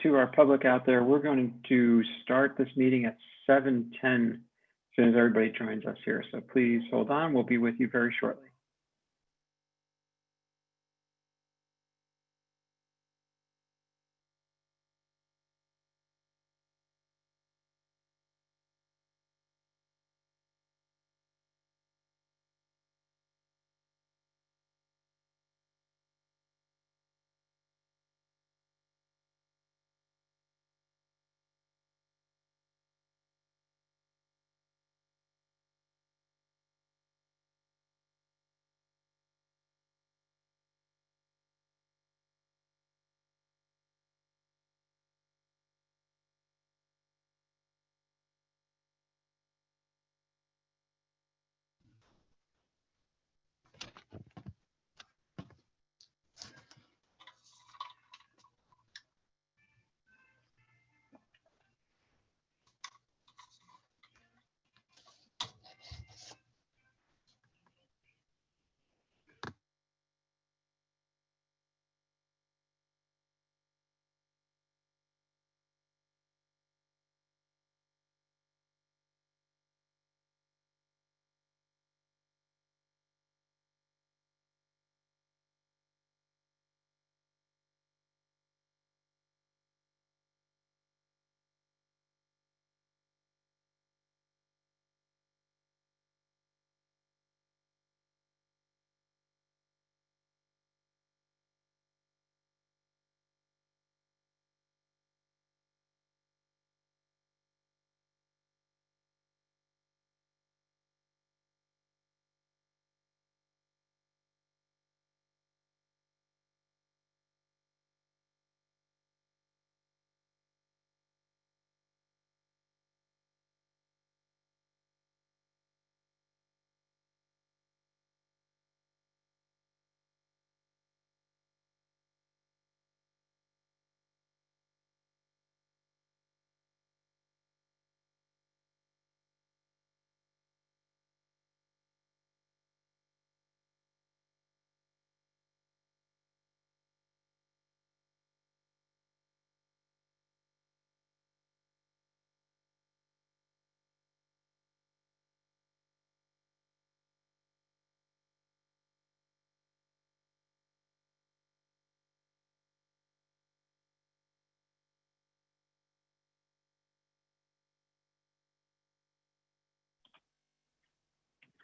To our public out there, we're going to start this meeting at 7:10 as soon as everybody joins us here. So please hold on. We'll be with you very shortly.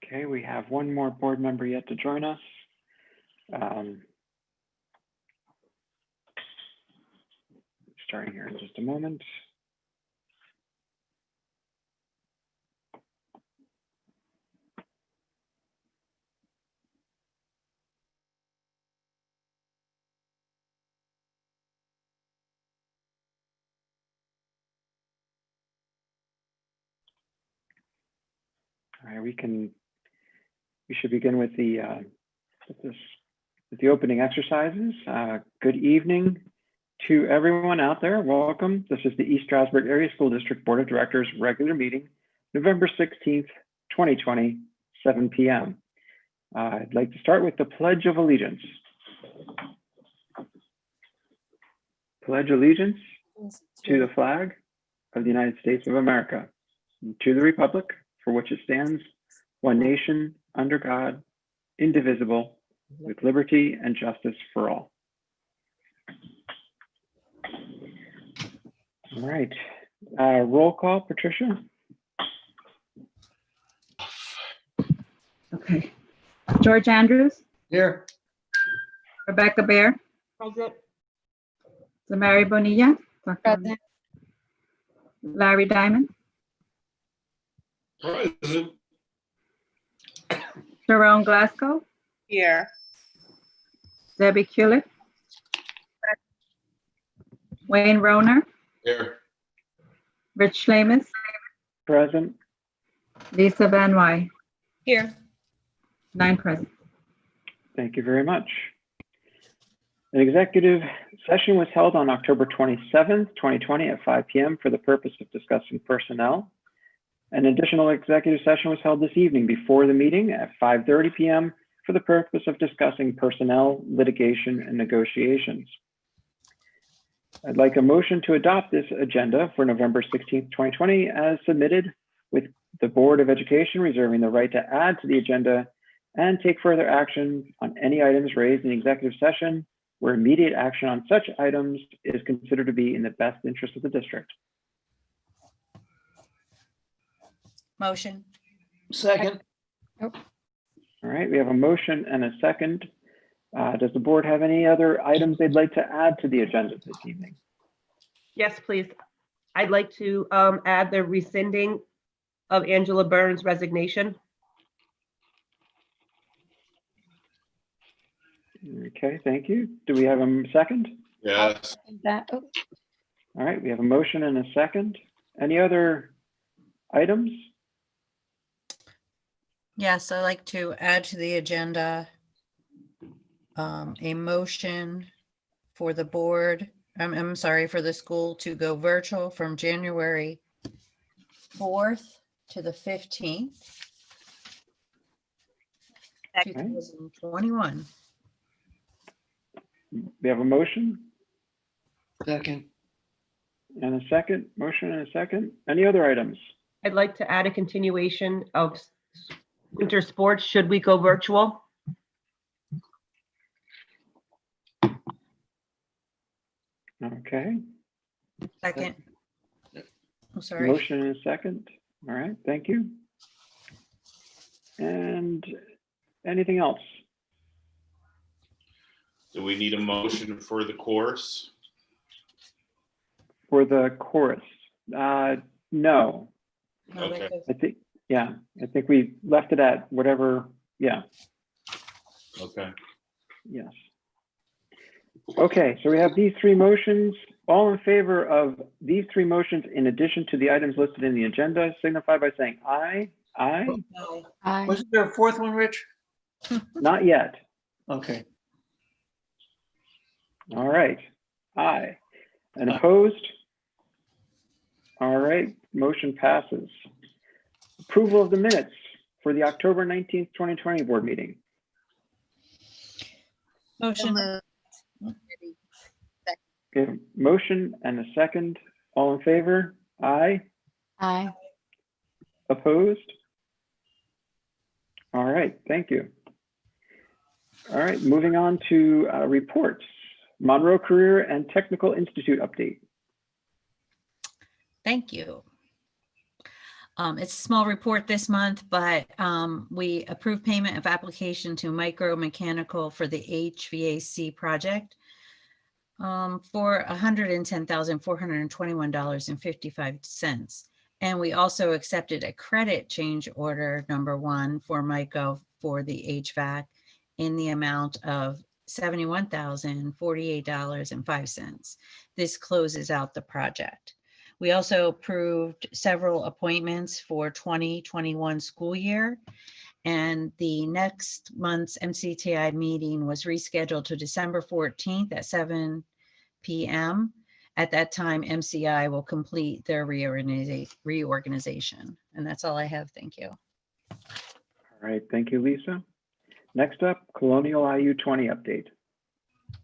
Okay, we have one more board member yet to join us. Starting here in just a moment. right, we should begin with the opening exercises. Good evening to everyone out there. Welcome. This is the East Stroudsburg Area School District Board of Directors regular meeting, November 16th, 2020, 7 p.m. I'd like to start with the Pledge of Allegiance. Pledge allegiance to the flag of the United States of America, and to the republic for which it stands, one nation, under God, indivisible, with liberty and justice for all. All right, roll call, Patricia. Okay. George Andrews, Here. Rebecca Bear, Present. Zamari Bonilla, Present. Larry Diamond, Present. Sharon Glasgow, Here. Debbie Kulik, Wayne Roner, Here. Rich Schlamis, Present. Lisa Van Wy, Here. 9 present. Thank you very much. An executive session was held on October 27th, 2020 at 5 p.m. for the purpose of discussing personnel. An additional executive session was held this evening before the meeting at 5:30 p.m. for the purpose of discussing personnel, litigation, and negotiations. I'd like a motion to adopt this agenda for November 16th, 2020 as submitted, with the Board of Education reserving the right to add to the agenda and take further action on any items raised in the executive session where immediate action on such items is considered to be in the best interest of the district. Motion. Second. All right, we have a motion and a second. Does the board have any other items they'd like to add to the agenda this evening? Yes, please. I'd like to add the rescinding of Angela Burns' resignation. Okay, thank you. Do we have a second? Yes. That. All right, we have a motion and a second. Any other items? Yes, I'd like to add to the agenda a motion for the board, I'm sorry, for the school to go virtual from January 4th to the 15th, 2021. We have a motion Second. and a second. Motion and a second. Any other items? I'd like to add a continuation of winter sports should we go virtual. Okay, Second. I'm sorry. motion and a second. All right, thank you. And anything else? Do we need a motion for the course? For the chorus? No, No, that Okay. goes- I think we left it at whatever, yeah, Okay. yes. Okay, so we have these three motions. All in favor of these three motions in addition to the items listed in the agenda, signify by saying aye. Aye? Wasn't there a fourth one, Rich? Not yet. Okay. All right, aye. And opposed? All right, motion passes. Approval of the minutes for the October 19th, 2020 board meeting. Motion. Okay, motion and a second. All in favor? Aye. Aye. Opposed? All right, thank you. All right, moving on to reports. Monroe Career and Technical Institute update. Thank you. It's a small report this month, but we approved payment of application to Micro Mechanical for the HVAC project for $110,421.55. And we also accepted a credit change order #1 for Micro for the HVAC in the amount of $71,048.05. This closes out the project. We also approved several appointments for 2021 school year. And the next month's MCTI meeting was rescheduled to December 14th at 7 p.m. At that time, MCI will complete their reorganization. And that's all I have. Thank you. All right, thank you, Lisa. Next up, Colonial IU20 update.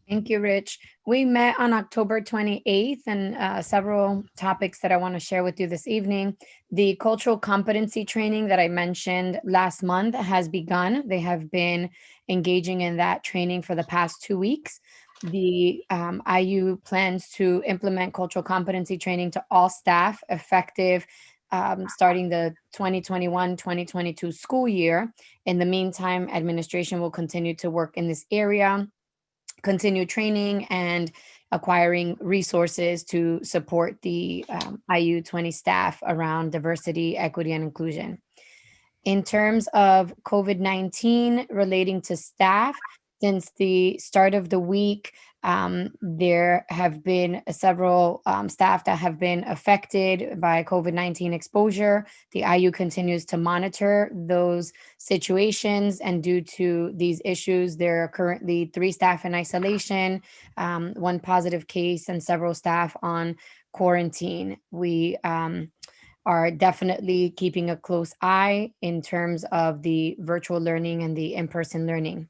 Thank you, Rich. We met on October 28th and several topics that I want to share with you this evening. The cultural competency training that I mentioned last month has begun. They have been engaging in that training for the past 2 weeks. The IU plans to implement cultural competency training to all staff effective starting the 2021-2022 school year. In the meantime, administration will continue to work in this area, continue training and acquiring resources to support the IU20 staff around diversity, equity, and inclusion. In terms of COVID-19 relating to staff, since the start of the week, there have been several staff that have been affected by COVID-19 exposure. The IU continues to monitor those situations, and due to these issues, there are currently 3 staff in isolation, 1 positive case, and several staff on quarantine. We are definitely keeping a close eye in terms of the virtual learning and the in-person learning.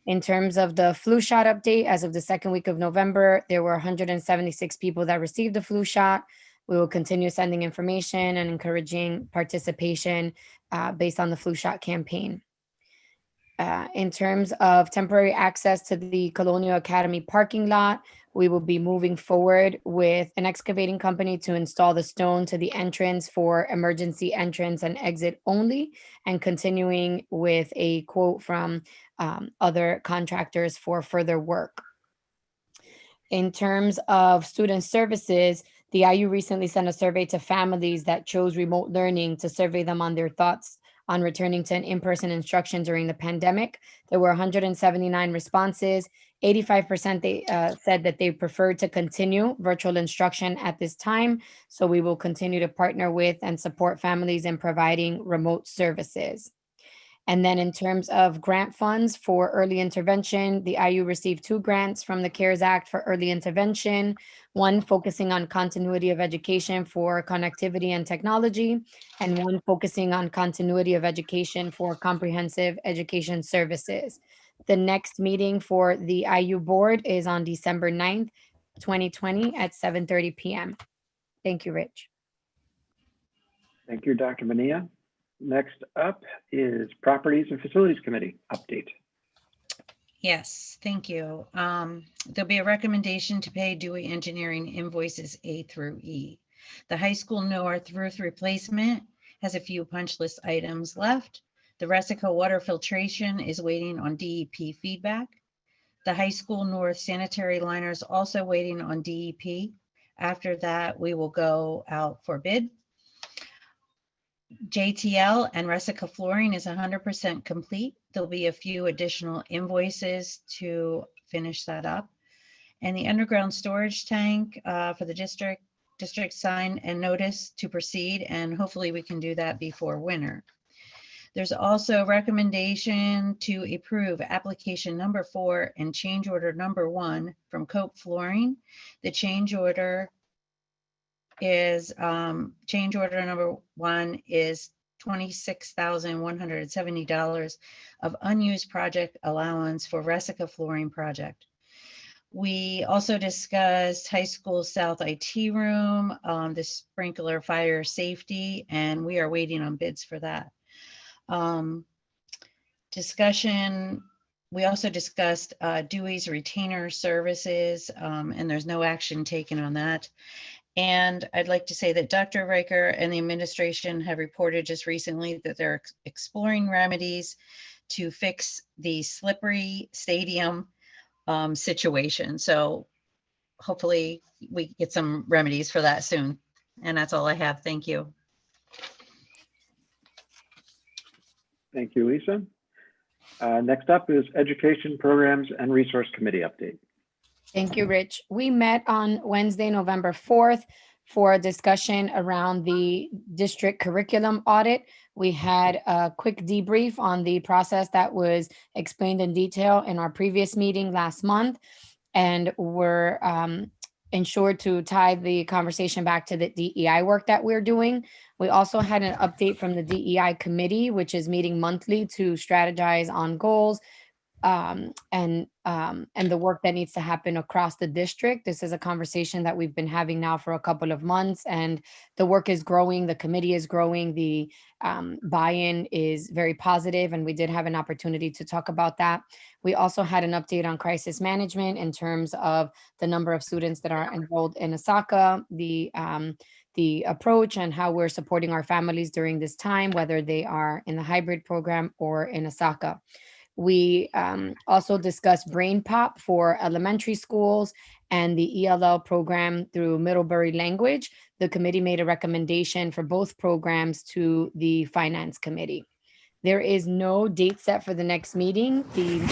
In terms of the flu shot update, as of the 2nd week of November, there were 176 people that received the flu shot. We will continue sending information and encouraging participation based on the flu shot campaign. In terms of temporary access to the Colonial Academy parking lot, we will be moving forward with an excavating company to install the stone to the entrance for emergency entrance and exit only, and continuing with a quote from other contractors for further work. In terms of student services, the IU recently sent a survey to families that chose remote learning to survey them on their thoughts on returning to an in-person instruction during the pandemic. There were 179 responses. 85% they said that they preferred to continue virtual instruction at this time. So we will continue to partner with and support families in providing remote services. And then in terms of grant funds for early intervention, the IU received 2 grants from the CARES Act for early intervention, one focusing on continuity of education for connectivity and technology, and one focusing on continuity of education for comprehensive education services. The next meeting for the IU board is on December 9th, 2020 at 7:30 p.m. Thank you, Rich. Thank you, Dr. Mania. Next up is Properties and Facilities Committee update. Yes, thank you. There'll be a recommendation to pay Dewey Engineering invoices A through E. The high school north roof replacement has a few punch list items left. The Resica water filtration is waiting on DEP feedback. The high school north sanitary liners also waiting on DEP. After that, we will go out for bid. JTL and Resica flooring is 100% complete. There'll be a few additional invoices to finish that up. And the underground storage tank for the district sign and notice to proceed, and hopefully we can do that before winter. There's also a recommendation to approve application number 4 and change order number 1 from Cope Flooring. The change order is change order number 1 is $26,170 of unused project allowance for Resica flooring project. We also discussed high school south IT room, the sprinkler fire safety, and we are waiting on bids for that. We also discussed Dewey's retainer services, and there's no action taken on that. And I'd like to say that Dr. Riker and the administration have reported just recently that they're exploring remedies to fix the slippery stadium situation. So hopefully we get some remedies for that soon. And that's all I have. Thank you. Thank you, Lisa. Next up is Education Programs and Resource Committee update. Thank you, Rich. We met on Wednesday, November 4th for a discussion around the district curriculum audit. We had a quick debrief on the process that was explained in detail in our previous meeting last month, and we're ensured to tie the conversation back to the DEI work that we're doing. We also had an update from the DEI committee, which is meeting monthly to strategize on goals, and the work that needs to happen across the district. This is a conversation that we've been having now for a couple of months, and the work is growing, the committee is growing, the buy-in is very positive, and we did have an opportunity to talk about that. We also had an update on crisis management in terms of the number of students that are enrolled in ESACA, the approach and how we're supporting our families during this time, whether they are in the hybrid program or in ESACA. We also discussed Brain Pop for elementary schools and the ELL program through Middlebury Language. The committee made a recommendation for both programs to the Finance Committee. There is no date set for the next meeting. The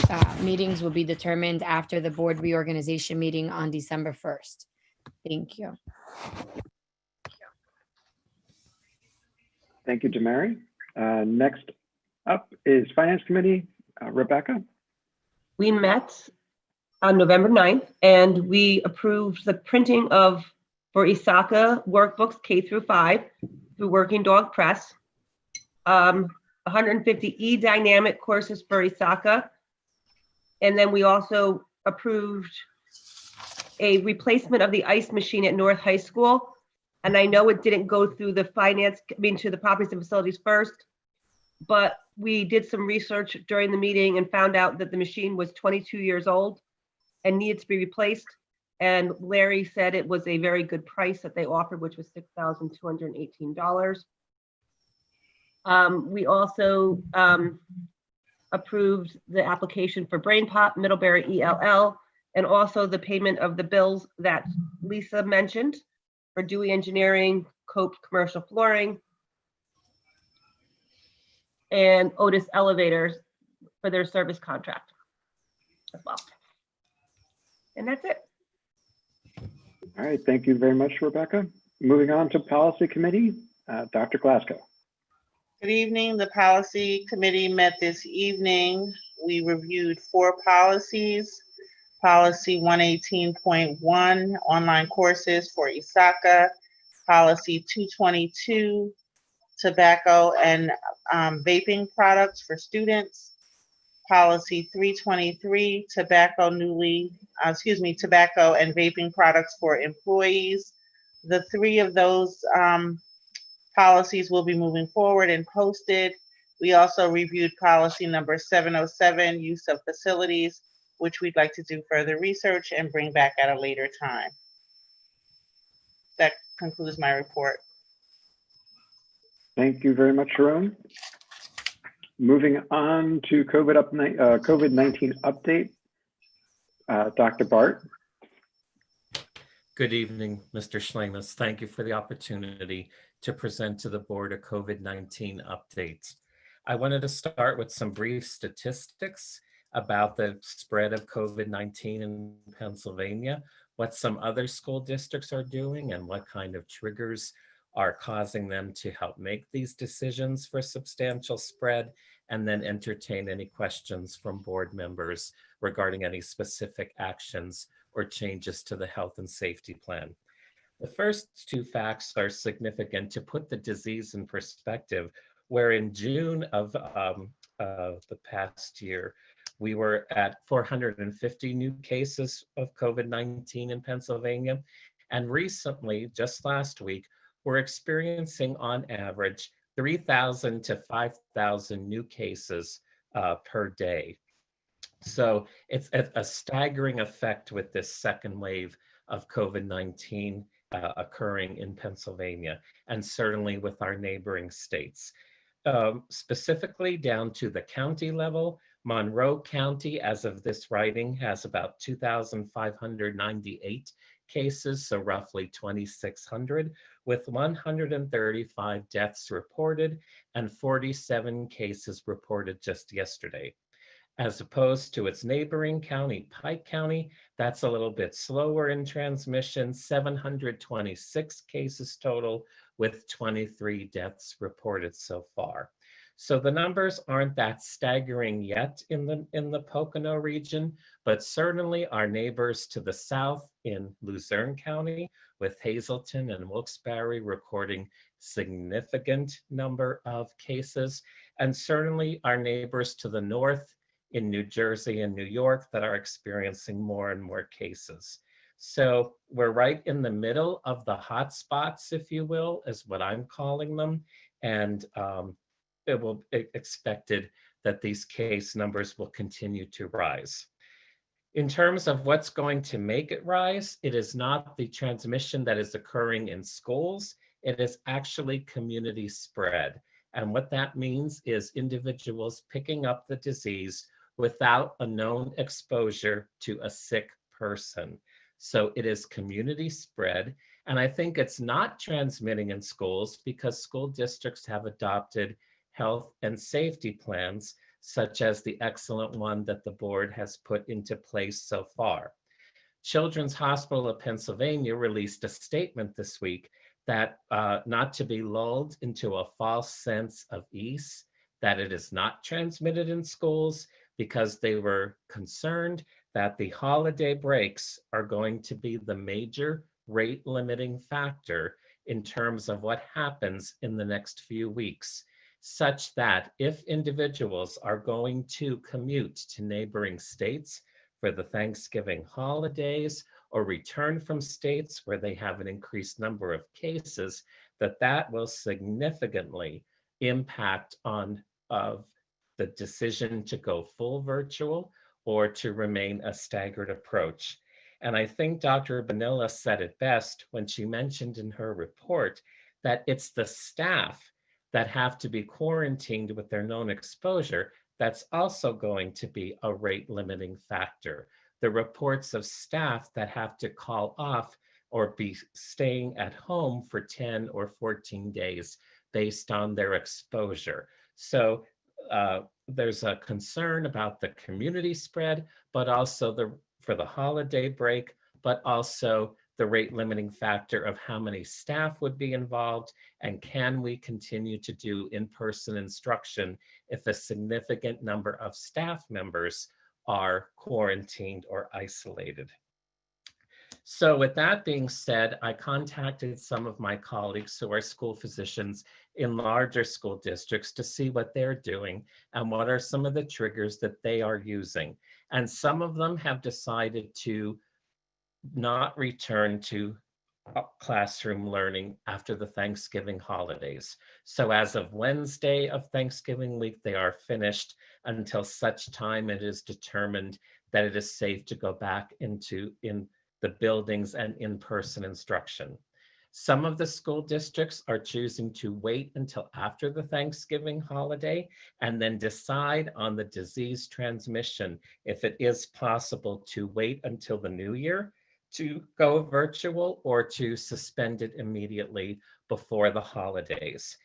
meetings will be determined after the board reorganization meeting on December 1st. Thank you. Thank you, Damari. Next up is Finance Committee. Rebecca? We met on November 9th, and we approved the printing of, for ESACA workbooks K through 5 through Working Dog Press, 150 e-dynamic courses for ESACA, and then we also approved a replacement of the ice machine at North High School. And I know it didn't go through the to the properties and facilities first, but we did some research during the meeting and found out that the machine was 22 years old and needed to be replaced. And Larry said it was a very good price that they offered, which was $6,218. We also approved the application for Brain Pop, Middlebury ELL, and also the payment of the bills that Lisa mentioned for Dewey Engineering, Cope Commercial Flooring, and Otis Elevators for their service contract as well. And that's it. All right, thank you very much, Rebecca. Moving on to Policy Committee, Dr. Glasgow. Good evening. The Policy Committee met this evening. We reviewed 4 policies. Policy 118.1, online courses for ESACA. Policy 222, tobacco and vaping products for students. Policy 323, tobacco and vaping products for employees. The 3 of those policies will be moving forward and posted. We also reviewed policy number 707, use of facilities, which we'd like to do further research and bring back at a later time. That concludes my report. Thank you very much, Sharon. Moving on to COVID-19 update, Dr. Bart. Good evening, Mr. Schlemus. Thank you for the opportunity to present to the board a COVID-19 update. I wanted to start with some brief statistics about the spread of COVID-19 in Pennsylvania, what some other school districts are doing, and what kind of triggers are causing them to help make these decisions for substantial spread, and then entertain any questions from board members regarding any specific actions or changes to the health and safety plan. The first 2 facts are significant to put the disease in perspective, where in June of the past year, we were at 450 new cases of COVID-19 in Pennsylvania. And recently, just last week, we're experiencing on average 3,000 to 5,000 new cases per day. So it's a staggering effect with this second wave of COVID-19 occurring in Pennsylvania, and certainly with our neighboring states. Specifically down to the county level, Monroe County, as of this writing, has about 2,598 cases, so roughly 2,600, with 135 deaths reported and 47 cases reported just yesterday. as opposed to its neighboring county, Pike County. That's a little bit slower in transmission, 726 cases total with 23 deaths reported so far. So the numbers aren't that staggering yet in the Pocono region, but certainly our neighbors to the south in Luzerne County with Hazleton and Wilkes-Barre recording significant number of cases, and certainly our neighbors to the north in New Jersey and New York that are experiencing more and more cases. So we're right in the middle of the hot spots, if you will, is what I'm calling them. And it will be expected that these case numbers will continue to rise. In terms of what's going to make it rise, it is not the transmission that is occurring in schools, it is actually community spread. And what that means is individuals picking up the disease without a known exposure to a sick person. So it is community spread. And I think it's not transmitting in schools because school districts have adopted health and safety plans, such as the excellent one that the board has put into place so far. Children's Hospital of Pennsylvania released a statement this week that not to be lulled into a false sense of ease, that it is not transmitted in schools, because they were concerned that the holiday breaks are going to be the major rate limiting factor in terms of what happens in the next few weeks, such that if individuals are going to commute to neighboring states for the Thanksgiving holidays or return from states where they have an increased number of cases, that will significantly impact on the decision to go full virtual or to remain a staggered approach. And I think Dr. Bonilla said it best when she mentioned in her report that it's the staff that have to be quarantined with their known exposure that's also going to be a rate limiting factor. The reports of staff that have to call off or be staying at home for 10 or 14 days based on their exposure. So there's a concern about the community spread, but also for the holiday break, but also the rate limiting factor of how many staff would be involved, and can we continue to do in-person instruction if a significant number of staff members are quarantined or isolated. So with that being said, I contacted some of my colleagues who are school physicians in larger school districts to see what they're doing and what are some of the triggers that they are using. And some of them have decided to not return to classroom learning after the Thanksgiving holidays. So as of Wednesday of Thanksgiving week, they are finished until such time it is determined that it is safe to go back in the buildings and in-person instruction. Some of the school districts are choosing to wait until after the Thanksgiving holiday and then decide on the disease transmission, if it is possible to wait until the new year to go virtual or to suspend it immediately before the holidays.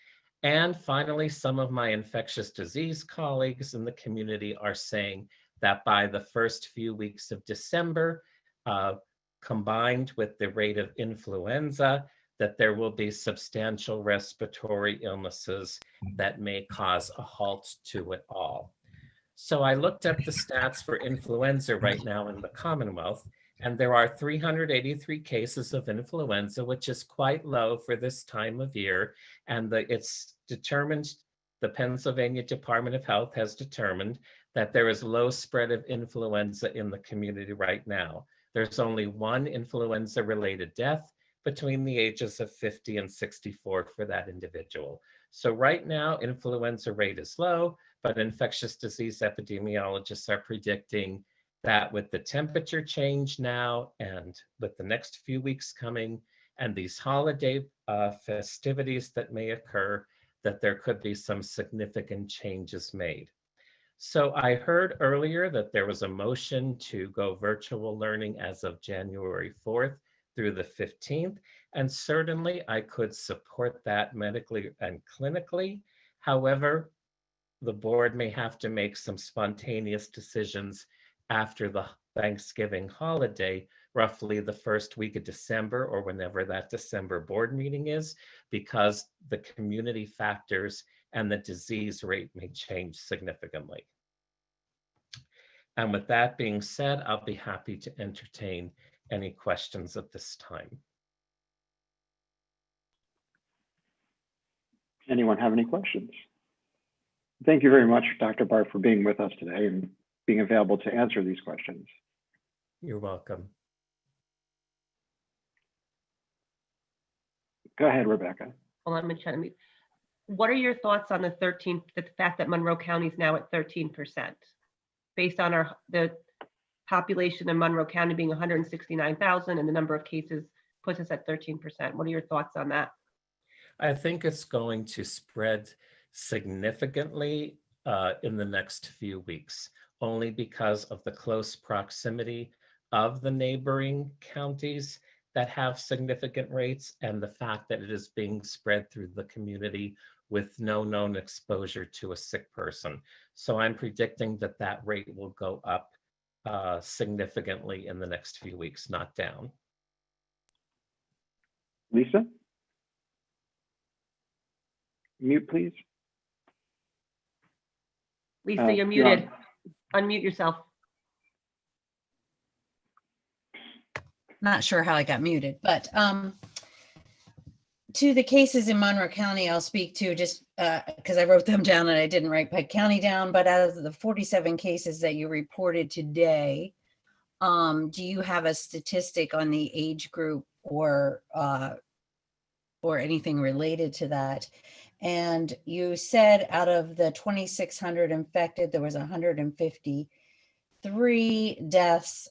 And finally, some of my infectious disease colleagues in the community are saying that by the first few weeks of December, combined with the rate of influenza, that there will be substantial respiratory illnesses that may cause a halt to it all. So I looked up the stats for influenza right now in the Commonwealth, and there are 383 cases of influenza, which is quite low for this time of year. And it's determined, the Pennsylvania Department of Health has determined that there is low spread of influenza in the community right now. There's only one influenza-related death between the ages of 50 and 64 for that individual. So right now, influenza rate is low, but infectious disease epidemiologists are predicting that with the temperature change now and with the next few weeks coming and these holiday festivities that may occur, that there could be some significant changes made. So I heard earlier that there was a motion to go virtual learning as of January 4th through the 15th, and certainly I could support that medically and clinically. However, the board may have to make some spontaneous decisions after the Thanksgiving holiday, roughly the first week of December or whenever that December board meeting is, because the community factors and the disease rate may change significantly. And with that being said, I'll be happy to entertain any questions at this time. Anyone have any questions? Thank you very much, Dr. Bart, for being with us today and being available to answer these questions. You're welcome. Go ahead, Rebecca. Hold on, I'm trying to mute. What are your thoughts on the fact that Monroe County is now at 13%? Based on the population in Monroe County being 169,000 and the number of cases puts us at 13%. What are your thoughts on that? I think it's going to spread significantly in the next few weeks, only because of the close proximity of the neighboring counties that have significant rates and the fact that it is being spread through the community with no known exposure to a sick person. So I'm predicting that that rate will go up significantly in the next few weeks, not down. Lisa? Mute, please. Lisa, you're muted. Unmute yourself. Not sure how I got muted, but to the cases in Monroe County, I'll speak to just because I wrote them down and I didn't write Pike County down, but out of the 47 cases that you reported today, do you have a statistic on the age group or anything related to that? And you said out of the 2,600 infected, there was 153 deaths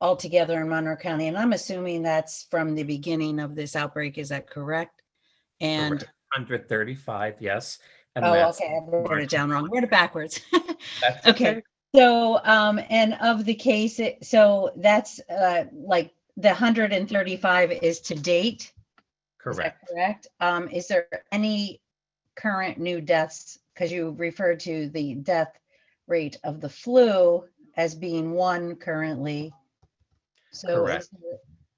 altogether in Monroe County. And I'm assuming that's from the beginning of this outbreak. Is that correct? And Correct. 135, yes. And oh, that's okay. I wrote it down wrong. Wrote it backwards. That's okay. So, and of the case, so that's like the 135 is to date. correct. Is that correct? Is there any current new deaths? Because you referred to the death rate of the flu as being 1 currently. So Correct.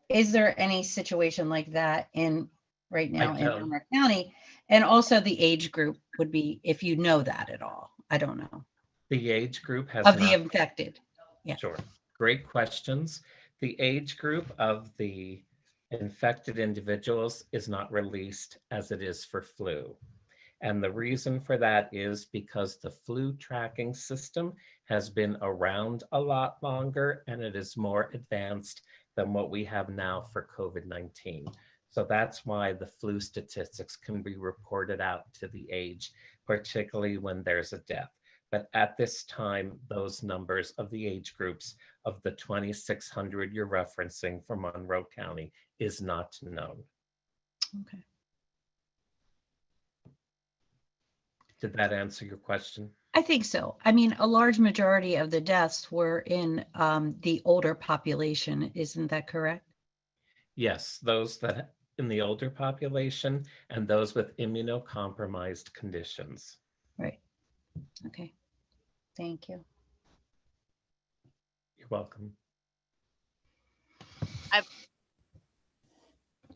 is there any situation like that in right now in don't. Monroe County? And also the age group would be, if you know that at all. I don't know. The age group has Of the not- infected. Yeah. Sure. Great questions. The age group of the infected individuals is not released as it is for flu. And the reason for that is because the flu tracking system has been around a lot longer and it is more advanced than what we have now for COVID-19. So that's why the flu statistics can be reported out to the age, particularly when there's a death. But at this time, those numbers of the age groups of the 2,600 you're referencing from Monroe County is not known. Okay. Did that answer your question? I think so. I mean, a large majority of the deaths were in the older population. Isn't that correct? Yes, those that in the older population and those with immunocompromised conditions. Right. Okay. Thank you. You're welcome.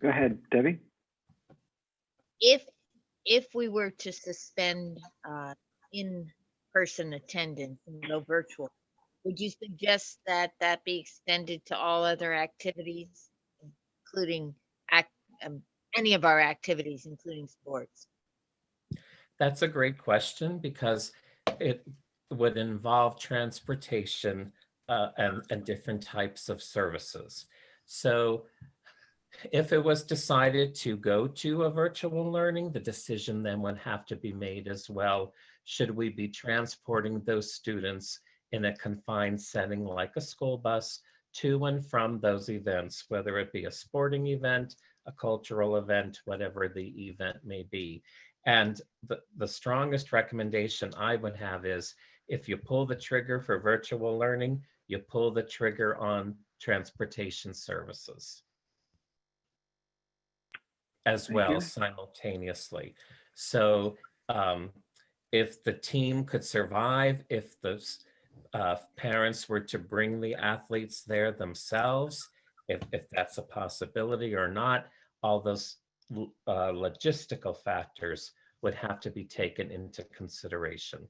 Go ahead, Debbie. If we were to suspend in-person attendance and go virtual, would you suggest that that be extended to all other activities, including any of our activities, including sports? That's a great question because it would involve transportation and different types of services. So if it was decided to go to a virtual learning, the decision then would have to be made as well. Should we be transporting those students in a confined setting like a school bus to and from those events, whether it be a sporting event, a cultural event, whatever the event may be? And the strongest recommendation I would have is if you pull the trigger for virtual learning, you pull the trigger on transportation services as well simultaneously. So if the team could survive, if the parents were to bring the athletes there themselves, if that's a possibility or not, all those logistical factors would have to be taken into consideration.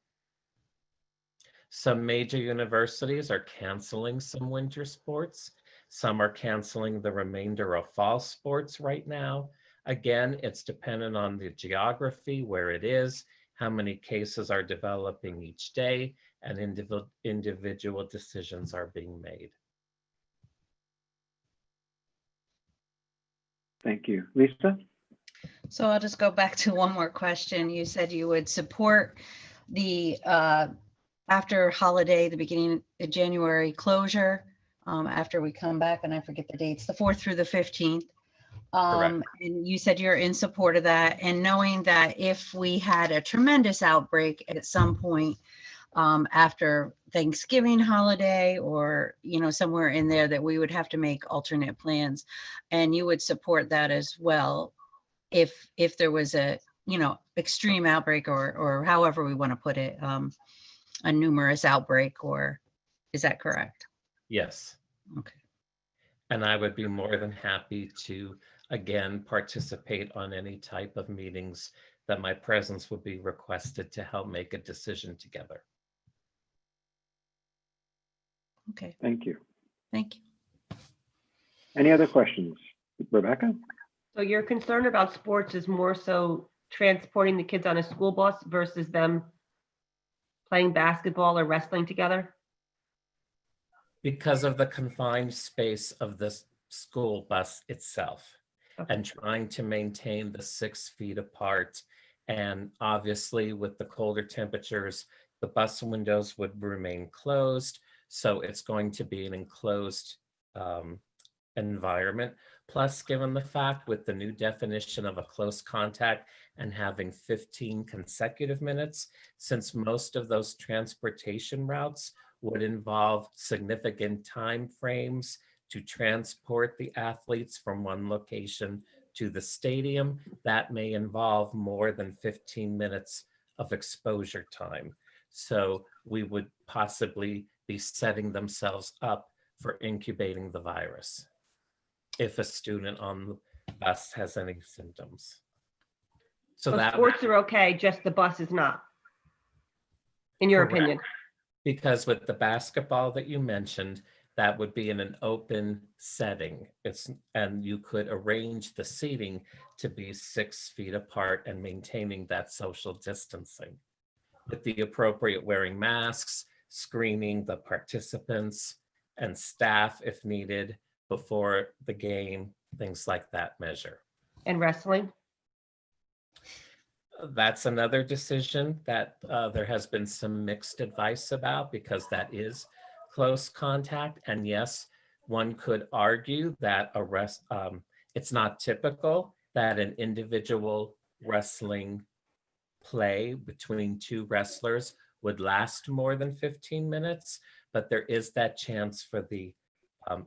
Some major universities are canceling some winter sports. Some are canceling the remainder of fall sports right now. Again, it's dependent on the geography, where it is, how many cases are developing each day, and individual decisions are being made. Thank you. Lisa? So I'll just go back to one more question. You said you would support the after holiday, the beginning of January closure, after we come back, and I forget the dates, the 4th through the 15th. And you said you're in support of that, and knowing that if we had a tremendous outbreak at some point after Thanksgiving holiday, or somewhere in there, that we would have to make alternate plans, and you would support that as well if there was a extreme outbreak, or however we want to put it, a numerous outbreak, or is that correct? Yes. Okay. And I would be more than happy to, again, participate on any type of meetings that my presence would be requested to help make a decision together. Okay. Thank you. Thank you. Any other questions? Rebecca? So your concern about sports is more so transporting the kids on a school bus versus them playing basketball or wrestling together? Because of the confined space of the school bus itself, Okay. and trying to maintain the 6 feet apart. And obviously with the colder temperatures, the bus windows would remain closed. So it's going to be an enclosed environment. Plus, given the fact with the new definition of a close contact and having 15 consecutive minutes, since most of those transportation routes would involve significant time frames to transport the athletes from one location to the stadium, that may involve more than 15 minutes of exposure time. So we would possibly be setting themselves up for incubating the virus if a student on the bus has any symptoms. So that sports are okay, just the bus is not, in your Correct. opinion? Because with the basketball that you mentioned, that would be in an open setting. And you could arrange the seating to be 6 feet apart and maintaining that social distancing with the appropriate wearing masks, screening the participants and staff if needed before the game, things like that measure. And wrestling? That's another decision that there has been some mixed advice about, because that is close contact. And yes, one could argue that it's not typical that an individual wrestling play between two wrestlers would last more than 15 minutes, but there is that chance for the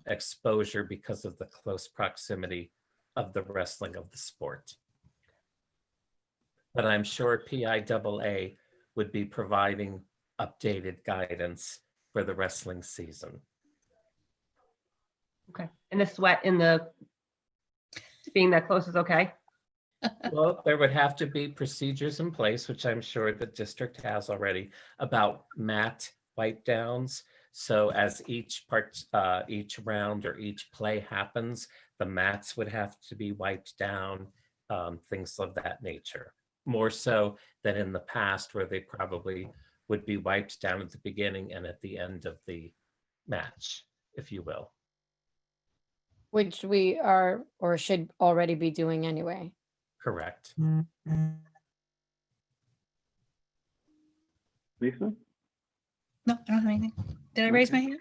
exposure because of the close proximity of the wrestling of the sport. But I'm sure PIAA would be providing updated guidance for the wrestling season. Okay. And the sweat in the being that close is okay? Well, there would have to be procedures in place, which I'm sure the district has already, about mat wipe downs. So as each round or each play happens, the mats would have to be wiped down, things of that nature. More so than in the past, where they probably would be wiped down at the beginning and at the end of the match, if you will. Which we are or should already be doing anyway. Correct. Lisa? No, I don't have anything. Did I raise my hand?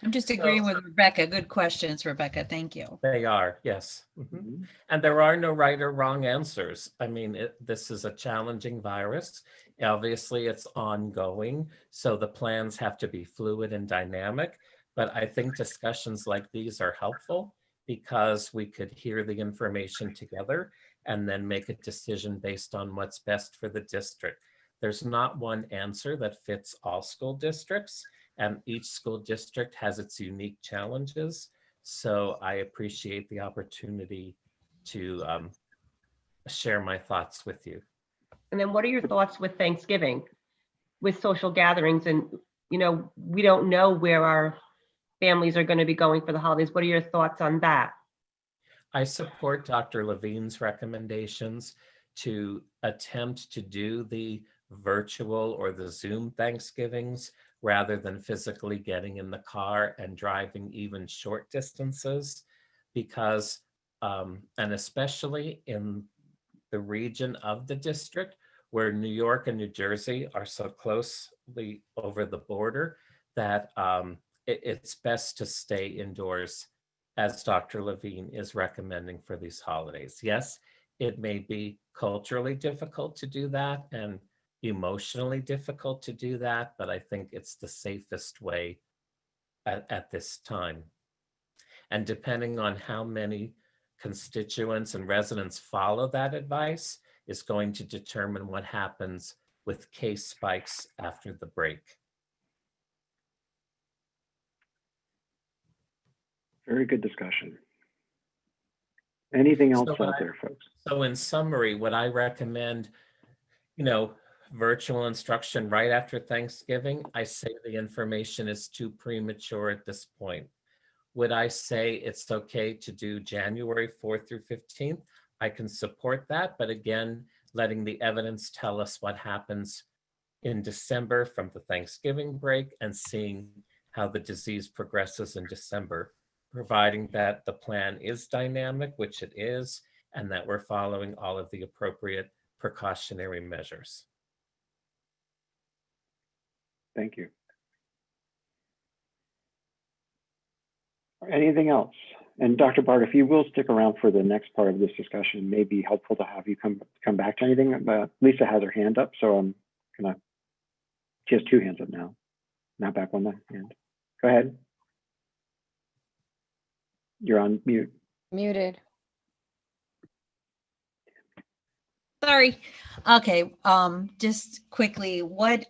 I'm just agreeing with Rebecca. Good questions, Rebecca. Thank you. They are, yes. Mhm. And there are no right or wrong answers. I mean, this is a challenging virus. Obviously, it's ongoing, so the plans have to be fluid and dynamic. But I think discussions like these are helpful because we could hear the information together and then make a decision based on what's best for the district. There's not one answer that fits all school districts, and each school district has its unique challenges. So I appreciate the opportunity to share my thoughts with you. And then what are your thoughts with Thanksgiving, with social gatherings? And, you know, we don't know where our families are going to be going for the holidays. What are your thoughts on that? I support Dr. Levine's recommendations to attempt to do the virtual or the Zoom Thanksgivings rather than physically getting in the car and driving even short distances, because, and especially in the region of the district where New York and New Jersey are so closely over the border, that it's best to stay indoors, as Dr. Levine is recommending for these holidays. Yes, it may be culturally difficult to do that and emotionally difficult to do that, but I think it's the safest way at this time. And depending on how many constituents and residents follow that advice is going to determine what happens with case spikes after the break. Very good discussion. Anything else So out there, folks? So in summary, what I recommend, you know, virtual instruction right after Thanksgiving, I say the information is too premature at this point. Would I say it's okay to do January 4th through 15th? I can support that, but again, letting the evidence tell us what happens in December from the Thanksgiving break and seeing how the disease progresses in December, providing that the plan is dynamic, which it is, and that we're following all of the appropriate precautionary measures. Thank you. Anything else? And Dr. Bart, if you will stick around for the next part of this discussion, it may be helpful to have you come back to anything. But Lisa has her hand up, so I'm gonna. She has two hands up now. Not back one hand. Go ahead. You're on mute. Muted. Sorry. Okay, just quickly, what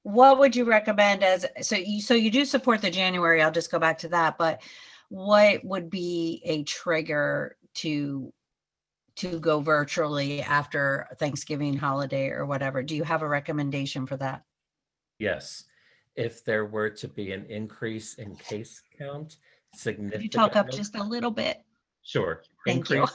would you recommend as, so you do support the January, I'll just go back to that, but what would be a trigger to go virtually after Thanksgiving holiday or whatever? Do you have a recommendation for that? Yes, if there were to be an increase in case count, significantly. Could you talk up just a little bit? Sure. Thank you.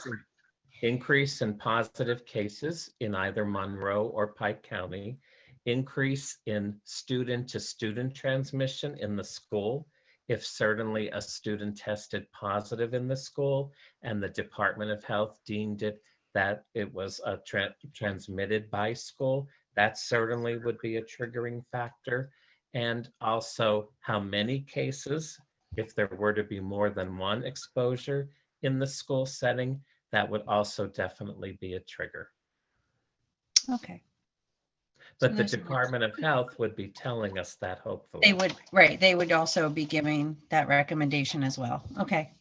Increase in positive cases in either Monroe or Pike County, increase in student-to-student transmission in the school, if certainly a student tested positive in the school and the Department of Health deemed it that it was transmitted by school, that certainly would be a triggering factor. And also how many cases, if there were to be more than one exposure in the school setting, that would also definitely be a trigger. Okay. But the Department of Health would be telling us that, hopefully. They would, right, they would also be giving that recommendation as well. Okay,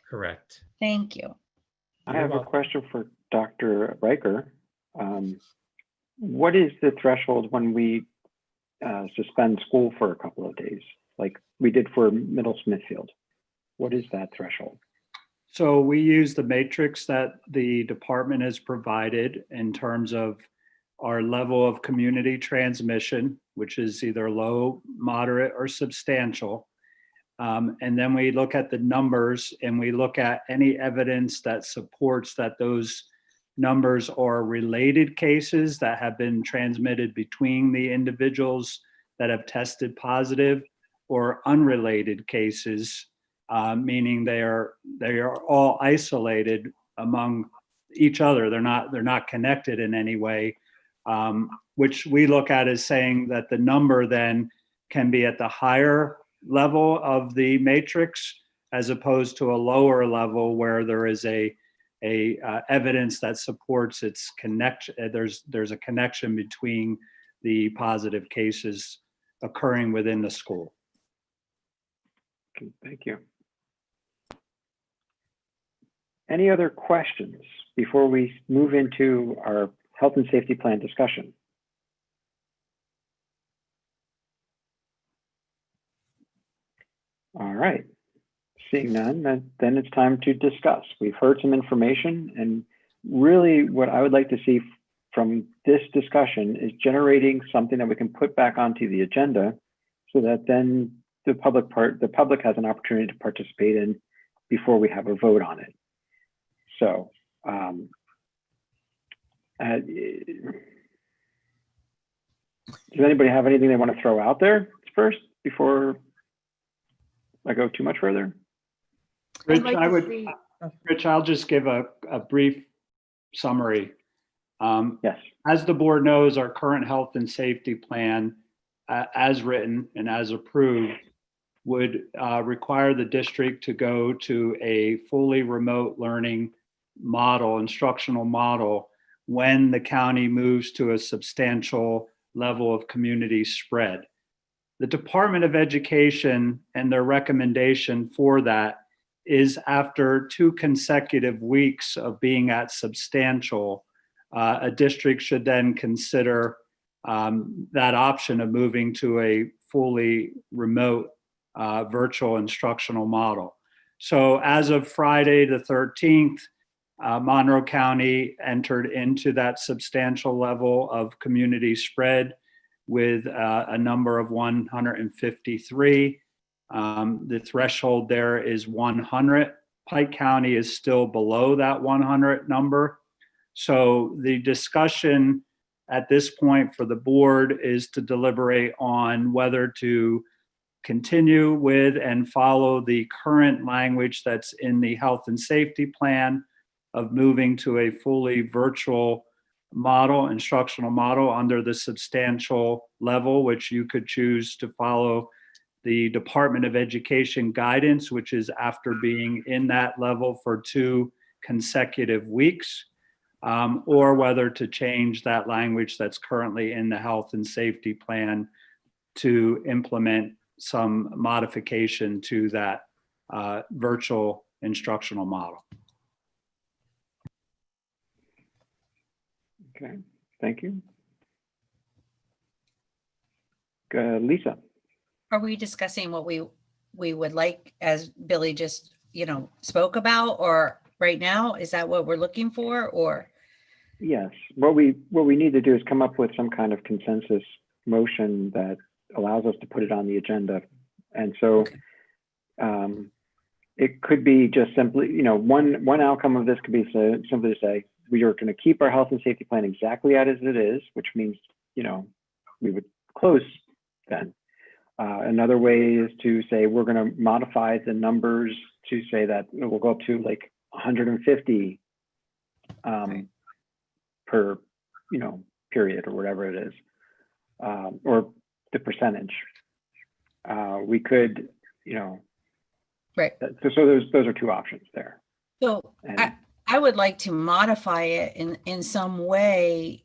Correct. thank you. I have a question for Dr. Riker. What is the threshold when we suspend school for a couple of days, like we did for Middle Smithfield? What is that threshold? So we use the matrix that the department has provided in terms of our level of community transmission, which is either low, moderate, or substantial. And then we look at the numbers and we look at any evidence that supports that those numbers are related cases that have been transmitted between the individuals that have tested positive, or unrelated cases, meaning they are all isolated among each other. They're not connected in any way, which we look at as saying that the number then can be at the higher level of the matrix as opposed to a lower level where there is a evidence that supports its connection. There's a connection between the positive cases occurring within the school. Okay, thank you. Any other questions before we move into our health and safety plan discussion? All right. Seeing none, then it's time to discuss. We've heard some information, and really what I would like to see from this discussion is generating something that we can put back onto the agenda so that then the public has an opportunity to participate in before we have a vote on it. So does anybody have anything they want to throw out there first before I go too much further? Rich, Rich, I'll just give a brief summary. Yes. As the board knows, our current health and safety plan, as written and as approved, would require the district to go to a fully remote learning model, instructional model, when the county moves to a substantial level of community spread. The Department of Education and their recommendation for that is after 2 consecutive weeks of being at substantial, a district should then consider that option of moving to a fully remote virtual instructional model. So as of Friday the 13th, Monroe County entered into that substantial level of community spread with a number of 153. The threshold there is 100. Pike County is still below that 100 number. So the discussion at this point for the board is to deliberate on whether to continue with and follow the current language that's in the health and safety plan of moving to a fully virtual model, instructional model under the substantial level, which you could choose to follow the Department of Education guidance, which is after being in that level for 2 consecutive weeks, or whether to change that language that's currently in the health and safety plan to implement some modification to that virtual instructional model. Okay, thank you. Lisa. Are we discussing what we would like, as Billy just, spoke about, or right now? Is that what we're looking for, or? Yes, what we need to do is come up with some kind of consensus motion that allows us to put it on the agenda. And so it could be just simply, one outcome of this could be simply to say, we are going to keep our health and safety plan exactly as it is, which means, we would close then. Another way is to say we're going to modify the numbers to say that we'll go up to like 150 per, period or whatever it is, or the percentage. We could, right. So those are 2 options there. So I would like to modify it in some way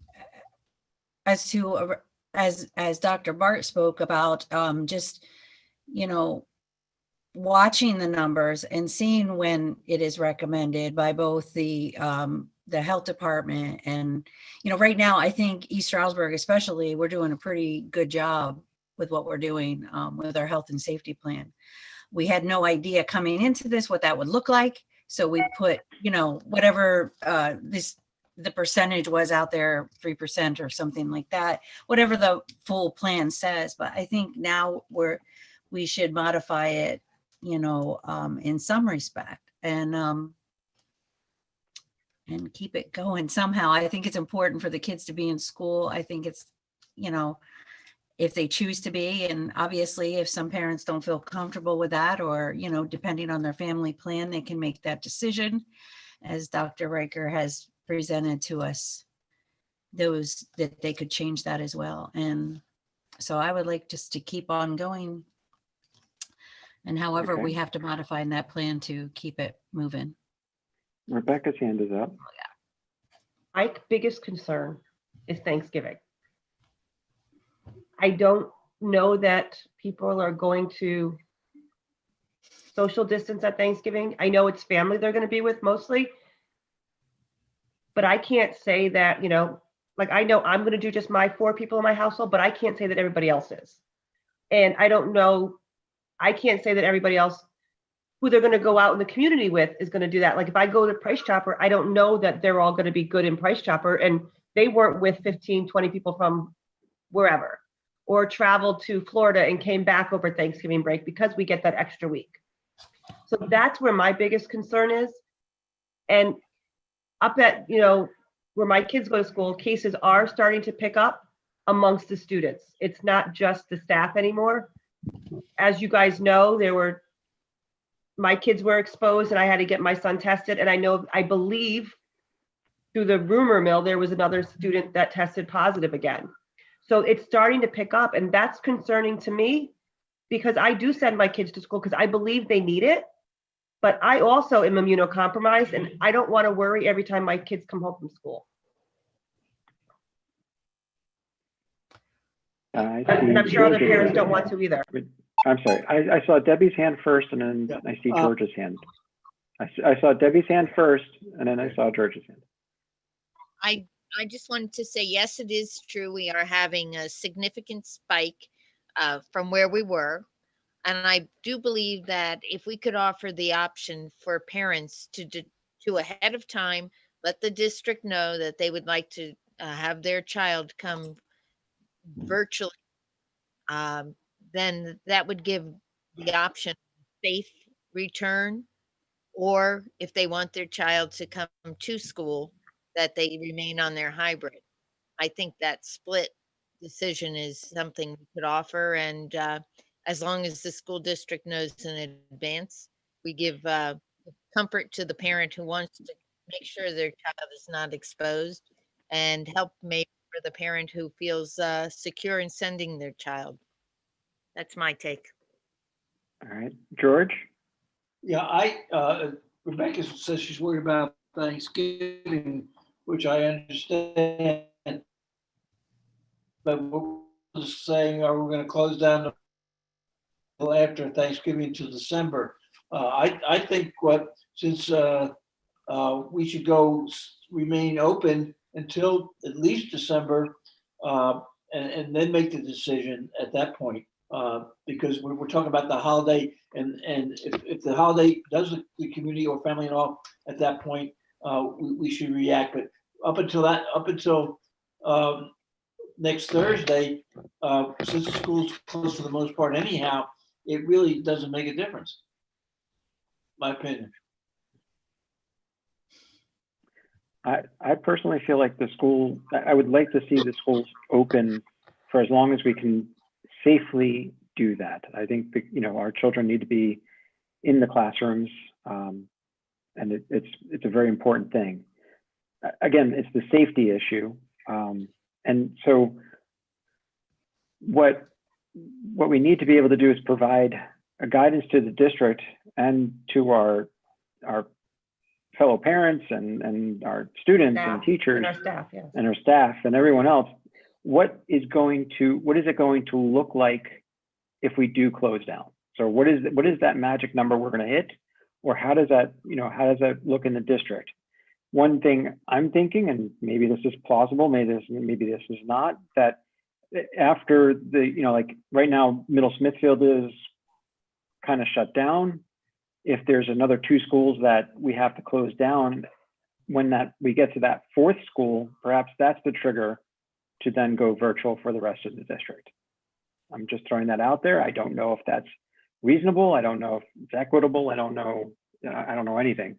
as to, as Dr. Bart spoke about, just, watching the numbers and seeing when it is recommended by both the health department and, right now, I think East Stroudsburg especially, we're doing a pretty good job with what we're doing with our health and safety plan. We had no idea coming into this what that would look like. So we put, whatever the percentage was out there, 3% or something like that, whatever the full plan says. But I think now we should modify it, in some respect and keep it going somehow. I think it's important for the kids to be in school. I think it's, if they choose to be, and obviously if some parents don't feel comfortable with that, or, depending on their family plan, they can make that decision. As Dr. Riker has presented to us, those that they could change that as well. And so I would like just to keep on going. And however we have to modify in that plan to keep it moving. Rebecca's hand is up. My biggest concern is Thanksgiving. I don't know that people are going to social distance at Thanksgiving. I know it's family they're going to be with mostly. But I can't say that, like I know I'm going to do just my 4 people in my household, but I can't say that everybody else is. And I don't know, I can't say that everybody else who they're going to go out in the community with is going to do that. Like if I go to Price Chopper, I don't know that they're all going to be good in Price Chopper and they weren't with 15, 20 people from wherever, or traveled to Florida and came back over Thanksgiving break because we get that extra week. So that's where my biggest concern is. And up at, where my kids go to school, cases are starting to pick up amongst the students. It's not just the staff anymore. As you guys know, my kids were exposed and I had to get my son tested. And I believe through the rumor mill, there was another student that tested positive again. So it's starting to pick up, and that's concerning to me because I do send my kids to school because I believe they need it. But I also am immunocompromised and I don't want to worry every time my kids come home from school. And I'm sure other parents don't want to either. I'm sorry, I saw Debbie's hand first and then I see George's hand. I saw Debbie's hand first and then I saw George's hand. I just wanted to say, yes, it is true. We are having a significant spike from where we were. And I do believe that if we could offer the option for parents to ahead of time, let the district know that they would like to have their child come virtually, then that would give the option safe return, or if they want their child to come to school, that they remain on their hybrid. I think that split decision is something we could offer, and as long as the school district knows in advance, we give comfort to the parent who wants to make sure their child is not exposed, and help maybe for the parent who feels secure in sending their child. That's my take. All right, George? Yeah, Rebecca says she's worried about Thanksgiving, which I understand. But we're just saying, are we going to close down until after Thanksgiving to December? I think since we should remain open until at least December, and then make the decision at that point, because we're talking about the holiday, and if the holiday does the community or family and all at that point, we should react. But up until next Thursday, since the school's closed for the most part anyhow, it really doesn't make a difference. My opinion. I personally feel like I would like to see the schools open for as long as we can safely do that. I think our children need to be in the classrooms, and it's a very important thing. Again, it's the safety issue. And so what we need to be able to do is provide a guidance to the district and to our fellow parents and our students and teachers and our staff, yes. and our staff and everyone else. What is it going to look like if we do close down? So what is that magic number we're going to hit, or how does that look in the district? One thing I'm thinking, and maybe this is plausible, maybe this is not, that after like right now, Middle Smithfield is kind of shut down. If there's another 2 schools that we have to close down, when we get to that 4th school, perhaps that's the trigger to then go virtual for the rest of the district. I'm just throwing that out there. I don't know if that's reasonable. I don't know if it's equitable. I don't know anything.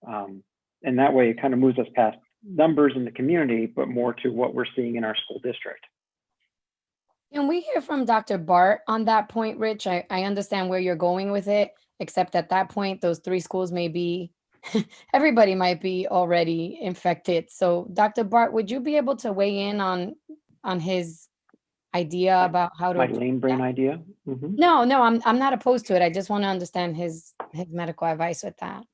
And that way it kind of moves us past numbers in the community, but more to what we're seeing in our school district. Can we hear from Dr. Bart on that point, Rich? I understand where you're going with it, except at that point, those 3 schools may be, everybody might be already infected. So Dr. Bart, would you be able to weigh in on his idea about how to— My lame brain idea? Mm-hmm. No, I'm not opposed to it. I just want to understand his medical advice with that.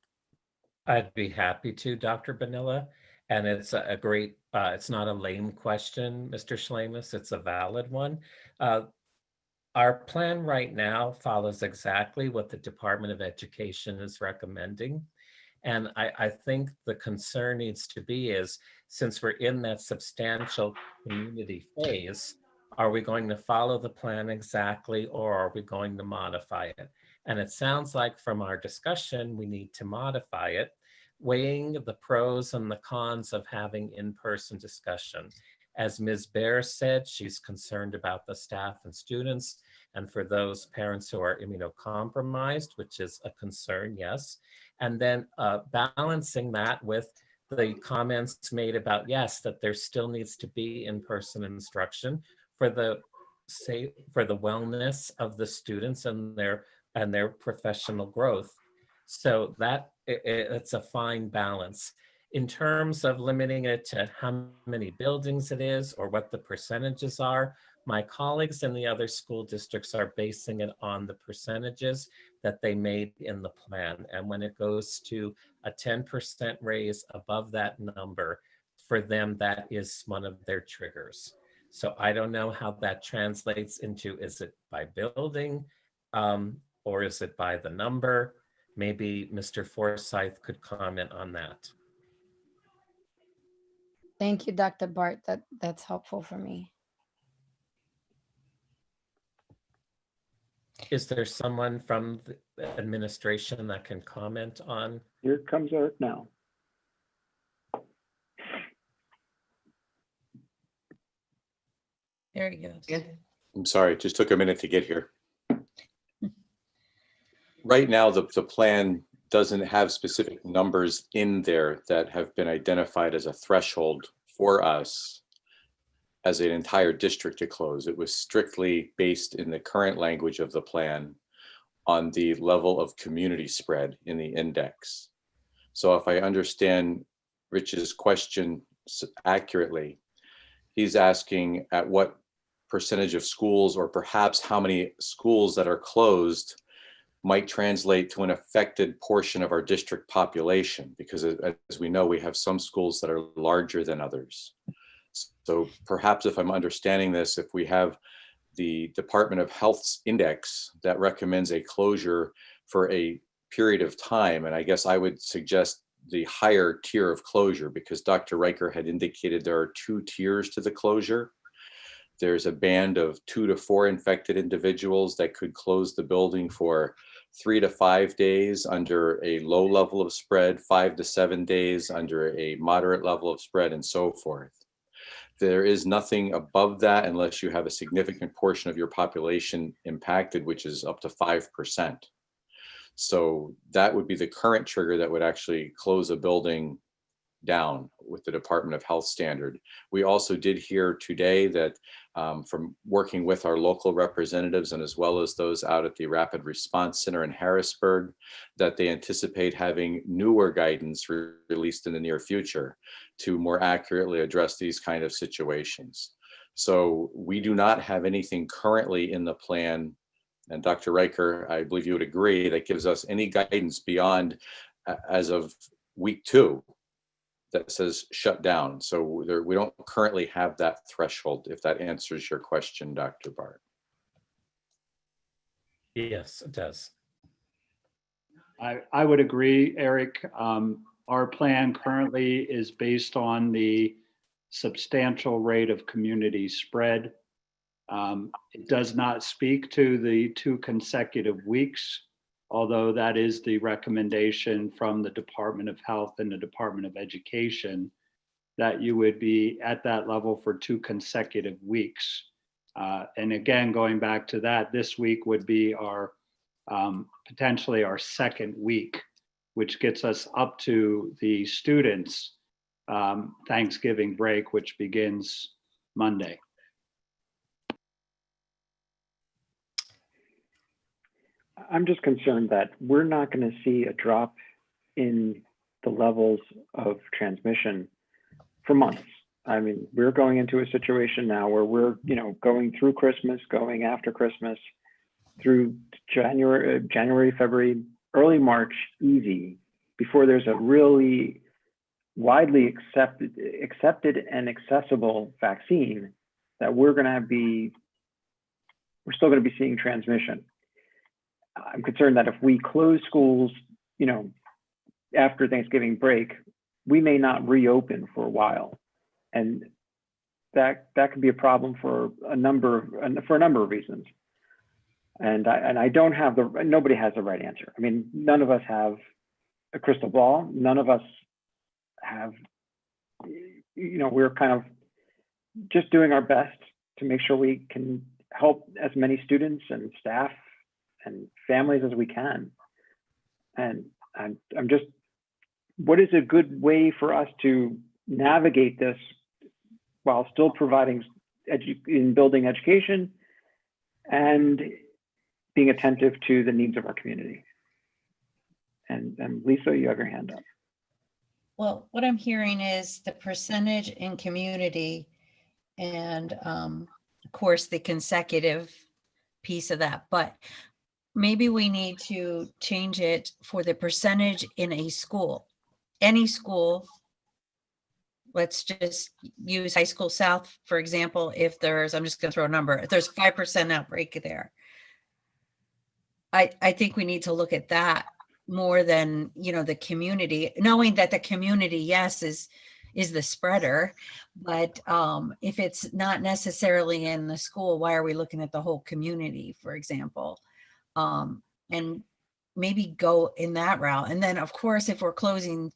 I'd be happy to, Dr. Bonilla. And it's a great, it's not a lame question, Mr. Schlemus, it's a valid one. Our plan right now follows exactly what the Department of Education is recommending. And I think the concern needs to be is, since we're in that substantial community phase, are we going to follow the plan exactly, or are we going to modify it? And it sounds like from our discussion, we need to modify it, weighing the pros and the cons of having in-person discussion. As Ms. Bear said, she's concerned about the staff and students, and for those parents who are immunocompromised, which is a concern, yes. And then balancing that with the comments made about, yes, that there still needs to be in-person instruction for the wellness of the students and their professional growth. So that it's a fine balance. In terms of limiting it to how many buildings it is or what the percentages are, my colleagues in the other school districts are basing it on the percentages that they made in the plan. And when it goes to a 10% raise above that number, for them, that is one of their triggers. So I don't know how that translates into, is it by building or is it by the number? Maybe Mr. Forsyth could comment on that. Thank you, Dr. Bart. That's helpful for me. Is there someone from the administration that can comment on? Here comes Eric now. There he goes. I'm sorry, it just took a minute to get here. Right now, the plan doesn't have specific numbers in there that have been identified as a threshold for us as an entire district to close. It was strictly based in the current language of the plan on the level of community spread in the index. So if I understand Rich's question accurately, he's asking at what percentage of schools, or perhaps how many schools that are closed, might translate to an affected portion of our district population, because as we know, we have some schools that are larger than others. So perhaps if I'm understanding this, if we have the Department of Health's index that recommends a closure for a period of time, and I guess I would suggest the higher tier of closure, because Dr. Riker had indicated there are 2 tiers to the closure. There's a band of 2 to 4 infected individuals that could close the building for 3 to 5 days under a low level of spread, 5 to 7 days under a moderate level of spread, and so forth. There is nothing above that unless you have a significant portion of your population impacted, which is up to 5%. So that would be the current trigger that would actually close a building down with the Department of Health standard. We also did hear today that from working with our local representatives and as well as those out at the Rapid Response Center in Harrisburg, that they anticipate having newer guidance released in the near future to more accurately address these kind of situations. So we do not have anything currently in the plan, and Dr. Riker, I believe you would agree, that gives us any guidance beyond as of week 2 that says shut down. So we don't currently have that threshold, if that answers your question, Dr. Bart. Yes, it does. I would agree, Eric. Our plan currently is based on the substantial rate of community spread. It does not speak to the 2 consecutive weeks, although that is the recommendation from the Department of Health and the Department of Education, that you would be at that level for 2 consecutive weeks. And again, going back to that, this week would be our potentially our 2nd week, which gets us up to the students' Thanksgiving break, which begins Monday. I'm just concerned that we're not going to see a drop in the levels of transmission for months. I mean, we're going into a situation now where we're, going through Christmas, going after Christmas, through January, February, early March, easy, before there's a really widely accepted and accessible vaccine, that we're going to be we're still going to be seeing transmission. I'm concerned that if we close schools, you know, after Thanksgiving break, we may not reopen for a while, and that could be a problem for a number of reasons. And I don't have nobody has the right answer. I mean, none of us have a crystal ball. None of us have, you know, we're kind of just doing our best to make sure we can help as many students and staff and families as we can. And I'm just, what is a good way for us to navigate this while still providing in building education and being attentive to the needs of our community? And Lisa, you have your hand up. Well, what I'm hearing is the percentage in community and of course the consecutive piece of that, but maybe we need to change it for the percentage in a school, any school. Let's just use High School South, for example. If there's, I'm just gonna throw a number, if there's 5% outbreak there, I think we need to look at that more than, you know, the community, knowing that the community, yes, is the spreader, but if it's not necessarily in the school, why are we looking at the whole community, for example? And maybe go in that route. And then of course, if we're closing,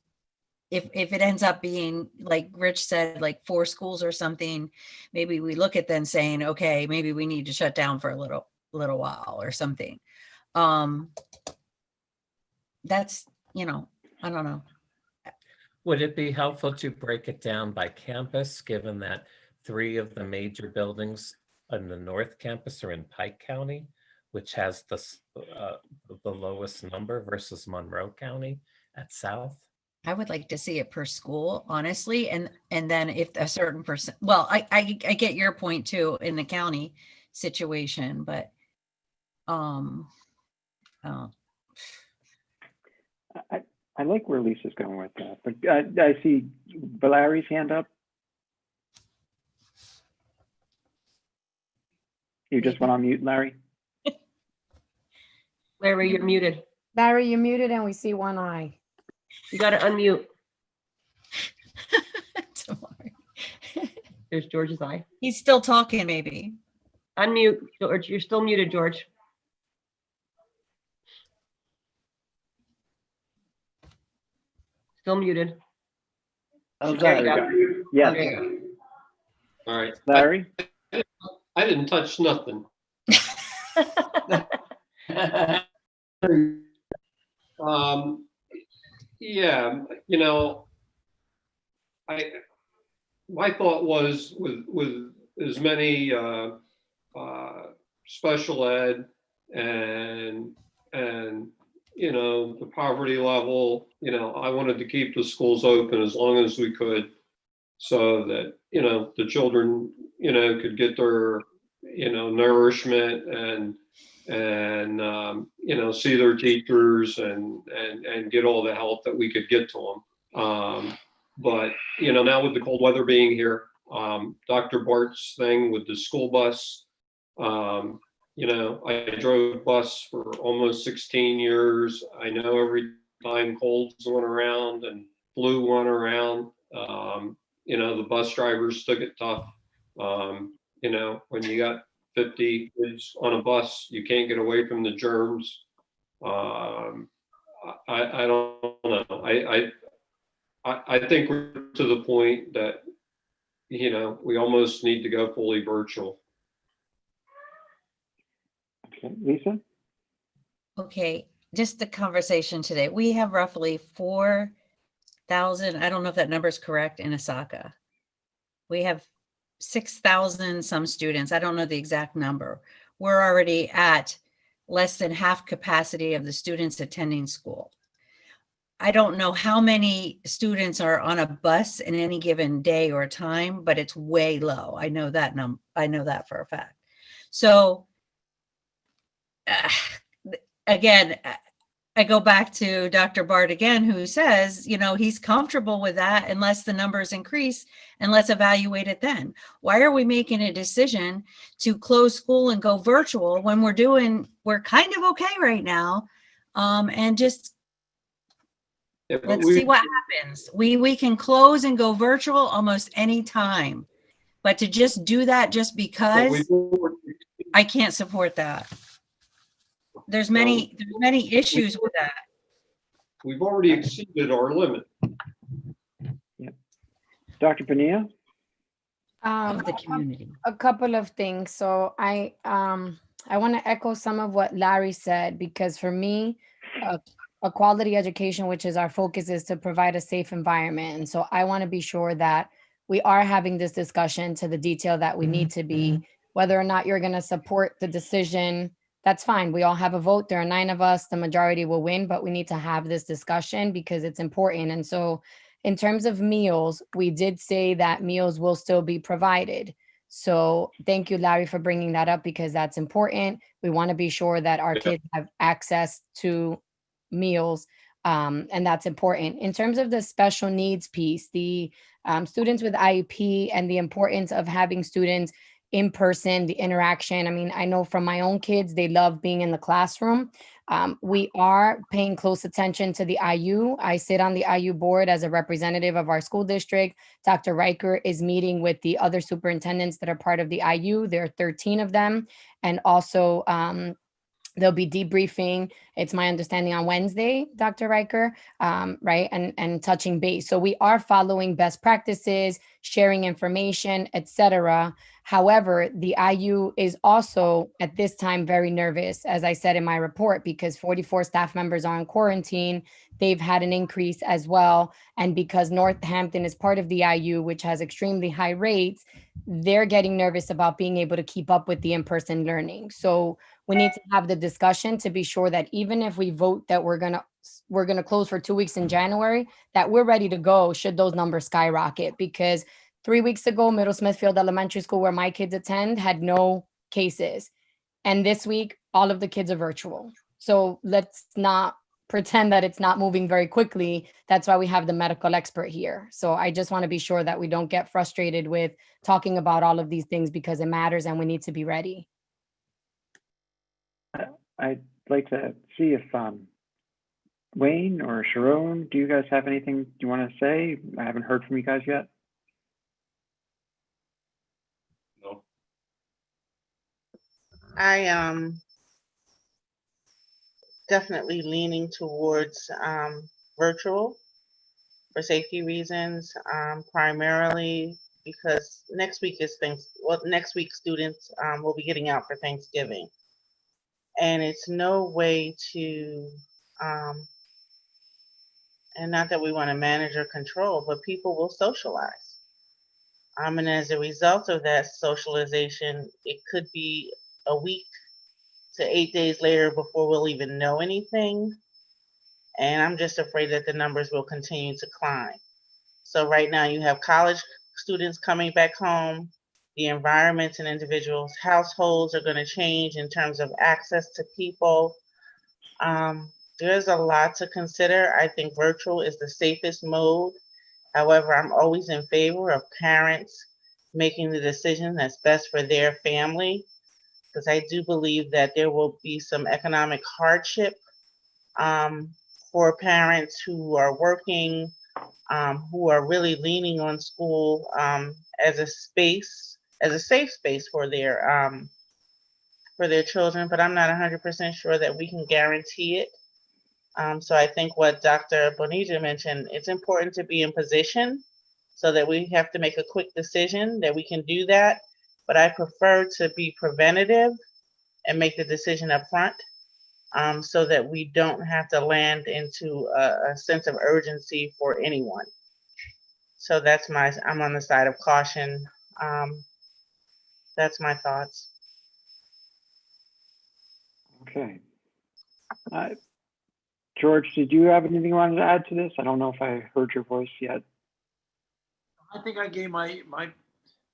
if it ends up being, like Rich said, like 4 schools or something, maybe we look at then saying, okay, maybe we need to shut down for a little while or something. That's, you know, I don't know. Would it be helpful to break it down by campus, given that 3 of the major buildings on the North Campus are in Pike County, which has the lowest number, versus Monroe County at South? I would like to see it per school, honestly, and then if a certain percent, well, I get your point too in the county situation, but I like where Lisa's going with that, but I see Larry's hand up. You just went on mute, Larry. Larry, you're muted. Larry, you're muted and we see one eye. You got to unmute. There's George's eye. He's still talking, maybe. Unmute, George. You're still muted, George. Still muted. How's There that? you go. Yes, There you go. All right. Larry. I didn't touch nothing. Yeah, you know, my thought was with as many special ed and you know, the poverty level, you know, I wanted to keep the schools open as long as we could, so that, you know, the children, you know, could get their, you know, nourishment and you know, see their teachers and get all the help that we could get to them. But, you know, now with the cold weather being here, Dr. Bart's thing with the school bus, you know, I drove a bus for almost 16 years. I know every time colds went around and flu went around, you know, the bus drivers took it tough. You know, when you got 50 kids on a bus, you can't get away from the germs. I don't know. I think we're to the point that, you know, we almost need to go fully virtual. Okay, Lisa. Okay, just the conversation today. We have roughly 4,000, I don't know if that number is correct, in Osaka. We have 6,000 some students. I don't know the exact number. We're already at less than half capacity of the students attending school. I don't know how many students are on a bus in any given day or time, but it's way low. I know that I know that for a fact. So again, I go back to Dr. Bart again, who says, you know, he's comfortable with that unless the numbers increase, and let's evaluate it then. Why are we making a decision to close school and go virtual when we're kind of okay right now? And just Yeah, but let's see what happens. We can close and go virtual almost any time, but to just do that just because, I can't support that. There's many issues with that. We've already exceeded our limit. Dr. Bonilla? Of the community. A couple of things. So I want to echo some of what Larry said, because for me, a quality education, which is our focus, is to provide a safe environment. And so I want to be sure that we are having this discussion to the detail that we need to be. Whether or not you're going to support the decision, that's fine. We all have a vote. There are 9 of us. The majority will win, but we need to have this discussion because it's important. And so in terms of meals, we did say that meals will still be provided. So thank you, Larry, for bringing that up, because that's important. We want to be sure that our kids have access to meals, and that's important. In terms of the special needs piece, the students with IEP and the importance of having students in person, the interaction. I mean, I know from my own kids, they love being in the classroom. We are paying close attention to the IU. I sit on the IU board as a representative of our school district. Dr. Riker is meeting with the other superintendents that are part of the IU. There are 13 of them. And also, they'll be debriefing, it's my understanding, on Wednesday, Dr. Riker, right? And touching base. So we are following best practices, sharing information, etc. However, the IU is also at this time very nervous, as I said in my report, because 44 staff members are in quarantine. They've had an increase as well. And because Northampton is part of the IU, which has extremely high rates, they're getting nervous about being able to keep up with the in-person learning. So we need to have the discussion to be sure that even if we vote that we're gonna close for 2 weeks in January, that we're ready to go should those numbers skyrocket. Because 3 weeks ago, Middle Smithfield Elementary School, where my kids attend, had no cases. And this week, all of the kids are virtual. So let's not pretend that it's not moving very quickly. That's why we have the medical expert here. So I just want to be sure that we don't get frustrated with talking about all of these things, because it matters and we need to be ready. I'd like to see if Wayne or Sharon, do you guys have anything you want to say? I haven't heard from you guys yet. No. I am definitely leaning towards virtual for safety reasons, primarily because next week students will be getting out for Thanksgiving. And it's no way to, and not that we want to manage or control, but people will socialize. And as a result of that socialization, it could be a week to 8 days later before we'll even know anything. And I'm just afraid that the numbers will continue to climb. So right now you have college students coming back home. The environments in individuals' households are going to change in terms of access to people. There's a lot to consider. I think virtual is the safest mode. However, I'm always in favor of parents making the decision that's best for their family, because I do believe that there will be some economic hardship for parents who are working, who are really leaning on school as a safe space for their children. But I'm not 100% sure that we can guarantee it. So I think what Dr. Bonilla mentioned, it's important to be in position so that we have to make a quick decision that we can do that. But I prefer to be preventative and make the decision up front, so that we don't have to land into a sense of urgency for anyone. So I'm on the side of caution. That's my thoughts. Okay. George, did you have anything you wanted to add to this? I don't know if I heard your voice yet. I think I gave my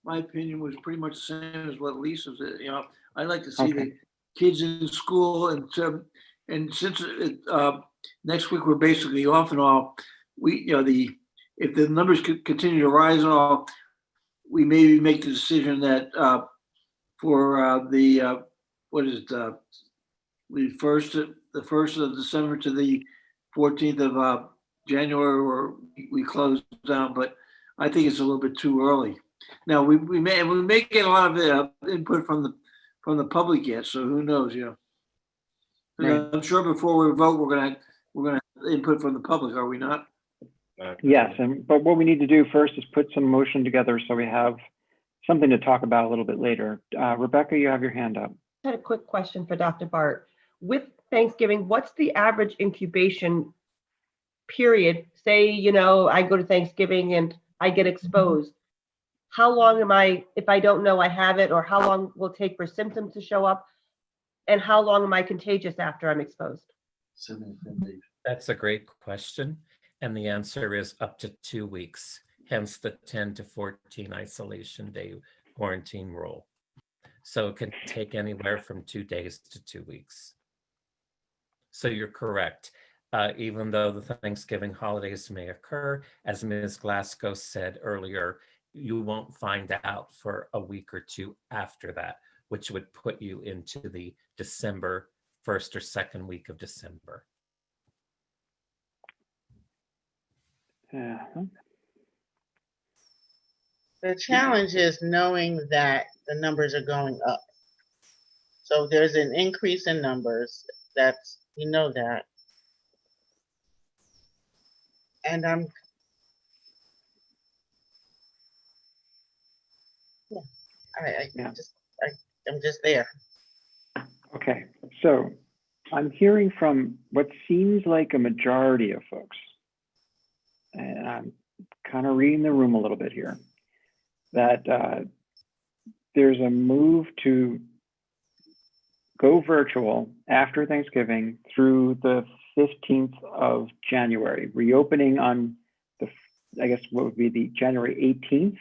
opinion was pretty much the same as what Lisa said. You know, I like to see the kids in school, and since next week we're basically off and all. If the numbers could continue to rise and all, we maybe make the decision that for the first of December to the 14th of January, or we close down, but I think it's a little bit too early. Now, we may get a lot of input from the public yet, so who knows, Right. I'm sure before we vote, we're gonna have input from the public, are we not? Yes, but what we need to do first is put some motion together so we have something to talk about a little bit later. Rebecca, you have your hand up. I had a quick question for Dr. Bart. With Thanksgiving, what's the average incubation period? Say, I go to Thanksgiving and I get exposed. How long if I don't know I have it, or how long will it take for symptoms to show up? And how long am I contagious after I'm exposed? 7 to 10 days. That's a great question. And the answer is up to 2 weeks, hence the 10 to 14 isolation day quarantine rule. So it can take anywhere from 2 days to 2 weeks. So you're correct. Even though the Thanksgiving holidays may occur, as Ms. Glasgow said earlier, you won't find out for a week or two after that, which would put you into the December 1st or 2nd week of December. The challenge is knowing that the numbers are going up. So there's an increase in numbers. We know that. And I'm just there. Okay, so I'm hearing from what seems like a majority of folks, and I'm kind of reading the room a little bit here, that there's a move to go virtual after Thanksgiving through the 15th of January, reopening on I guess what would be the January 18th.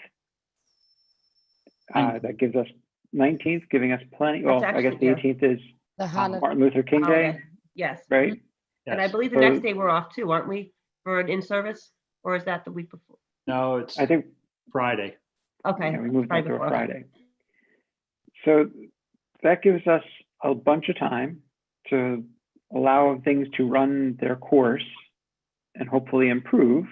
That gives us 19th, giving us plenty. Well, I guess the 18th is The holiday. Martin Luther King Day, Yes. right? And I Yes. believe the next day we're off too, aren't we? For an in-service, or is that the week before? No, it's I think Friday. Okay. we moved that Friday to a before. Friday. So that gives us a bunch of time to allow things to run their course and hopefully improve.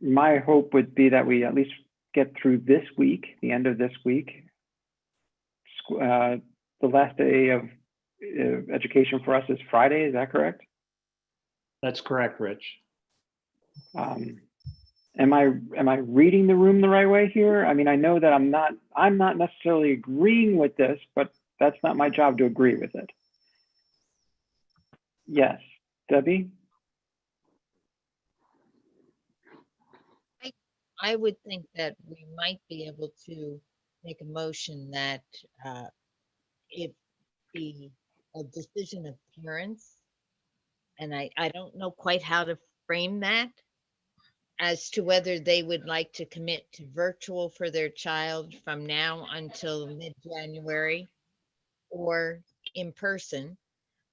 My hope would be that we at least get through this week, the end of this week. The last day of education for us is Friday, is that correct? That's correct, Rich. Am I reading the room the right way here? I mean, I know that I'm not necessarily agreeing with this, but that's not my job to agree with it. Yes, Debbie? I would think that we might be able to make a motion that it be a decision of parents, and I don't know quite how to frame that, as to whether they would like to commit to virtual for their child from now until mid-January or in person.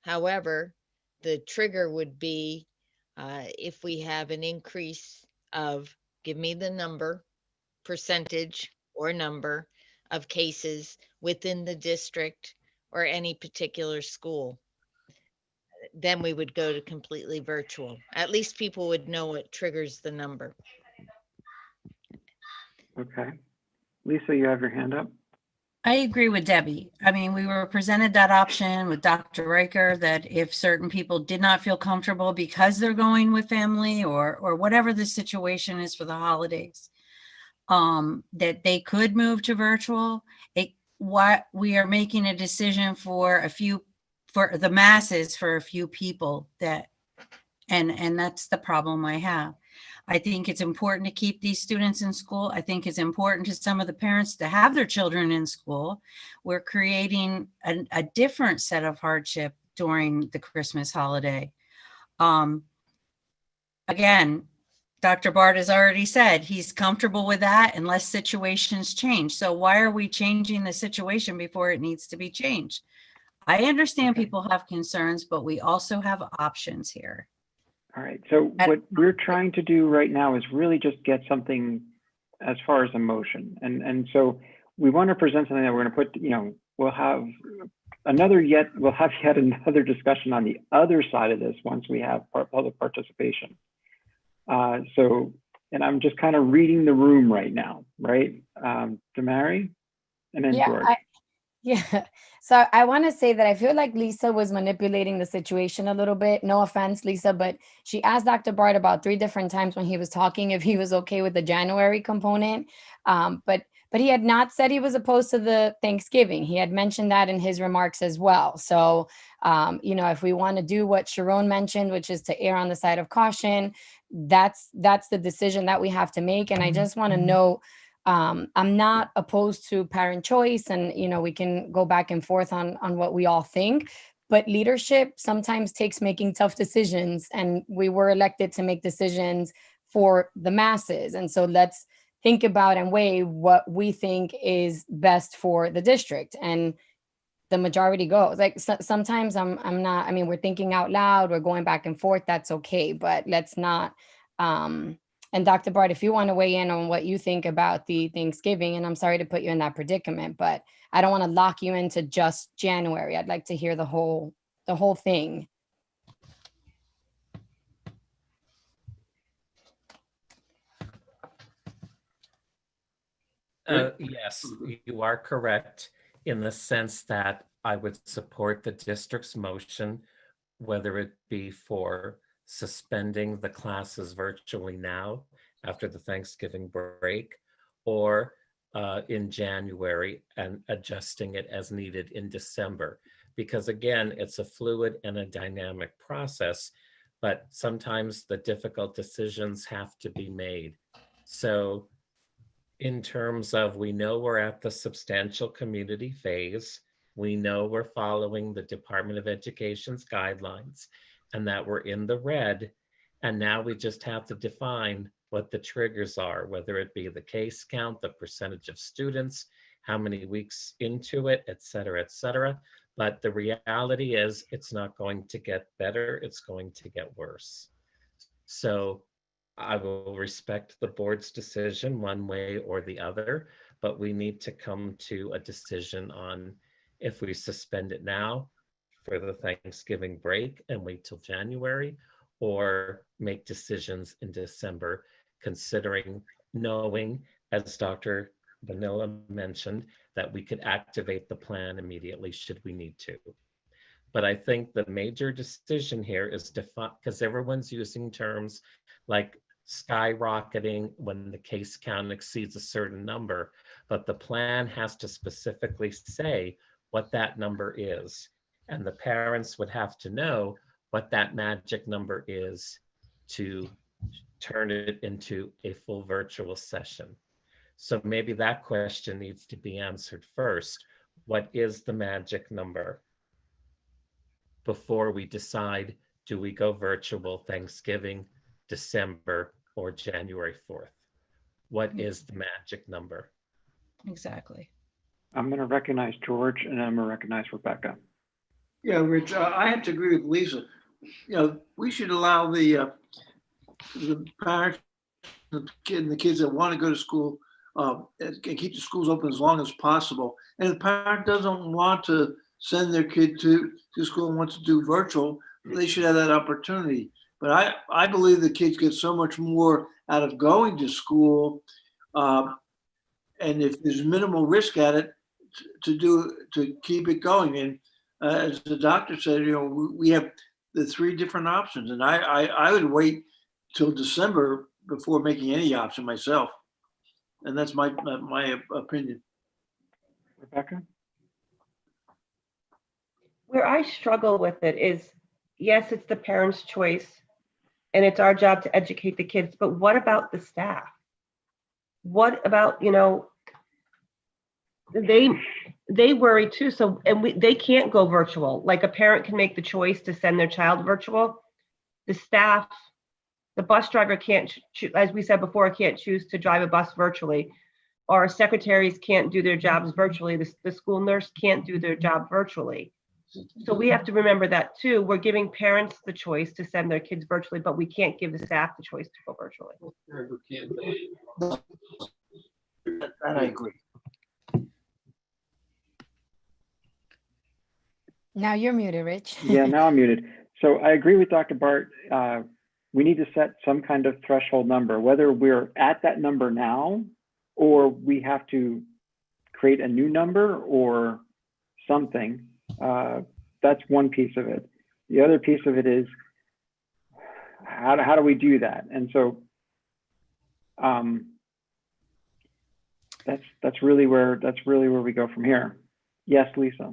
However, the trigger would be if we have an increase of, give me the number, percentage or number of cases within the district or any particular school. Then we would go to completely virtual. At least people would know what triggers the number. Okay. Lisa, you have your hand up? I agree with Debbie. I mean, we were presented that option with Dr. Riker that if certain people did not feel comfortable because they're going with family or whatever the situation is for the holidays, that they could move to virtual. What we are making a decision for the masses, for a few people, and that's the problem I have. I think it's important to keep these students in school. I think it's important to some of the parents to have their children in school. We're creating a different set of hardship during the Christmas holiday. Again, Dr. Bart has already said he's comfortable with that unless situations change. So why are we changing the situation before it needs to be changed? I understand people have concerns, but we also have options here. All right, so what we're trying to do right now is really just get something as far as a motion. And so we want to present something that we're going to put, you know, we'll have yet another discussion on the other side of this once we have public participation. So, and I'm just kind of reading the room right now, right? Damari, and then George. Yeah. So I want to say that I feel like Lisa was manipulating the situation a little bit. No offense, Lisa, but she asked Dr. Bart about 3 different times when he was talking if he was okay with the January component. But he had not said he was opposed to the Thanksgiving. He had mentioned that in his remarks as well. So, you know, if we want to do what Sharon mentioned, which is to err on the side of caution, that's the decision that we have to make. And I just want to know, I'm not opposed to parent choice, and you know, we can go back and forth on what we all think, but leadership sometimes takes making tough decisions, and we were elected to make decisions for the masses. And so let's think about and weigh what we think is best for the district, and the majority goes. Like sometimes I'm not, I mean, we're thinking out loud, we're going back and forth, that's okay, but let's not and Dr. Bart, if you want to weigh in on what you think about the Thanksgiving, and I'm sorry to put you in that predicament, but I don't want to lock you into just January. I'd like to hear the whole thing. Yes, you are correct in the sense that I would support the district's motion, whether it be for suspending the classes virtually now after the Thanksgiving break, or in January and adjusting it as needed in December. Because again, it's a fluid and a dynamic process, but sometimes the difficult decisions have to be made. So in terms of, we know we're at the substantial community phase, we know we're following the Department of Education's guidelines, and that we're in the red. And now we just have to define what the triggers are, whether it be the case count, the percentage of students, how many weeks into it, et cetera, et cetera. But the reality is it's not going to get better, it's going to get worse. So I will respect the board's decision one way or the other, but we need to come to a decision on if we suspend it now for the Thanksgiving break and wait till January, or make decisions in December, considering, knowing, as Dr. Vanilla mentioned, that we could activate the plan immediately should we need to. But I think the major decision here is because everyone's using terms like skyrocketing when the case count exceeds a certain number, but the plan has to specifically say what that number is. And the parents would have to know what that magic number is to turn it into a full virtual session. So maybe that question needs to be answered first. What is the magic number? Before we decide, do we go virtual Thanksgiving, December, or January 4th? What is the magic number? Exactly. I'm going to recognize George, and I'm going to recognize Rebecca. Yeah, Rich, I have to agree with Lisa. You know, we should allow the parents, the kids that want to go to school, and keep the schools open as long as possible. And if the parent doesn't want to send their kid to school and wants to do virtual, they should have that opportunity. But I believe the kids get so much more out of going to school, and if there's minimal risk at it, to keep it going. And as the doctor said, you know, we have the 3 different options, and I would wait till December before making any option myself. And that's my opinion. Rebecca? Where I struggle with it is, yes, it's the parents' choice and it's our job to educate the kids, but what about the staff? What about, you know, they worry too. So, and they can't go virtual. Like a parent can make the choice to send their child virtual. The staff, the bus driver can't, as we said before, can't choose to drive a bus virtually. Our secretaries can't do their jobs virtually. The school nurse can't do their job virtually. So we have to remember that too. We're giving parents the choice to send their kids virtually, but we can't give the staff the choice to go virtually. That I agree. Now you're muted, Rich. Yeah, now I'm muted. So I agree with Dr. Bart. We need to set some kind of threshold number, whether we're at that number now or we have to create a new number or something. That's one piece of it. The other piece of it is how do we do that? And so that's really where we go from here. Yes, Lisa.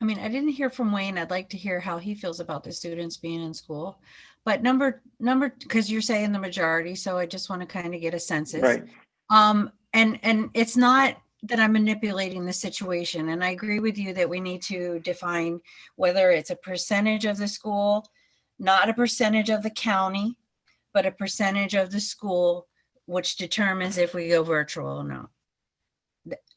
I mean, I didn't hear from Wayne. I'd like to hear how he feels about the students being in school. But because you're saying the majority, so I just want to kind of get a census. Right. And it's not that I'm manipulating the situation. And I agree with you that we need to define whether it's a percentage of the school, not a percentage of the county, but a percentage of the school, which determines if we go virtual or not.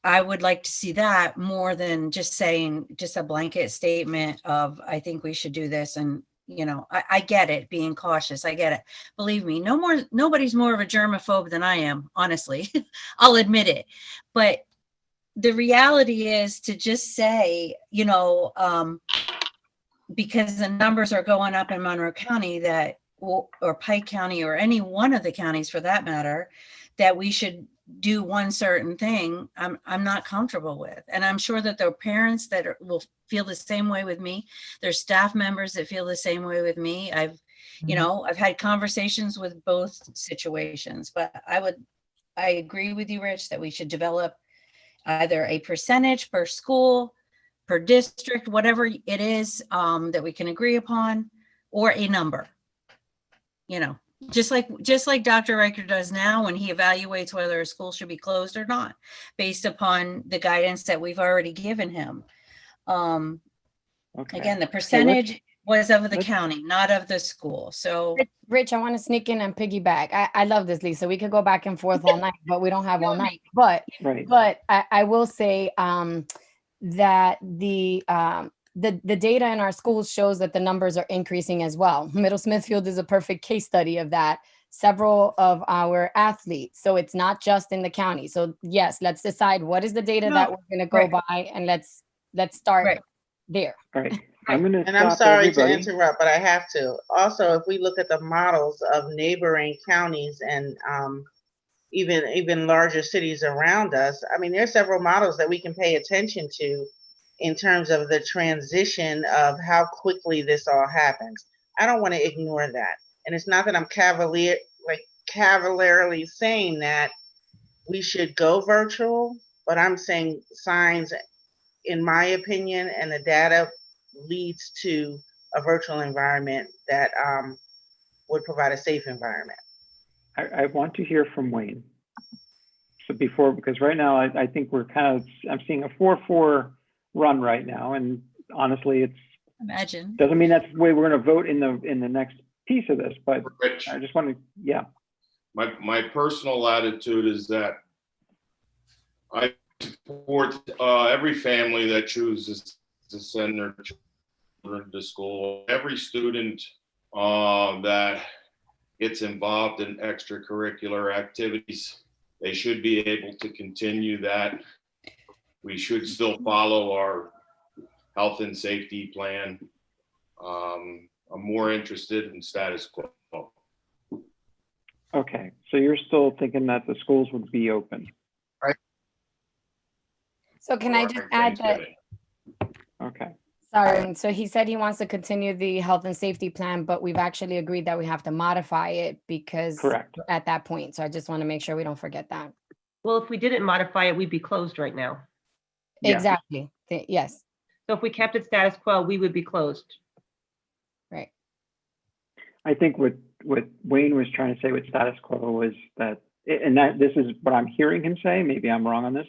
I would like to see that more than just saying just a blanket statement of, I think we should do this. And, you know, I get it, being cautious. I get it. Believe me, nobody's more of a germaphobe than I am, honestly. I'll admit it. But the reality is to just say, you know, because the numbers are going up in Monroe County or Pike County or any one of the counties for that matter, that we should do one certain thing, I'm not comfortable with. And I'm sure that there are parents that will feel the same way with me. There's staff members that feel the same way with me. I've had conversations with both situations, but I agree with you, Rich, that we should develop either a percentage per school, per district, whatever it is that we can agree upon, or a number, you know. Just like Dr. Riker does now when he evaluates whether a school should be closed or not, based upon the guidance that we've already given him. Okay. Again, the percentage was of the county, not of the school. So Rich, I want to sneak in and piggyback. I love this, Lisa. We could go back and forth all night, but we don't have all night. But I will say that the data in our schools shows that the numbers are increasing as well. Middle Smithfield is a perfect case study of that. Several of our athletes. So it's not just in the county. So yes, let's decide what is the data that we're going to go by, and let's start there. All right. I'm sorry to interrupt, but I have to. Also, if we look at the models of neighboring counties and even larger cities around us, I mean, there are several models that we can pay attention to in terms of the transition of how quickly this all happens. I don't want to ignore that. And it's not that I'm cavalierly saying that we should go virtual, but I'm saying signs, in my opinion, and the data leads to a virtual environment that would provide a safe environment. I want to hear from Wayne. So because right now I think I'm seeing a 4-4 run right now, and honestly, doesn't mean that's the way we're going to vote in the next piece of this. But Rich, I just want to, my personal attitude is that I support every family that chooses to send their children to school. Every student that gets involved in extracurricular activities, they should be able to continue that. We should still follow our health and safety plan. I'm more interested in status quo. Okay, so you're still thinking that the schools would be open? Right. So can I just add that? Okay. Sorry, so he said he wants to continue the health and safety plan, but we've actually agreed that we have to modify it because Correct. we're at that point. So I just want to make sure we don't forget that. Well, if we didn't modify it, we'd be closed right now. Yeah. Exactly. Yes. So if we kept it status quo, we would be closed. Right. I think what Wayne was trying to say with status quo was that, and that this is what I'm hearing him say, maybe I'm wrong on this,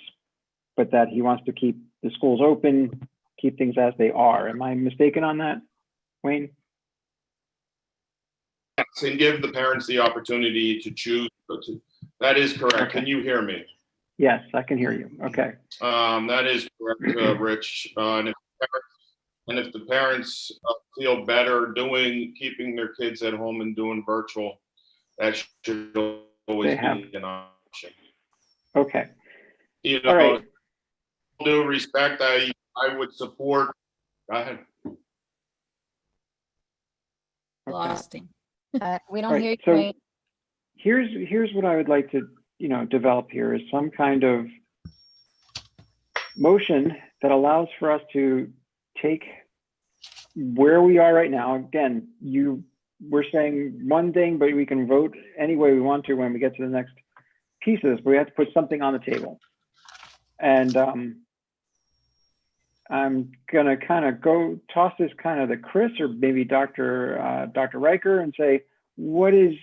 but that he wants to keep the schools open, keep things as they are. Am I mistaken on that, Wayne? Yes, and give the parents the opportunity to choose. That is correct. Okay. Can you hear me? Yes, I can hear you. Okay. That is correct, Rich. And And if the parents feel better keeping their kids at home and doing virtual, that should always be an option. Okay. You All know, right. with all due respect, I would support, go ahead. Lost him. We All don't hear right, you so right. here's what I would like to, develop here is some kind of motion that allows for us to take where we are right now. Again, we're saying one thing, but we can vote any way we want to when we get to the next pieces, but we have to put something on the table. And I'm gonna kind of toss this kind of to Chris or maybe Dr. Riker and say, what is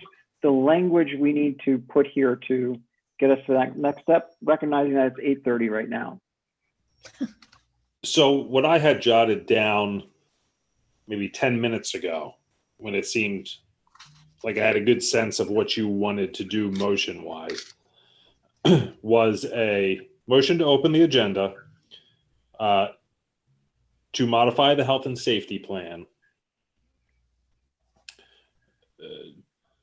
the language we need to put here to get us to that next step, recognizing that it's 8:30 right now? So what I had jotted down maybe 10 minutes ago, when it seemed like I had a good sense of what you wanted to do motion wise, was a motion to open the agenda, to modify the health and safety plan,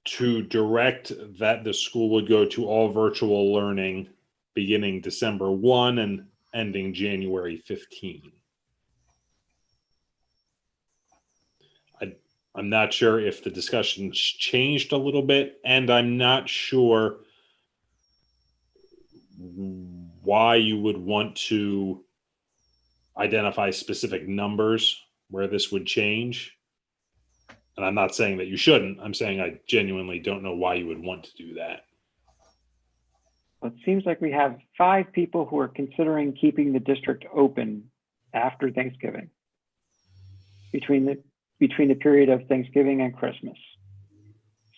to direct that the school would go to all virtual learning beginning December 1 and ending January 15. I'm not sure if the discussion changed a little bit, and I'm not sure why you would want to identify specific numbers where this would change. And I'm not saying that you shouldn't. I'm saying I genuinely don't know why you would want to do that. Well, it seems like we have 5 people who are considering keeping the district open after Thanksgiving, between the period of Thanksgiving and Christmas.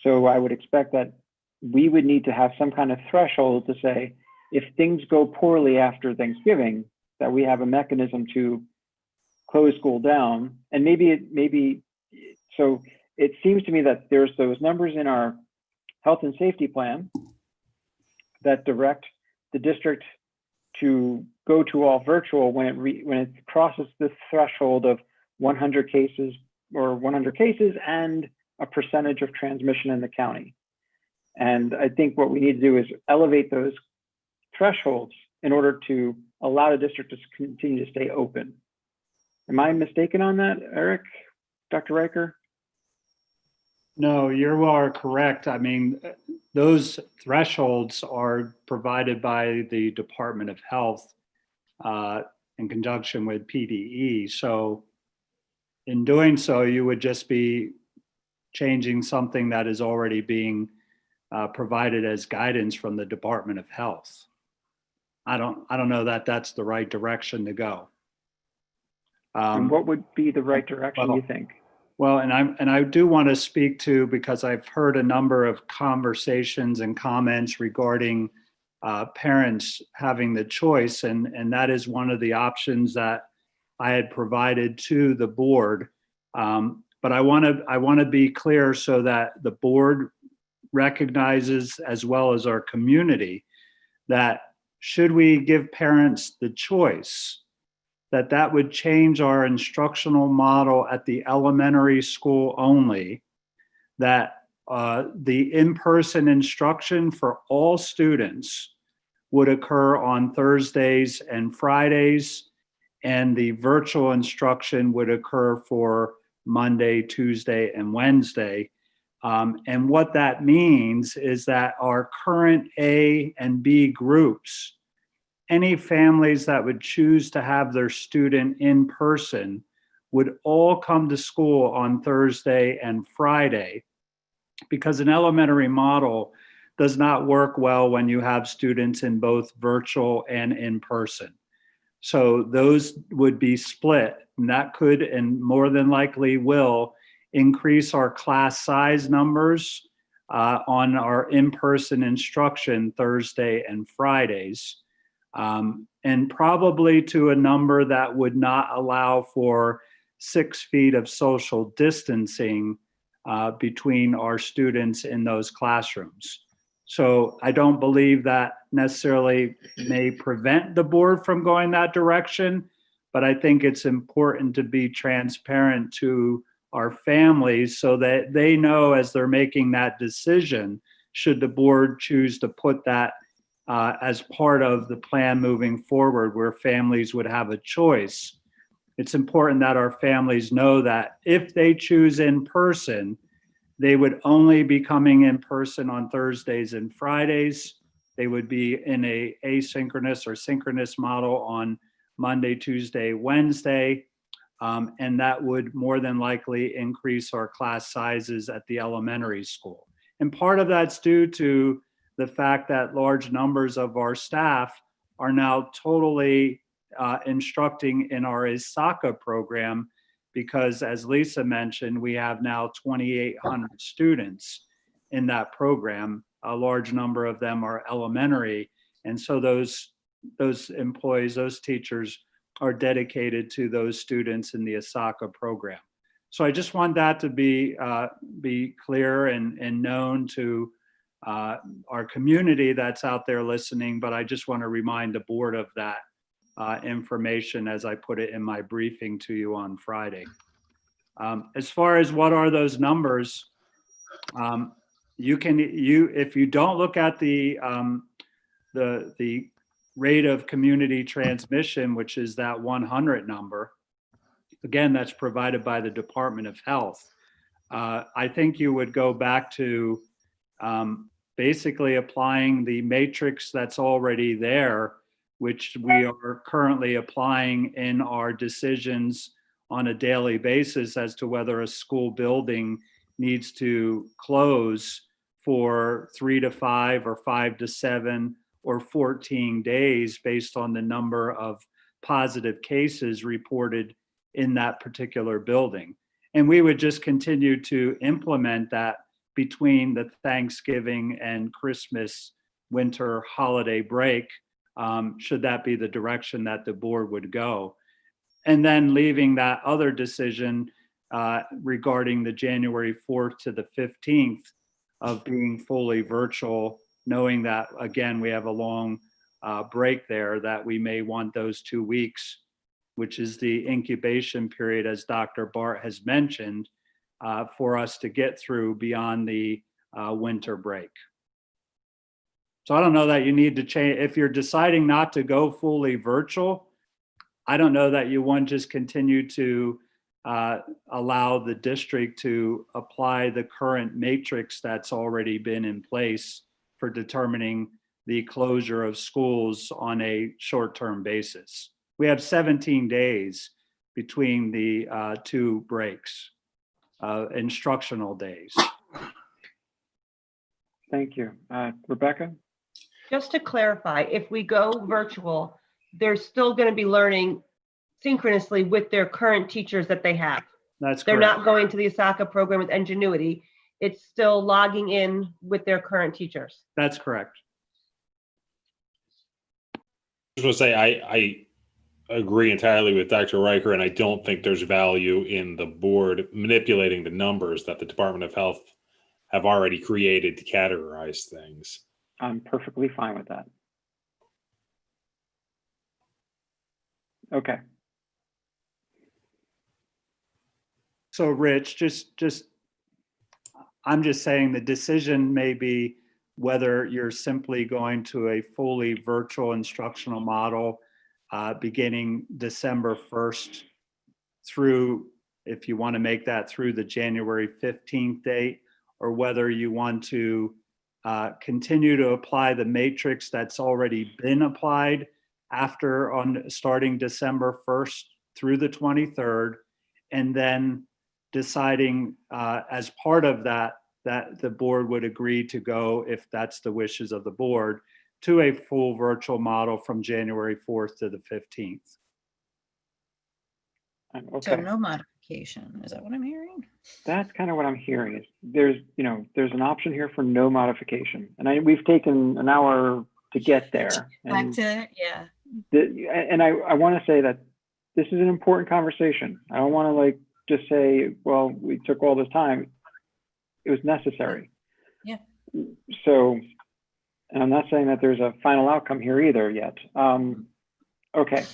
So I would expect that we would need to have some kind of threshold to say, if things go poorly after Thanksgiving, that we have a mechanism to close school down. And so it seems to me that there's those numbers in our health and safety plan that direct the district to go to all virtual when it crosses the threshold of 100 cases and a percentage of transmission in the county. And I think what we need to do is elevate those thresholds in order to allow the district to continue to stay open. Am I mistaken on that, Eric, Dr. Riker? No, you are correct. I mean, those thresholds are provided by the Department of Health in conjunction with PDE. So in doing so, you would just be changing something that is already being provided as guidance from the Department of Health. I don't know that that's the right direction to go. And what would be the right direction, you think? Well, and I do want to speak to, because I've heard a number of conversations and comments regarding parents having the choice, and that is one of the options that I had provided to the board. But I want to be clear so that the board recognizes, as well as our community, that should we give parents the choice, that would change our instructional model at the elementary school only, that the in-person instruction for all students would occur on Thursdays and Fridays, and the virtual instruction would occur for Monday, Tuesday, and Wednesday. And what that means is that our current A and B groups, any families that would choose to have their student in person, would all come to school on Thursday and Friday, because an elementary model does not work well when you have students in both virtual and in person. So those would be split, and that could, and more than likely will, increase our class size numbers on our in-person instruction Thursday and Fridays. And probably to a number that would not allow for 6 feet of social distancing between our students in those classrooms. So I don't believe that necessarily may prevent the board from going that direction, but I think it's important to be transparent to our families so that they know as they're making that decision, should the board choose to put that as part of the plan moving forward, where families would have a choice. It's important that our families know that if they choose in person, they would only be coming in person on Thursdays and Fridays. They would be in a asynchronous or synchronous model on Monday, Tuesday, Wednesday. And that would more than likely increase our class sizes at the elementary school. And part of that's due to the fact that large numbers of our staff are now totally instructing in our ESASD program, because as Lisa mentioned, we have now 2,800 students in that program. A large number of them are elementary. And so those employees, those teachers are dedicated to those students in the ESASD program. So I just want that to be clear and known to our community that's out there listening, but I just want to remind the board of that information as I put it in my briefing to you on Friday. As far as what are those numbers, if you don't look at the rate of community transmission, which is that 100 number, again, that's provided by the Department of Health. I think you would go back to basically applying the matrix that's already there, which we are currently applying in our decisions on a daily basis as to whether a school building needs to close for 3 to 5 or 5 to 7 or 14 days based on the number of positive cases reported in that particular building. And we would just continue to implement that between the Thanksgiving and Christmas winter holiday break, should that be the direction that the board would go. And then leaving that other decision regarding the January 4th to the 15th of being fully virtual, knowing that, again, we have a long break there, that we may want those 2 weeks, which is the incubation period, as Dr. Bart has mentioned, for us to get through beyond the winter break. So I don't know that you need to change. If you're deciding not to go fully virtual, I don't know that you want to just continue to allow the district to apply the current matrix that's already been in place for determining the closure of schools on a short-term basis. We have 17 days between the 2 breaks, instructional days. Thank you. Rebecca? Just to clarify, if we go virtual, they're still going to be learning synchronously with their current teachers that they have. That's They're correct. not going to the ESASD program with Ingenuity. It's still logging in with their current teachers. That's correct. Just want to say I agree entirely with Dr. Riker, and I don't think there's value in the board manipulating the numbers that the Department of Health have already created to categorize things. I'm perfectly fine with that. Okay. So Rich, I'm just saying the decision may be whether you're simply going to a fully virtual instructional model beginning December 1st through, if you want to make that through the January 15th date, or whether you want to continue to apply the matrix that's already been applied starting December 1st through the 23rd, and then deciding as part of that the board would agree to go, if that's the wishes of the board, to a full virtual model from January 4th to the 15th. Okay. So no modification, is that what I'm hearing? That's kind of what I'm hearing. Is there's an option here for no modification, and we've taken an hour to get there. Back to, yeah. And I want to say that this is an important conversation. I don't want to just say, well, we took all this time. It was necessary. Yeah. So, and I'm not saying that there's a final outcome here either yet. Okay.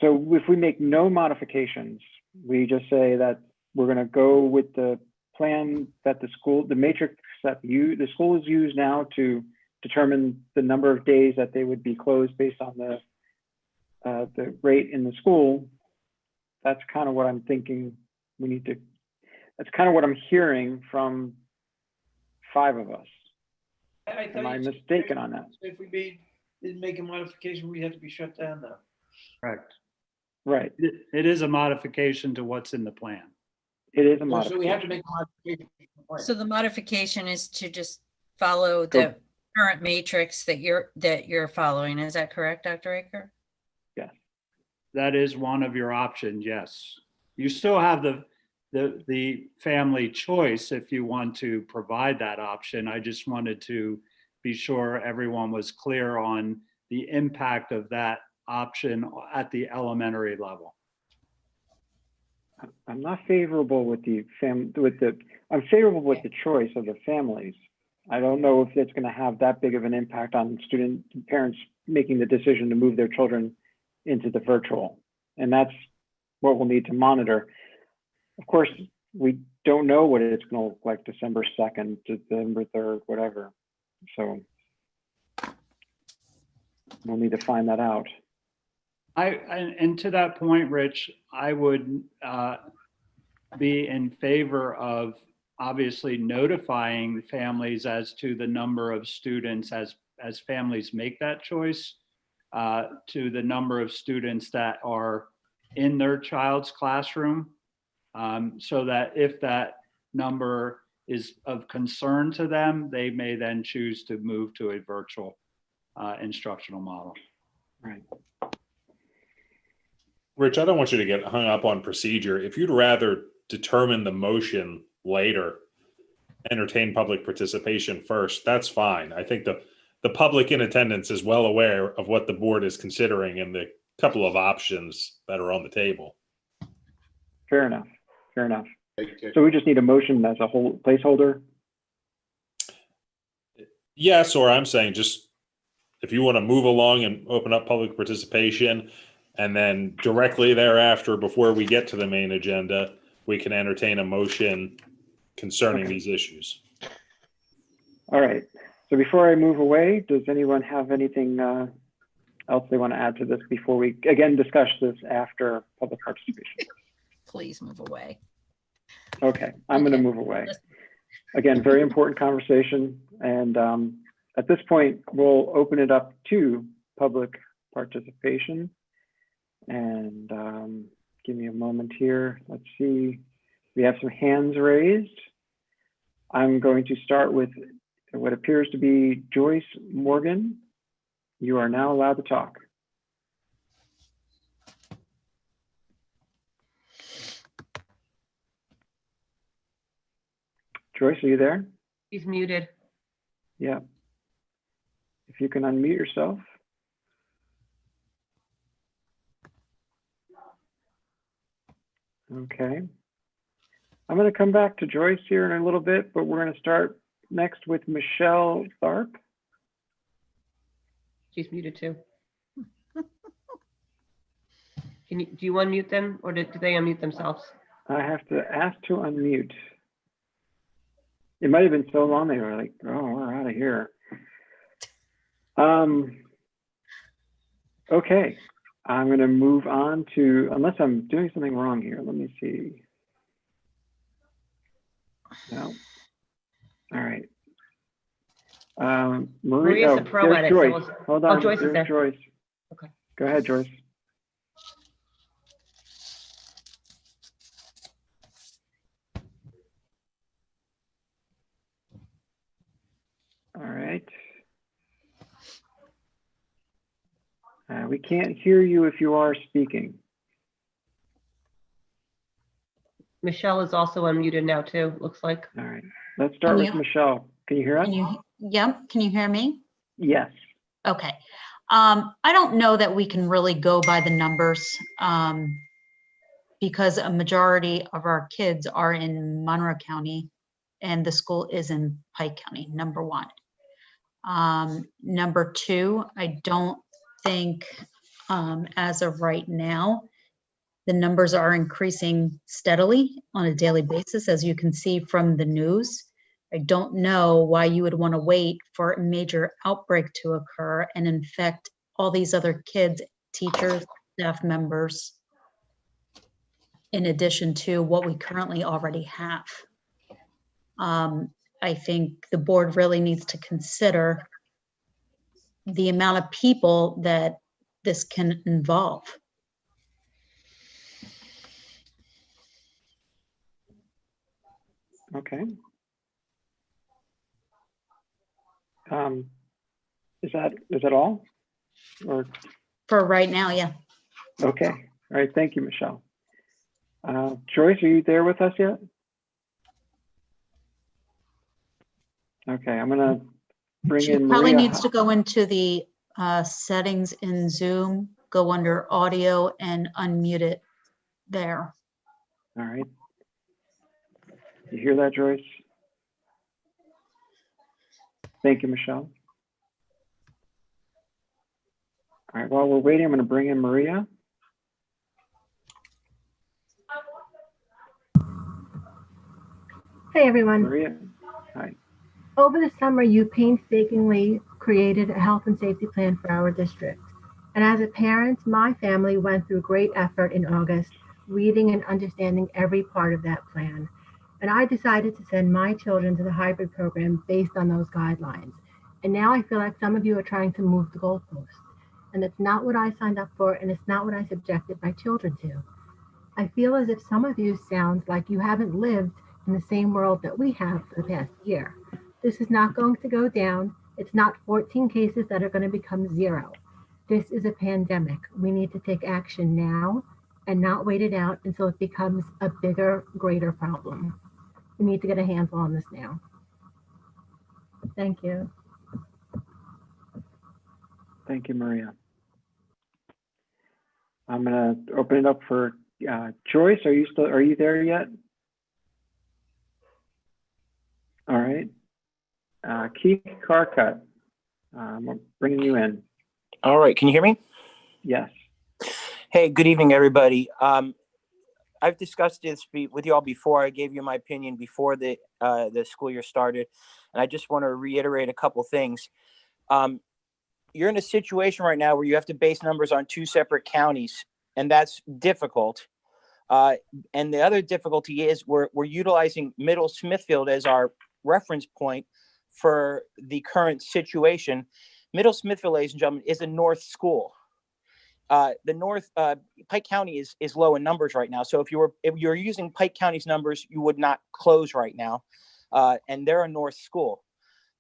So if we make no modifications, we just say that we're going to go with the plan that the matrix that the school is used now to determine the number of days that they would be closed based on the rate in the school. That's kind of what I'm thinking that's kind of what I'm hearing from 5 of us. Am I mistaken on that? If we didn't make a modification, we'd have to be shut down now. Correct. Right. It is a modification to what's in the plan. It is a So modification. we have to make a modification. So the modification is to just follow Go. the current matrix that you're following. Is that correct, Dr. Aker? Yes. That is one of your options, yes. You still have the family choice if you want to provide that option. I just wanted to be sure everyone was clear on the impact of that option at the elementary level. I'm not favorable with I'm favorable with the choice of the families. I don't know if it's going to have that big of an impact on parents making the decision to move their children into the virtual. And that's what we'll need to monitor. Of course, we don't know what it's going to look like December 2nd, December 3rd, whatever. So we'll need to find that out. And to that point, Rich, I would be in favor of obviously notifying families as to the number of students as families make that choice, to the number of students that are in their child's classroom, so that if that number is of concern to them, they may then choose to move to a virtual instructional model. Right. Rich, I don't want you to get hung up on procedure. If you'd rather determine the motion later, entertain public participation first, that's fine. I think the public in attendance is well aware of what the board is considering and the couple of options that are on the table. Fair enough. Fair enough. So we just need a motion as a whole placeholder. Yes, or I'm saying just if you want to move along and open up public participation, and then directly thereafter, before we get to the main agenda, we can entertain a motion concerning these issues. All right. So before I move away, does anyone have anything else they want to add to this before we again discuss this after public participation? Please move away. Okay, I'm going to move away. Again, very important conversation. And at this point, we'll open it up to public participation. And give me a moment here. Let's see. We have some hands raised. I'm going to start with what appears to be Joyce Morgan. You are now allowed to talk. Joyce, are you there? He's muted. Yeah. If you can unmute yourself. Okay. I'm going to come back to Joyce here in a little bit, but we're going to start next with Michelle Tharp. She's muted too. Do you unmute them or do they unmute themselves? I have to ask to unmute. It might have been so long they were like, oh, we're out of here. Okay, I'm going to move on to, unless I'm doing something wrong here. Let me see. No. All right. Maria's the pro at it. Joyce. Hold on. Joyce is there. Joyce. Okay. Go ahead, Joyce. All right. We can't hear you if you are speaking. Michelle is also unmuted now too, looks like. All right. Let's start with Michelle. Can you hear us? Yep. Can you hear me? Yes. Okay. I don't know that we can really go by the numbers because a majority of our kids are in Monroe County and the school is in Pike County, number one. Number two, I don't think As of right now, the numbers are increasing steadily on a daily basis, as you can see from the news. I don't know why you would want to wait for a major outbreak to occur and infect all these other kids, teachers, staff members, in addition to what we currently already have. I think the board really needs to consider the amount of people that this can involve. Okay. Is that all? Or For right now, yeah. okay. All right. Thank you, Michelle. Joyce, are you there with us yet? Okay, I'm gonna bring She in probably Maria. needs to go into the settings in Zoom, go under audio and unmute it there. All right. You hear that, Joyce? Thank you, Michelle. All right, while we're waiting, I'm going to bring in Maria. Hey everyone. Maria, hi. Over the summer, you painstakingly created a health and safety plan for our district. And as a parent, my family went through great effort in August, reading and understanding every part of that plan. And I decided to send my children to the hybrid program based on those guidelines. And now I feel like some of you are trying to move the goalposts. And it's not what I signed up for, and it's not what I subjected my children to. I feel as if some of you sound like you haven't lived in the same world that we have for the past year. This is not going to go down. It's not 14 cases that are going to become 0. This is a pandemic. We need to take action now and not wait it out until it becomes a bigger, greater problem. We need to get a handle on this now. Thank you. Thank you, Maria. I'm going to open it up for Joyce. Are you there yet? All right. Keith Carcutt, I'm bringing you in. All right, can you hear me? Yes. Hey, good evening, everybody. I've discussed this with you all before. I gave you my opinion before the school year started, and I just want to reiterate a couple things. You're in a situation right now where you have to base numbers on 2 separate counties, and that's difficult. And the other difficulty is we're utilizing Middle Smithfield as our reference point for the current situation. Middle Smithfield, ladies and gentlemen, is a North school. The North Pike County is low in numbers right now. So if you're using Pike County's numbers, you would not close right now. And they're a North school.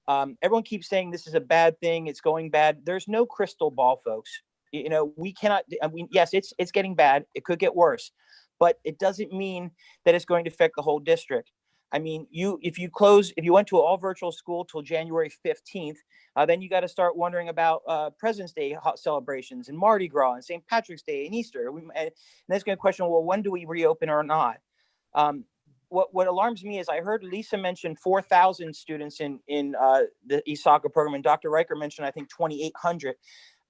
Everyone keeps saying this is a bad thing. It's going bad. There's no crystal ball, folks. You know, we cannot. I mean, yes, it's getting bad. It could get worse, but it doesn't mean that it's going to affect the whole district. I mean, if you went to an all virtual school till January 15th, then you got to start wondering about President's Day celebrations and Mardi Gras and St. Patrick's Day and Easter. And that's going to question, well, when do we reopen or not? What alarms me is I heard Lisa mention 4,000 students in the ESACA program, and Dr. Riker mentioned, I think, 2,800.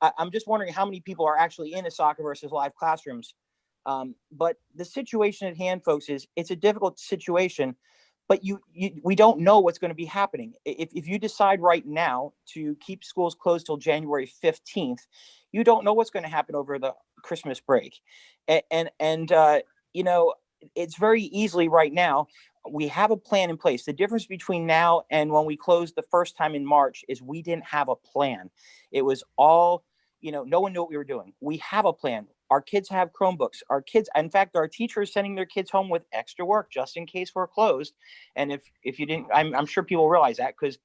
I'm just wondering how many people are actually in ESACA versus live classrooms. But the situation at hand, folks, is it's a difficult situation, but we don't know what's going to be happening. If you decide right now to keep schools closed till January 15th, you don't know what's going to happen over the Christmas break. And you know, it's very easily right now, we have a plan in place. The difference between now and when we closed the first time in March is we didn't have a plan. It was all, you know, no one knew what we were doing. We have a plan. Our kids have Chromebooks. Our kids, in fact, our teachers sending their kids home with extra work just in case we're closed. And if you didn't, I'm sure people realize that because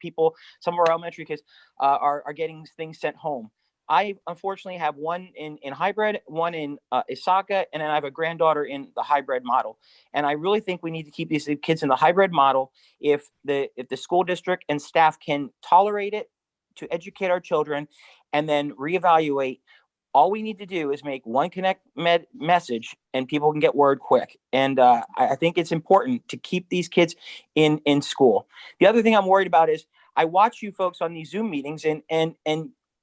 some of our elementary kids are getting things sent home. I unfortunately have one in hybrid, one in ESACA, and then I have a granddaughter in the hybrid model. And I really think we need to keep these kids in the hybrid model if the school district and staff can tolerate it, to educate our children and then reevaluate. All we need to do is make one connect message and people can get word quick. And I think it's important to keep these kids in school. The other thing I'm worried about is I watch you folks on these Zoom meetings and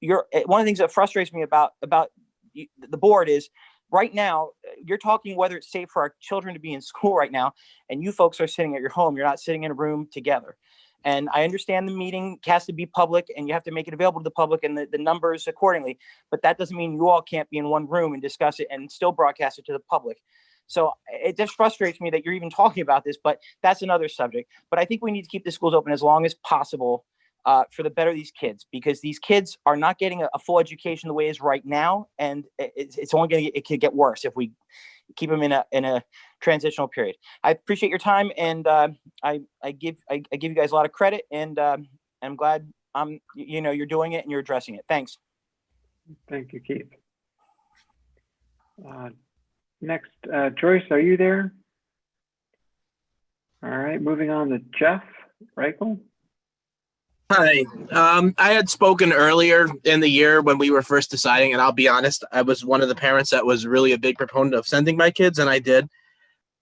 you're one of the things that frustrates me about the board is right now, you're talking whether it's safe for our children to be in school right now, and you folks are sitting at your home. You're not sitting in a room together. And I understand the meeting has to be public and you have to make it available to the public and the numbers accordingly, but that doesn't mean you all can't be in one room and discuss it and still broadcast it to the public. So it just frustrates me that you're even talking about this, but that's another subject. But I think we need to keep the schools open as long as possible for the better of these kids, because these kids are not getting a full education the way it is right now. And it's only going to, it could get worse if we keep them in a transitional period. I appreciate your time, and I give you guys a lot of credit, and I'm glad you're doing it and you're addressing it. Thanks. Thank you, Keith. Next, Joyce, are you there? All right, moving on to Jeff Reichel. Hi. I had spoken earlier in the year when we were first deciding, and I'll be honest, I was one of the parents that was really a big proponent of sending my kids, and I did.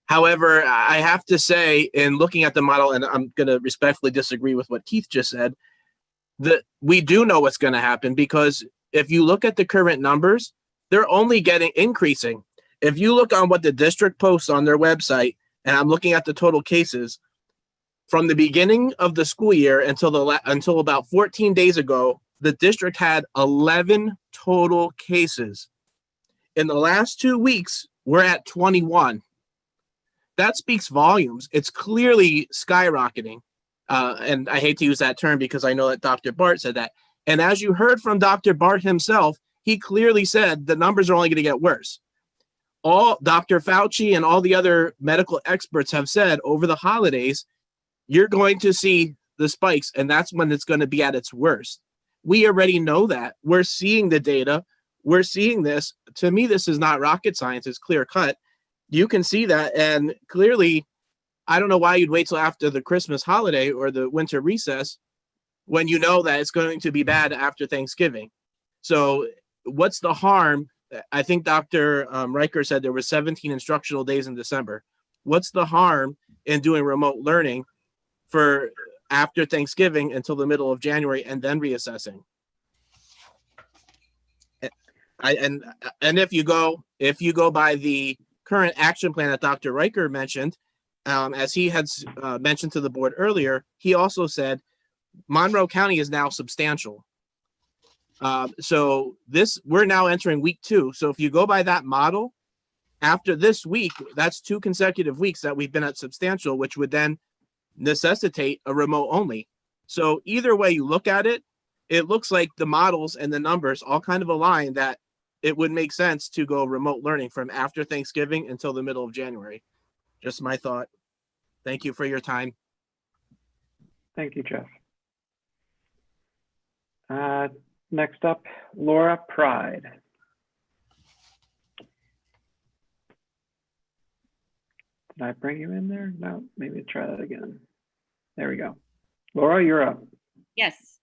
However, I have to say, in looking at the model, and I'm going to respectfully disagree with what Keith just said, that we do know what's going to happen, because if you look at the current numbers, they're only increasing. If you look on what the district posts on their website, and I'm looking at the total cases, from the beginning of the school year until about 14 days ago, the district had 11 total cases. In the last 2 weeks, we're at 21. That speaks volumes. It's clearly skyrocketing. And I hate to use that term because I know that Dr. Bart said that. And as you heard from Dr. Bart himself, he clearly said the numbers are only going to get worse. All Dr. Fauci and all the other medical experts have said over the holidays, you're going to see the spikes, and that's when it's going to be at its worst. We already know that. We're seeing the data. We're seeing this. To me, this is not rocket science. It's clear cut. You can see that, and clearly, I don't know why you'd wait till after the Christmas holiday or the winter recess when you know that it's going to be bad after Thanksgiving. So what's the harm? I think Dr. Riker said there were 17 instructional days in December. What's the harm in doing remote learning for after Thanksgiving until the middle of January and then reassessing? And if you go by the current action plan that Dr. Riker mentioned, as he had mentioned to the board earlier, he also said Monroe County is now substantial. So we're now entering week 2. So if you go by that model, after this week, that's 2 consecutive weeks that we've been at substantial, which would then necessitate a remote only. So either way you look at it, it looks like the models and the numbers all kind of align that it would make sense to go remote learning from after Thanksgiving until the middle of January. Just my thought. Thank you for your time. Thank you, Jeff. Next up, Laura Pride. Did I bring you in there? No, maybe try that again. There we go. Laura, you're up. Yes.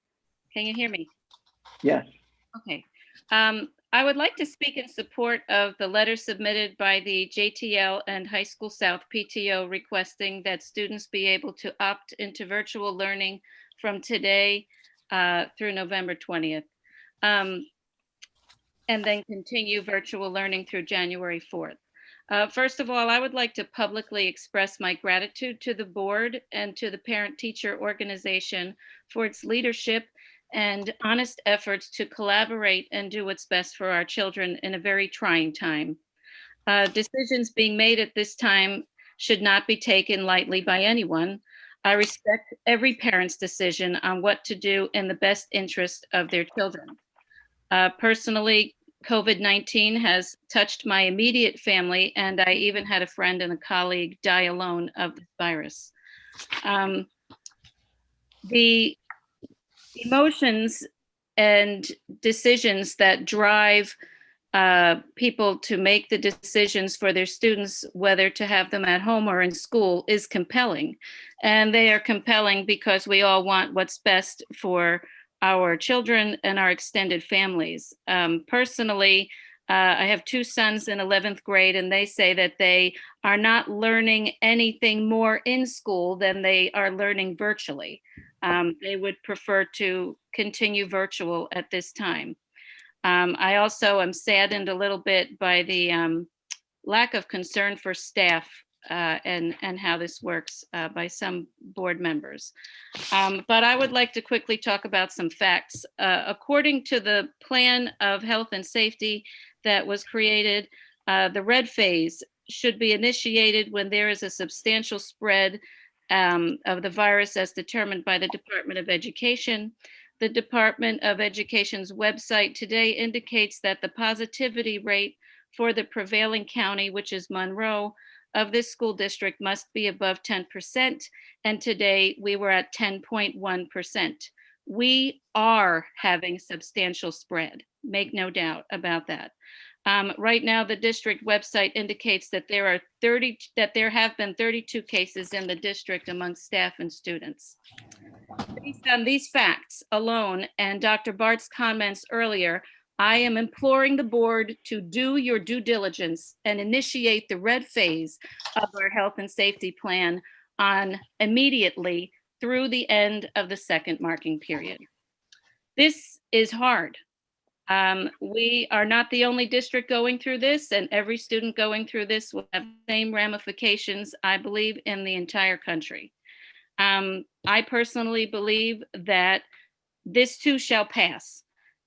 Can you hear me? Yes. Okay. I would like to speak in support of the letter submitted by the JTL and High School South PTO requesting that students be able to opt into virtual learning from today through November 20th. And then continue virtual learning through January 4th. First of all, I would like to publicly express my gratitude to the board and to the parent-teacher organization for its leadership and honest efforts to collaborate and do what's best for our children in a very trying time. Decisions being made at this time should not be taken lightly by anyone. I respect every parent's decision on what to do in the best interest of their children. Personally, COVID-19 has touched my immediate family, and I even had a friend and a colleague die alone of the virus. The emotions and decisions that drive people to make the decisions for their students, whether to have them at home or in school, is compelling. And they are compelling because we all want what's best for our children and our extended families. Personally, I have 2 sons in 11th grade, and they say that they are not learning anything more in school than they are learning virtually. They would prefer to continue virtual at this time. I also am saddened a little bit by the lack of concern for staff and how this works by some board members. But I would like to quickly talk about some facts. According to the plan of health and safety that was created, the red phase should be initiated when there is a substantial spread of the virus as determined by the Department of Education. The Department of Education's website today indicates that the positivity rate for the prevailing county, which is Monroe, of this school district must be above 10%. And today we were at 10.1%. We are having substantial spread, make no doubt about that. Right now, the district website indicates that there have been 32 cases in the district among staff and students. Based on these facts alone and Dr. Bart's comments earlier, I am imploring the board to do your due diligence and initiate the red phase of our health and safety plan on immediately through the end of the second marking period. This is hard. We are not the only district going through this, and every student going through this will have the same ramifications, I believe, in the entire country. I personally believe that this too shall pass.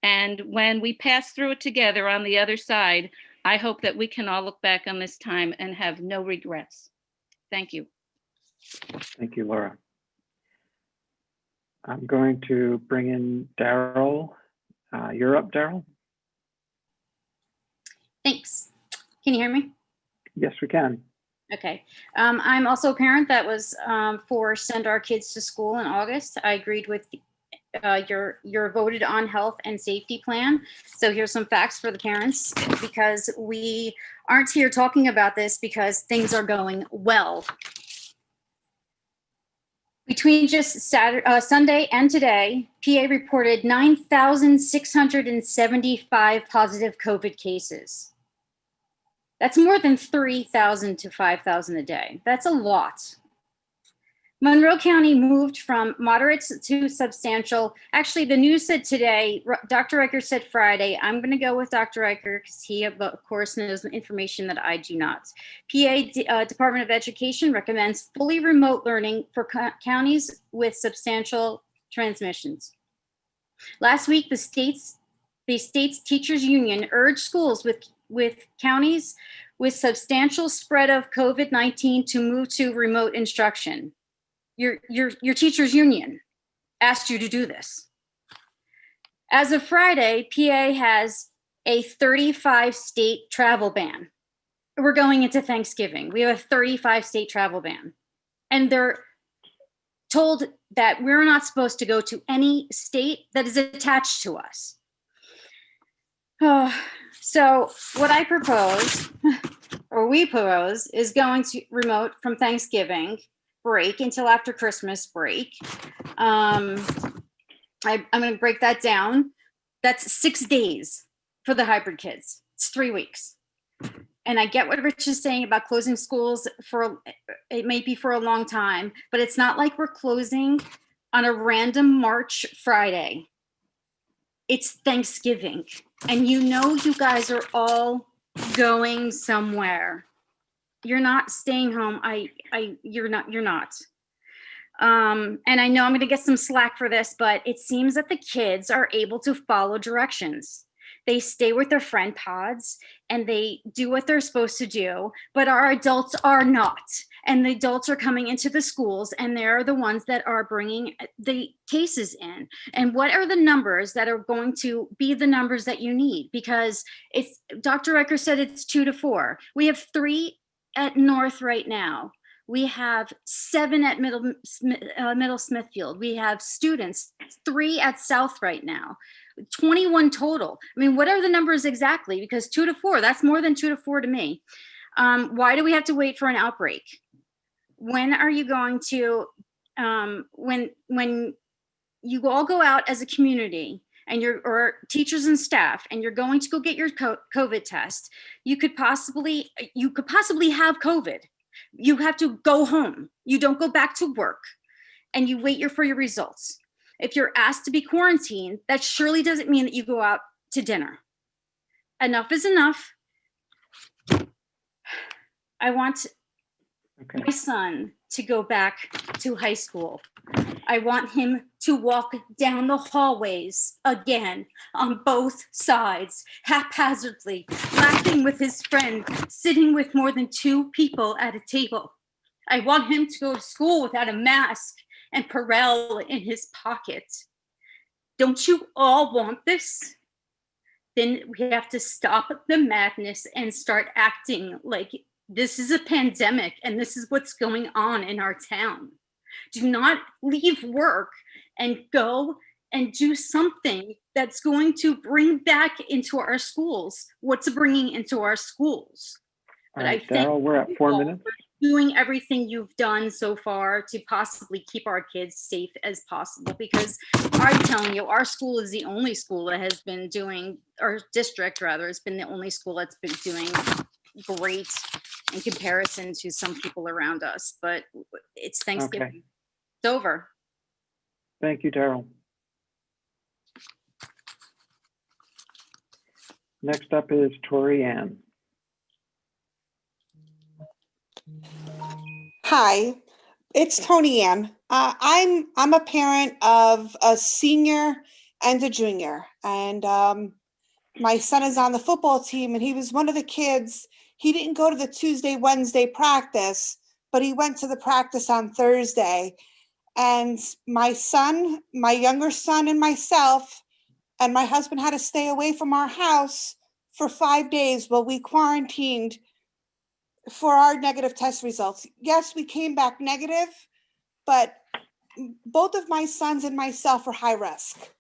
And when we pass through it together on the other side, I hope that we can all look back on this time and have no regrets. Thank you. Thank you, Laura. I'm going to bring in Daryl. You're up, Daryl. Thanks. Can you hear me? Yes, we can. Okay. I'm also a parent that was for send our kids to school in August. I agreed with your voted on health and safety plan. So here's some facts for the parents, because we aren't here talking about this because things are going well. Between just Sunday and today, PA reported 9,675 positive COVID cases. That's more than 3,000 to 5,000 a day. That's a lot. Monroe County moved from moderate to substantial. Actually, the news said today, Dr. Riker said Friday. I'm going to go with Dr. Riker because he, of course, knows information that I do not. PA Department of Education recommends fully remote learning for counties with substantial transmissions. Last week, the state's teachers union urged schools with counties with substantial spread of COVID-19 to move to remote instruction. Your teachers union asked you to do this. As of Friday, PA has a 35 state travel ban. We're going into Thanksgiving. We have a 35 state travel ban. And they're told that we're not supposed to go to any state that is attached to us. So what I propose, or we propose, is going to remote from Thanksgiving break until after Christmas break. I'm going to break that down. That's 6 days for the hybrid kids. It's 3 weeks. And I get what Rich is saying about closing schools it may be for a long time, but it's not like we're closing on a random March Friday. It's Thanksgiving. And you know you guys are all going somewhere. You're not staying home. You're not. And I know I'm going to get some slack for this, but it seems that the kids are able to follow directions. They stay with their friend pods and they do what they're supposed to do, but our adults are not. And the adults are coming into the schools and they're the ones that are bringing the cases in. And what are the numbers that are going to be the numbers that you need? Because it's, Dr. Riker said it's 2 to 4. We have 3 at North right now. We have 7 at Middle Smithfield. We have students, 3 at South right now, 21 total. I mean, what are the numbers exactly? Because 2 to 4, that's more than 2 to 4 to me. Why do we have to wait for an outbreak? When are you going to, when you all go out as a community and or teachers and staff, and you're going to go get your COVID test, you could possibly have COVID. You have to go home. You don't go back to work and you wait for your results. If you're asked to be quarantined, that surely doesn't mean that you go out to dinner. enough is enough. I want my son to go back to high school. I want him to walk down the hallways again on both sides, haphazardly, laughing with his friend, sitting with more than 2 people at a table. I want him to go to school without a mask and Purell in his pocket. Don't you all want this? Then we have to stop the madness and start acting like this is a pandemic and this is what's going on in our town. Do not leave work and go and do something that's going to bring back into our schools what's bringing into our schools. All But right, I thank Daryl, we're at you 4 all minutes. for doing everything you've done so far to possibly keep our kids safe as possible, because I'm telling you, our school is the only school that has been doing, our district rather, has been the only school that's been doing great in comparison to some people around us. But it's Thanksgiving. Okay. It's over. Thank you, Daryl. Next up is Tori Ann. Hi, it's Tony Ann. I'm a parent of a senior and a junior, and my son is on the football team, and he was one of the kids. He didn't go to the Tuesday, Wednesday practice, but he went to the practice on Thursday. And my son, my younger son, and myself, and my husband had to stay away from our house for 5 days while we quarantined for our negative test results. Yes, we came back negative, but both of my sons and myself are high risk.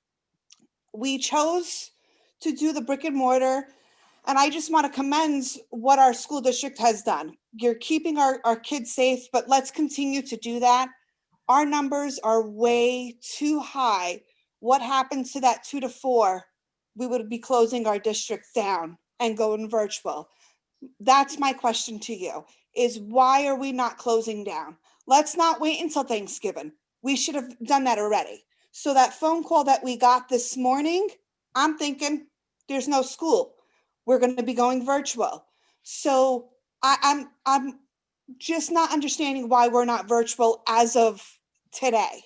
We chose to do the brick and mortar, and I just want to commend what our school district has done. You're keeping our kids safe, but let's continue to do that. Our numbers are way too high. What happens to that 2 to 4? We would be closing our district down and going virtual. That's my question to you, is why are we not closing down? Let's not wait until Thanksgiving. We should have done that already. So that phone call that we got this morning, I'm thinking there's no school. We're going to be going virtual. So I'm just not understanding why we're not virtual as of today.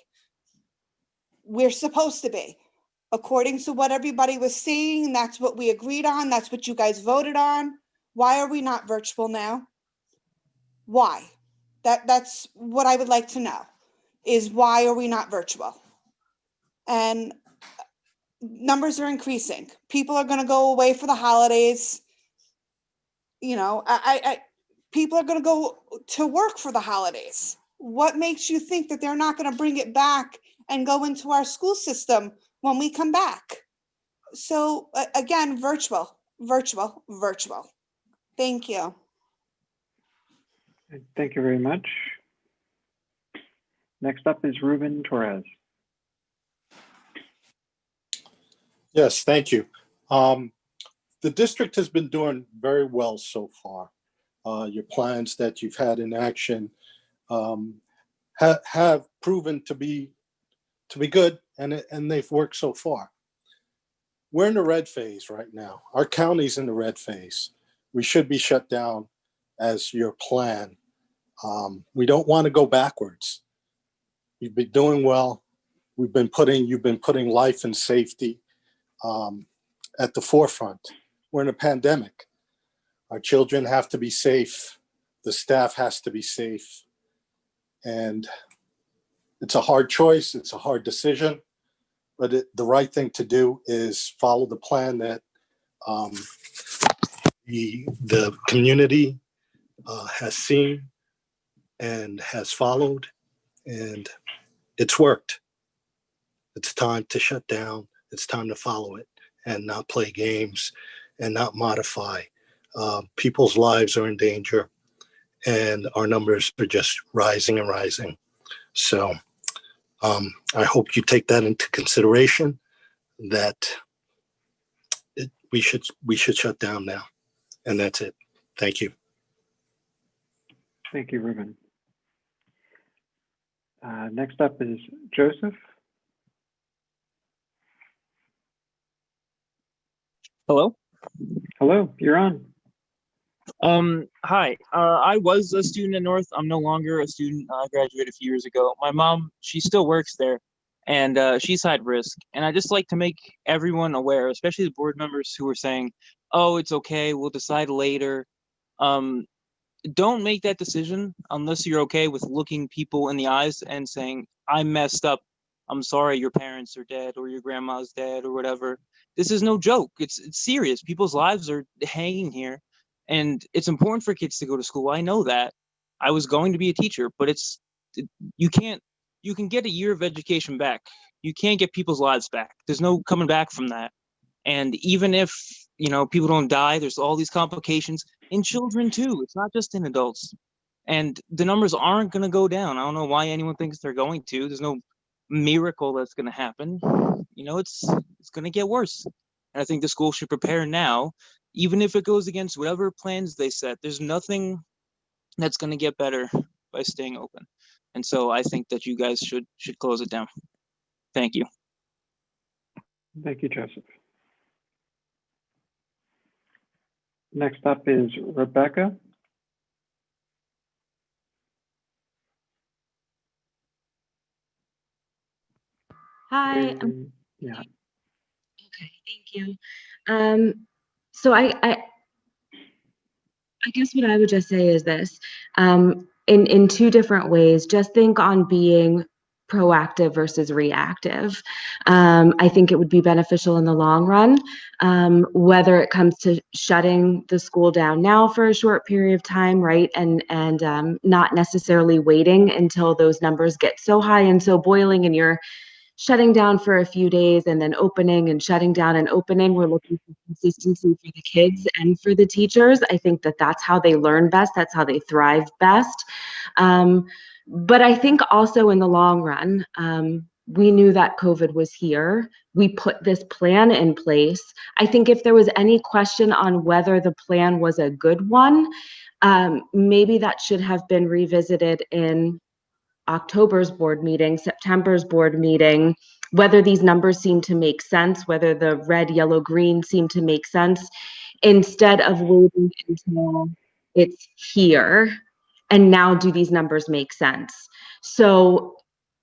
We're supposed to be. According to what everybody was saying, that's what we agreed on. That's what you guys voted on. Why are we not virtual now? Why? That's what I would like to know, is why are we not virtual? And numbers are increasing. People are going to go away for the holidays. You know, people are going to go to work for the holidays. What makes you think that they're not going to bring it back and go into our school system when we come back? So again, virtual, virtual, virtual. Thank you. Thank you very much. Next up is Ruben Torres. Yes, thank you. The district has been doing very well so far. Your plans that you've had in action have proven to be good, and they've worked so far. We're in the red phase right now. Our county's in the red phase. We should be shut down as your plan. We don't want to go backwards. You've been doing well. You've been putting life and safety at the forefront. We're in a pandemic. Our children have to be safe. The staff has to be safe. And it's a hard choice. It's a hard decision. But the right thing to do is follow the plan that the community has seen and has followed, and it's worked. It's time to shut down. It's time to follow it and not play games and not modify. People's lives are in danger, and our numbers are just rising and rising. So I hope you take that into consideration, that we should shut down now. And that's it. Thank you. Thank you, Ruben. Next up is Joseph. Hello. Hello, you're on. Hi. I was a student at North. I'm no longer a student. I graduated a few years ago. My mom, she still works there, and she's high risk. And I just like to make everyone aware, especially the board members who are saying, "Oh, it's okay. We'll decide later." Um, don't make that decision unless you're okay with looking people in the eyes and saying, "I messed up. I'm sorry your parents are dead or your grandma's dead or whatever." This is no joke. It's serious. People's lives are hanging here, and it's important for kids to go to school. I know that. I was going to be a teacher, but you can't you can get a year of education back. You can't get people's lives back. There's no coming back from that. And even if, people don't die, there's all these complications in children too. It's not just in adults. And the numbers aren't going to go down. I don't know why anyone thinks they're going to. There's no miracle that's going to happen. It's going to get worse. And I think the school should prepare now, even if it goes against whatever plans they set. There's nothing that's going to get better by staying open. And so I think that you guys should close it down. Thank you. Thank you, Joseph. Next up is Rebecca. Hi. Yeah. Okay, thank you. So I guess what I would just say is this, in two different ways, just think on being proactive versus reactive. I think it would be beneficial in the long run, whether it comes to shutting the school down now for a short period of time, right? And not necessarily waiting until those numbers get so high and so boiling and you're shutting down for a few days and then opening and shutting down and opening. We're looking for consistency for the kids and for the teachers. I think that that's how they learn best. That's how they thrive best. But I think also in the long run, we knew that COVID was here. We put this plan in place. I think if there was any question on whether the plan was a good one, maybe that should have been revisited in October's board meeting, September's board meeting, whether these numbers seem to make sense, whether the red, yellow, green seem to make sense, instead of waiting until it's here. And now do these numbers make sense? So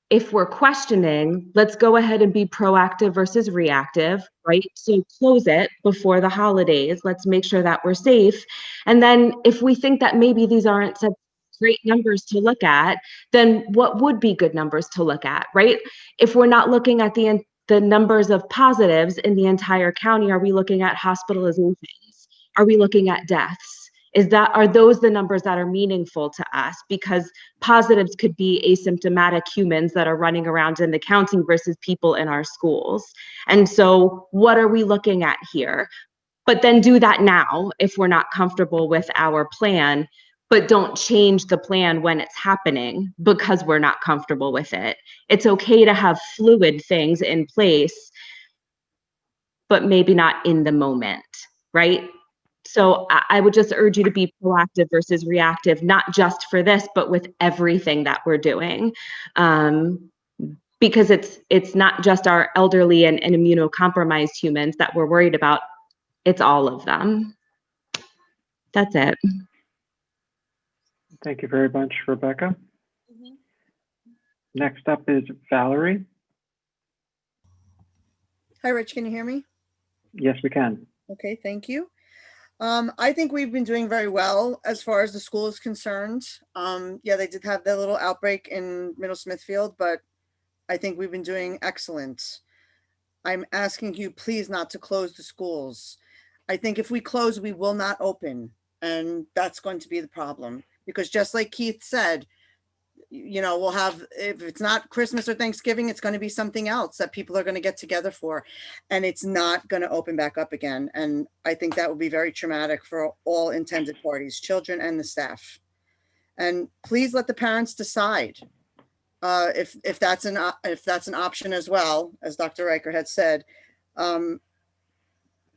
if we're questioning, let's go ahead and be proactive versus reactive, right? So close it before the holidays. Let's make sure that we're safe. And then if we think that maybe these aren't such great numbers to look at, then what would be good numbers to look at, right? If we're not looking at the numbers of positives in the entire county, are we looking at hospitalizations? Are we looking at deaths? Are those the numbers that are meaningful to us? Because positives could be asymptomatic humans that are running around in the county versus people in our schools. And so what are we looking at here? But then do that now if we're not comfortable with our plan, but don't change the plan when it's happening because we're not comfortable with it. It's okay to have fluid things in place, but maybe not in the moment, right? So I would just urge you to be proactive versus reactive, not just for this, but with everything that we're doing. Because it's not just our elderly and immunocompromised humans that we're worried about, it's all of them. That's it. Thank you very much, Rebecca. Next up is Valerie. Hi, Rich, can you hear me? Yes, we can. Okay, thank you. I think we've been doing very well as far as the school is concerned. Yeah, they did have that little outbreak in Middle Smithfield, but I think we've been doing excellent. I'm asking you please not to close the schools. I think if we close, we will not open, and that's going to be the problem. Because just like Keith said, we'll have, if it's not Christmas or Thanksgiving, it's going to be something else that people are going to get together for, and it's not going to open back up again. And I think that would be very traumatic for all intended parties, children and the staff. And please let the parents decide if that's an option as well, as Dr. Riker had said.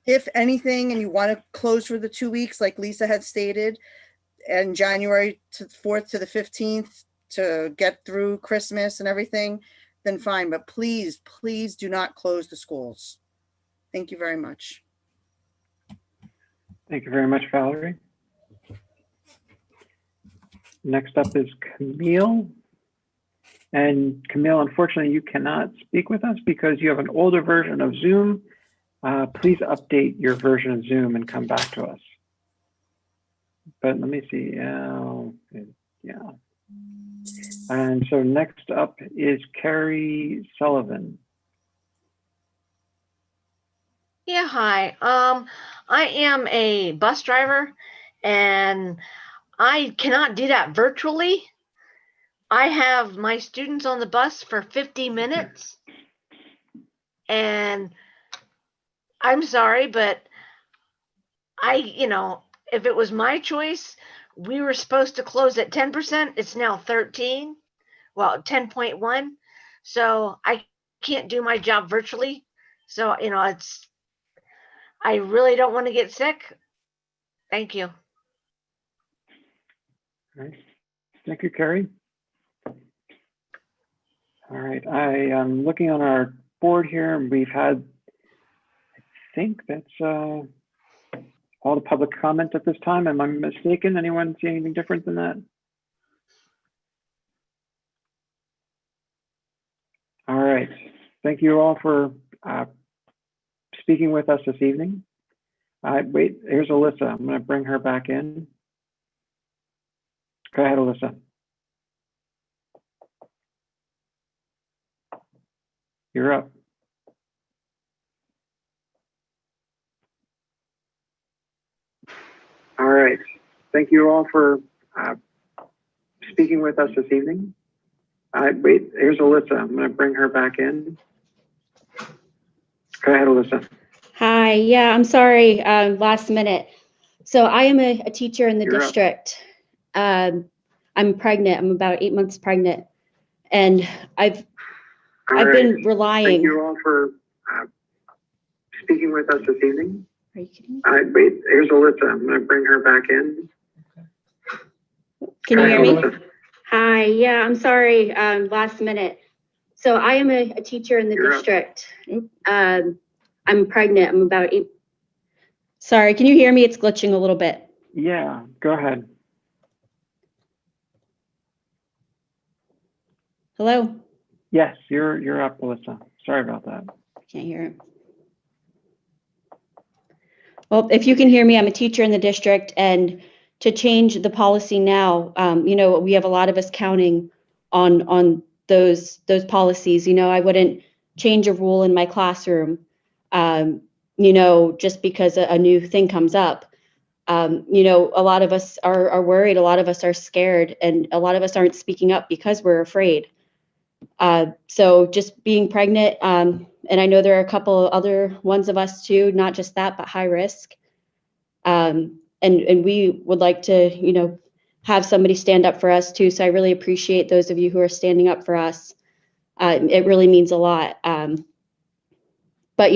If anything, and you want to close for the 2 weeks, like Lisa had stated, and January 4th to the 15th, to get through Christmas and everything, then fine. But please, please do not close the schools. Thank you very much. Thank you very much, Valerie. Next up is Camille. And Camille, unfortunately, you cannot speak with us because you have an older version of Zoom. Please update your version of Zoom and come back to us. But let me see. Yeah. And so next up is Carrie Sullivan. Yeah, hi. I am a bus driver and I cannot do that virtually. I have my students on the bus for 50 minutes and I'm sorry, but if it was my choice, we were supposed to close at 10%. It's now 13, well, 10.1. So I can't do my job virtually. So, I really don't want to get sick. Thank you. All right. Thank you, Carrie. All right, I am looking on our board here, and we've had, I think that's all the public comment at this time. Am I mistaken? Anyone see anything different than that? All right, thank you all for speaking with us this evening. Wait, here's Alyssa. I'm going to bring her back in. Go ahead, Alyssa. You're up. All right. Thank you all for speaking with us this evening. Wait, here's Alyssa. I'm going to bring her back in. Go ahead, Alyssa. Hi, yeah, I'm sorry, last minute. So I am a teacher in the You're up. district. I'm pregnant, I'm about 8 months pregnant. And I've been relying. Thank you all for speaking with us this evening. Are you kidding me? Wait, here's Alyssa. I'm going to bring her back in. Can you hear me? Alyssa. Hi, yeah, I'm sorry, last minute. So I am a teacher in the You're up. district. I'm pregnant, I'm about 8. Sorry, can you hear me? It's glitching a little bit. Yeah, go ahead. Hello? Yes, you're up, Alyssa. Sorry about that. Can't hear it. Well, if you can hear me, I'm a teacher in the district, and to change the policy now, we have a lot of us counting on those policies. I wouldn't change a rule in my classroom, just because a new thing comes up. A lot of us are worried, a lot of us are scared, and a lot of us aren't speaking up because we're afraid. So just being pregnant, and I know there are a couple other ones of us too, not just that, but high risk. And we would like to, have somebody stand up for us too. So I really appreciate those of you who are standing up for us. It really means a lot. But,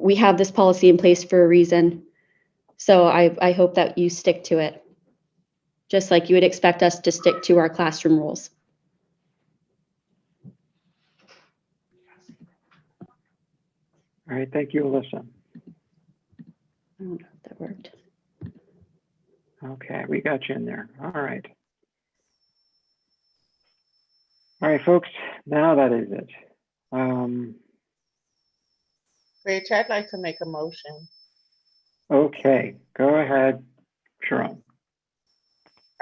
we have this policy in place for a reason. So I hope that you stick to it, just like you would expect us to stick to our classroom rules. All right, thank you, Alyssa. I don't know if that worked. Okay, we got you in there. All right. All right, folks, now that is it. Rich, I'd like to make a motion. Okay, go ahead, Sharon.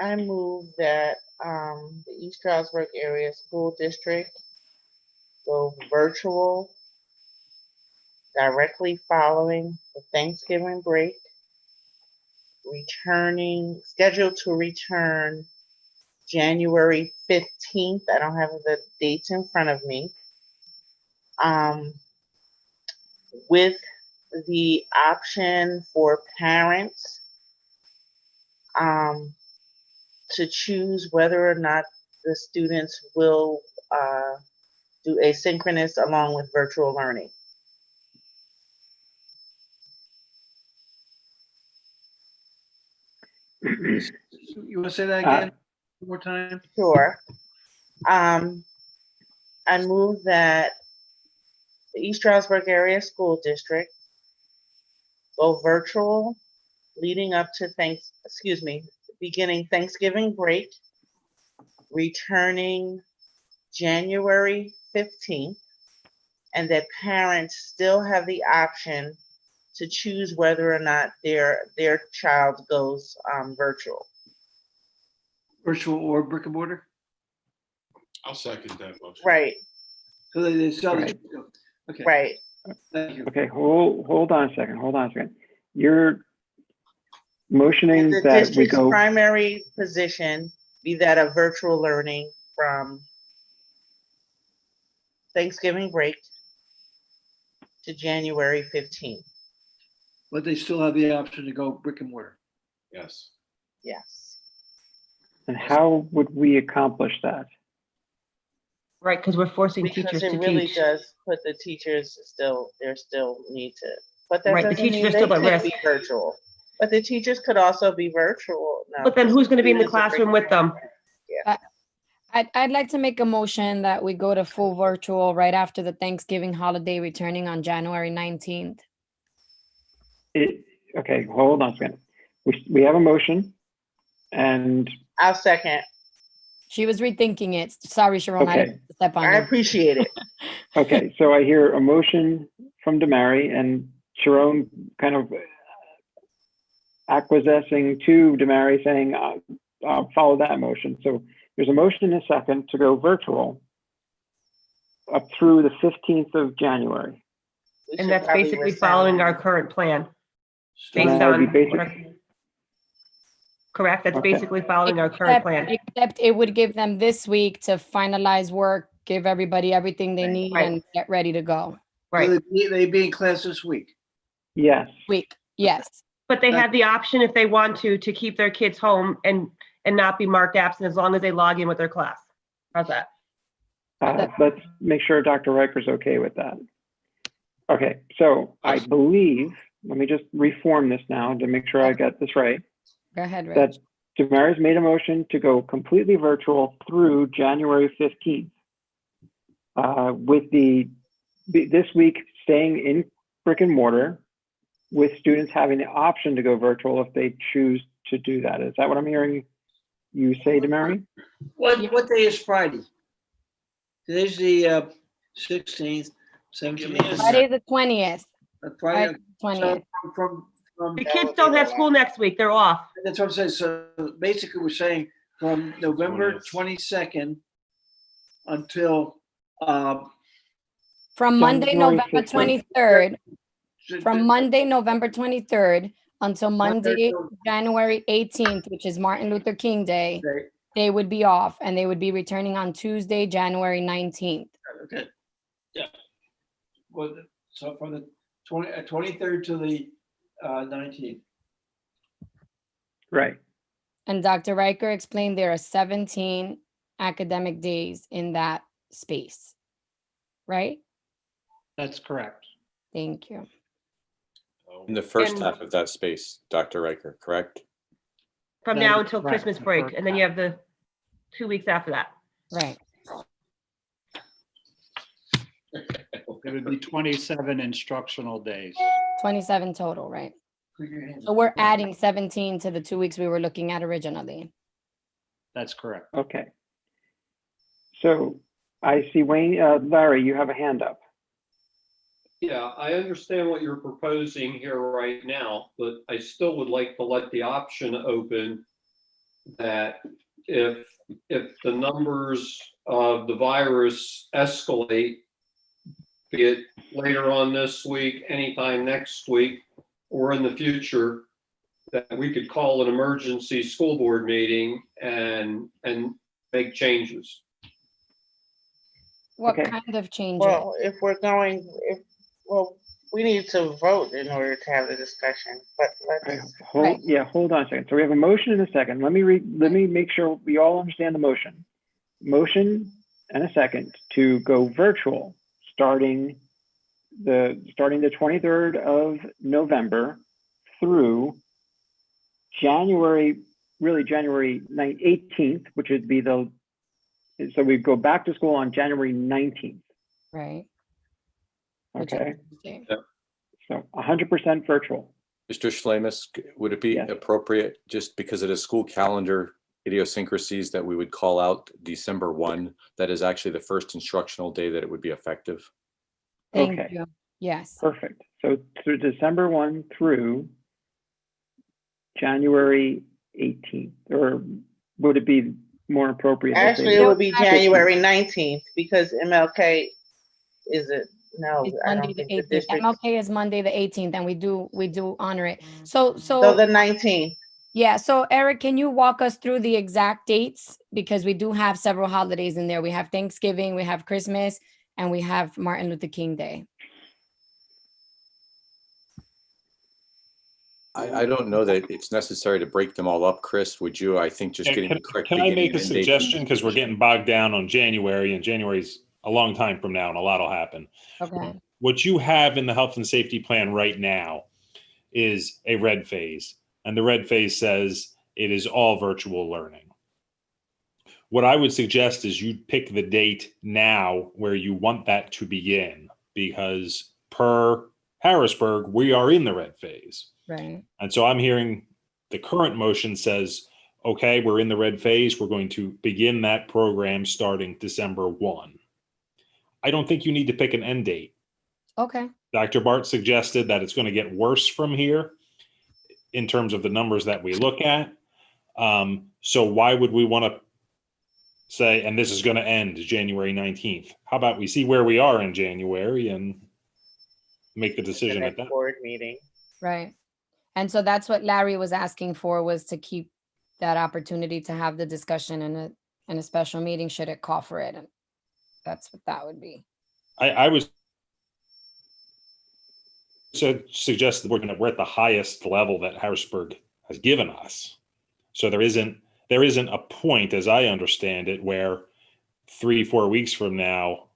I move that the East Stroudsburg Area School District go virtual directly following the Thanksgiving break, scheduled to return January 15th. I don't have the dates in front of me. With the option for parents to choose whether or not the students will do asynchronous along with virtual learning. You want to say that again one more time? Sure. I move that the East Stroudsburg Area School District go virtual leading up to beginning Thanksgiving break, returning January 15th, and that parents still have the option to choose whether or not their child goes virtual. Virtual or brick and mortar? I'll second that motion. Right, So they sell Right. it. Okay. right. Thank you. Okay, hold on a second. You're motioning The that we district's go, primary position be that of virtual learning from Thanksgiving break to January 15th. But they still have the option to go brick and mortar. Yes. Yes. and how would we accomplish that? Right, because we're forcing Because teachers it to really teach. does put the teachers still need to, but that Right, the doesn't teachers mean are they still at could risk. be virtual. But the teachers could also be virtual now. But then who's going to be in the Students are classroom with them? I'd like to make a motion that we go to full virtual right after the Thanksgiving holiday, returning on January 19th. Okay, hold on a second. We have a motion, and I'll second. She was rethinking it. Sorry, Sharon, I Okay. didn't step on I you. appreciate it. okay, so I hear a motion from Damari and Sharon kind of acquiescing to Damari, saying, I'll follow that motion. So there's a motion and a second to go virtual up through the 15th of January. And that's basically following our current plan. And Based that would be on, basic. correct? That's Okay. basically following our current plan. Except it would give them this week to finalize work, give everybody everything they need, Right. and get ready to go. Right. Will they be in class this week? Yes. Week, yes. But they have the option if they want to keep their kids home and not be marked absent as long as they log in with their class. How's that? Let's make sure Dr. Riker's okay with that. Okay, so I believe, let me just reform this now to make sure I got this right. Go ahead, Rich. That Damari's made a motion to go completely virtual through January 15th. With this week staying in brick and mortar, with students having the option to go virtual if they choose to do that. Is that what I'm hearing you say, Damari? What day is Friday? Today's the 16th, 17th. Friday the 20th. Friday, Friday so the 20th. from The kids don't have school next week. They're off. That's what I'm saying. So basically, we're saying from November 22nd until From Monday, January November 15th. 23rd, from Monday, November 23rd until Monday, Monday. January 18th, which is Martin Luther King Day, they would be off and they would be returning on Tuesday, January 19th. Okay. Yeah. Well, so from the 23rd to the 19th. Right. And Dr. Riker explained there are 17 academic days in that space, right? That's correct. Thank you. In the first And- half of that space, Dr. Riker, correct? From That now is until correct, Christmas the break, first and then you have the 2 weeks after that. Right. It would be 27 instructional days. 27 total, right? So we're adding 17 to the 2 weeks we were looking at originally. That's correct. Okay. So I see Wayne, Larry, you have a hand up. Yeah, I understand what you're proposing here right now, but I still would like to let the option open that if the numbers of the virus escalate, be it later on this week, anytime next week, or in the future, that we could call an emergency school board meeting and make changes. What Okay. kind of changes? Well, we need to vote in order to have the discussion, but let's. Hold on a second. So we have a motion and a second. Let me make sure we all understand the motion. Motion and a second to go virtual starting the 23rd of November through January 18th, which would be so we go back to school on January 19th. Right. Okay. Okay. So 100% virtual. Mr. Schlemus, would it be Yes. appropriate, just because of the school calendar idiosyncrasies, that we would call out December 1? That is actually the first instructional day that it would be effective. Thank Okay. you. Yes. Perfect. So through December 1 through January 18th, or would it be more appropriate to say Actually, it that? would be January 19th because MLK is it? No, It's I Monday don't the think the 18th. district. MLK is Monday the 18th, and we do honor it. So the 19th. Yeah, so Eric, can you walk us through the exact dates? Because we do have several holidays in there. We have Thanksgiving, we have Christmas, and we have Martin Luther King Day. I don't know that it's necessary to break them all up. Chris, would you? I think just Yeah, getting the correct can I beginning make a and end date. suggestion? Because we're getting bogged down on January, and January's a long time from now, and a lot will happen. Okay. What you have in the health and safety plan right now is a red phase, and the red phase says it is all virtual learning. What I would suggest is you pick the date now where you want that to begin, because per Harrisburg, we are in the red phase. Right. And so I'm hearing the current motion says, okay, we're in the red phase. We're going to begin that program starting December 1. I don't think you need to pick an end date. Okay. Dr. Bart suggested that it's going to get worse from here in terms of the numbers that we look at. So why would we want to say, and this is going to end January 19th? How about we see where we are in January and make the decision at that board meeting? Right. And so that's what Larry was asking for, was to keep that opportunity to have the discussion in a special meeting should it call for it. And that's what that would be. I was suggest that we're at the highest level that Harrisburg has given us. So there isn't a point, as I understand it, where 3-4 weeks from now,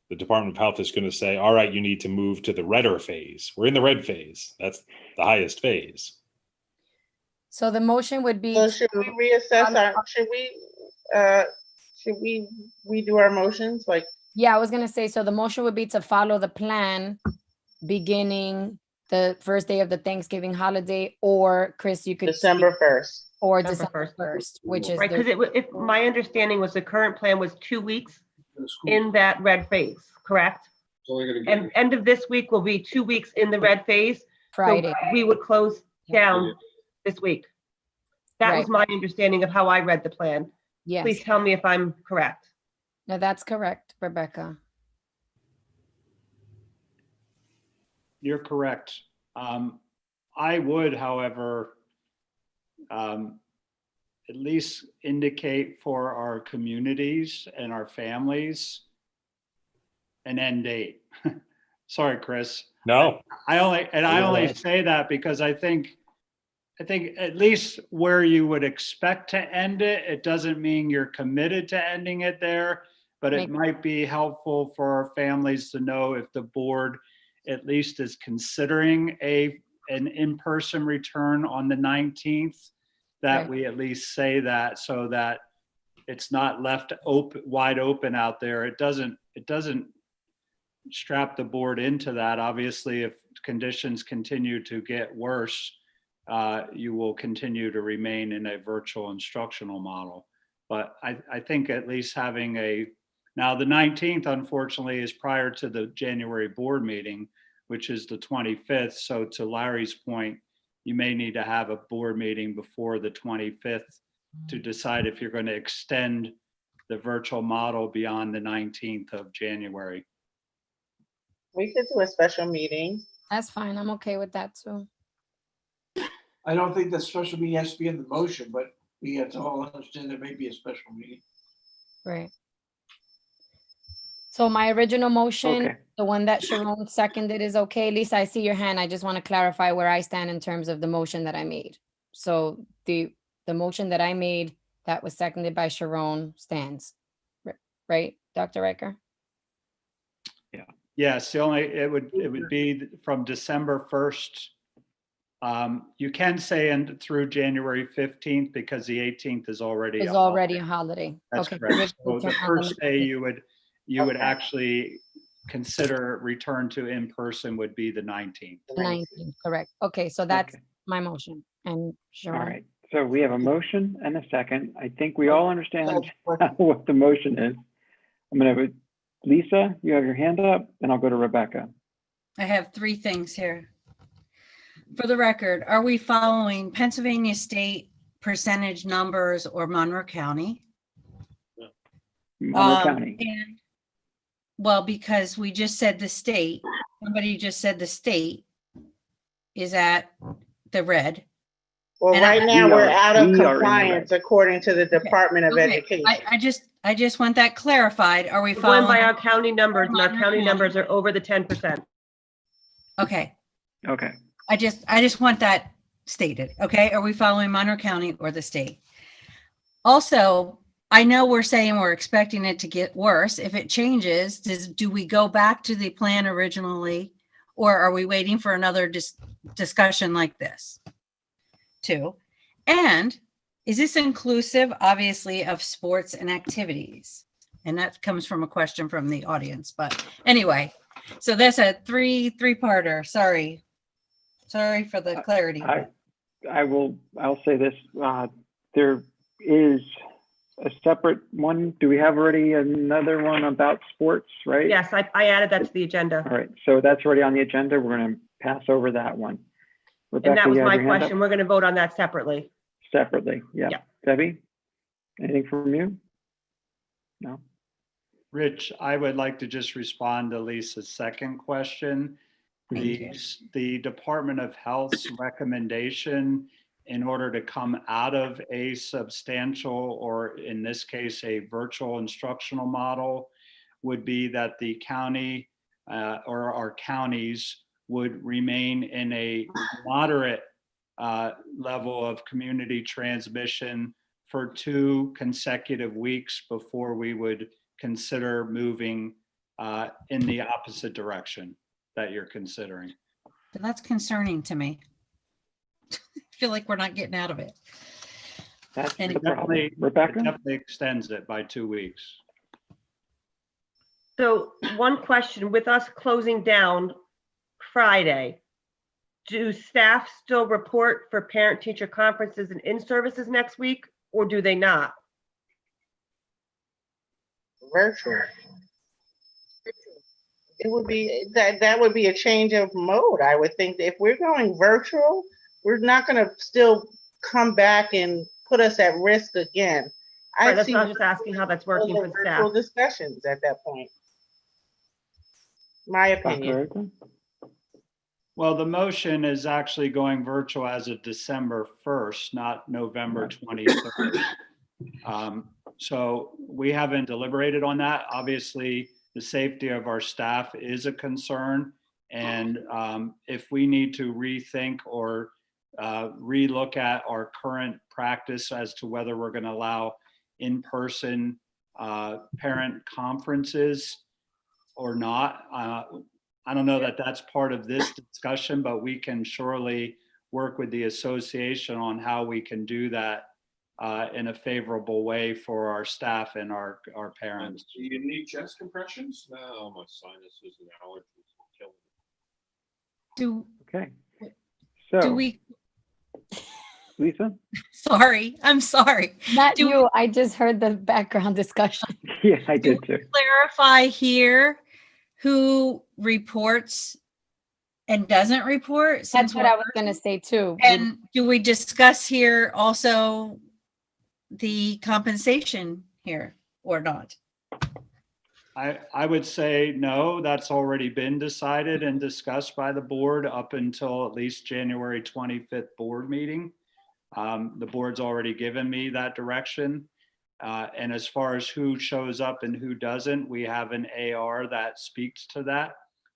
the Department of Health is going to say, all right, you need to move to the redder phase. We're in the red phase. That's the highest phase. So the motion would be. So should we reassess should we redo our motions? Like, yeah, I was going to say, so the motion would be to follow the plan beginning the first day of the Thanksgiving holiday, or Chris, you could. December 1st. Or December December 1st, which is. Right, because if my understanding was the current plan was 2 weeks in that red phase, correct? And end of this week will be 2 weeks in the red phase. Friday. So we would close down this week. That was my understanding of how I read the plan. Yes. Please tell me if I'm correct. No, that's correct, Rebecca. You're correct. I would, however, at least indicate for our communities and our families an end date. Sorry, Chris. No. I only say that because I think at least where you would expect to end it, it doesn't mean you're committed to ending it there, but it might be helpful for our families to know if the board at least is considering an in-person return on the 19th, that we at least say that, so that it's not left wide open out there. It doesn't strap the board into that. Obviously, if conditions continue to get worse, you will continue to remain in a virtual instructional model. But I think at least having now the 19th, unfortunately, is prior to the January board meeting, which is the 25th. So to Larry's point, you may need to have a board meeting before the 25th to decide if you're going to extend the virtual model beyond the 19th of January. We could do a special meeting. That's fine. I'm okay with that too. I don't think that special meeting has to be in the motion, but we have to all understand there may be a special meeting. Right. So my original motion, the one that Sharon seconded, is okay. Lisa, I see your hand. I just want to clarify where I stand in terms of the motion that I made. So the motion that I made that was seconded by Sharon stands, right, Dr. Riker? Yeah. Yes, it would be from December 1st. You can say through January 15th because the 18th is already a holiday. That's okay, correct. So the first day you would actually consider return to in-person would be the 19th. 19, correct. Okay, so that's Okay. my motion. And All Sharon, right. So we have a motion and a second. I think we all understand what the motion is. I'm going to, Lisa, you have your hand up, and I'll go to Rebecca. I have three things here. For the record, are we following Pennsylvania state percentage numbers or Monroe County? Monroe County. And, well, because we just said the state, somebody just said the state is at the red. Well, And right now, we're out of we are in the compliance according to the Department of Okay, Education. I just want that clarified. Are we We're going by following? our county numbers, and our Monroe county County. numbers are over the 10%. Okay, Okay. I just want that stated, okay? Are we following Monroe County or the state? Also, I know we're saying we're expecting it to get worse. If it changes, do we go back to the plan originally? Or are we waiting for another discussion like this? 2, and is this inclusive, obviously, of sports and activities? And that comes from a question from the audience, but anyway, so that's a three-parter. Sorry for the clarity. I'll say this, there is a separate one. Do we have already another one about sports, right? Yes, I added that to the agenda. All right, so that's already on the agenda. We're going to pass over that one. Rebecca, And that was you have my your hand up? question. We're going to vote on that separately. Separately, yeah. Yeah. Debbie, anything from you? No? Rich, I would like to just respond to Lisa's second question. The Department of Health's recommendation in order to come out of a substantial, or in this case, a virtual instructional model, would be that the county or our counties would remain in a moderate level of community transmission for 2 consecutive weeks before we would consider moving in the opposite direction that you're considering. So that's concerning to me. I feel like we're not getting out of it. That's It the problem. definitely, Rebecca? it definitely extends it by 2 weeks. So one question, with us closing down Friday, do staff still report for parent-teacher conferences and in-services next week, or do they not? Virtual. It would be, that would be a change of mode, I would think. If we're going virtual, we're not going to still come back and put us at risk again. Right, that's why I was just asking how that's working for the virtual staff. discussions at that point. My opinion. Well, the motion is actually going virtual as of December 1st, not November 23rd. So we haven't deliberated on that. Obviously, the safety of our staff is a concern. And if we need to rethink or relook at our current practice as to whether we're going to allow in-person parent conferences or not, I don't know that that's part of this discussion, but we can surely work with the association on how we can do that in a favorable way for our staff and our parents. Do you need chest compressions? No, my sinuses and allergies will kill me. Okay. Do So, we, Lisa? sorry, I'm sorry. not Do you, I just heard the background discussion. Yeah, I did too. clarify here who reports and doesn't report? That's since what I was gonna say too. And do we discuss here also the compensation here or not? I would say no, that's already been decided and discussed by the board up until at least January 25th board meeting. The board's already given me that direction. And as far as who shows up and who doesn't, we have an AR that speaks to that.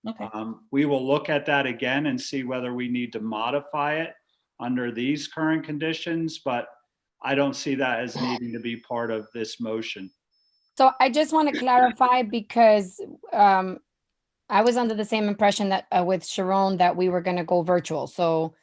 Okay. We will look at that again and see whether we need to modify it under these current conditions, but I don't see that as needing to be part of this motion. So I just want to clarify because I was under the same impression that with Sharon that we were going to go virtual. So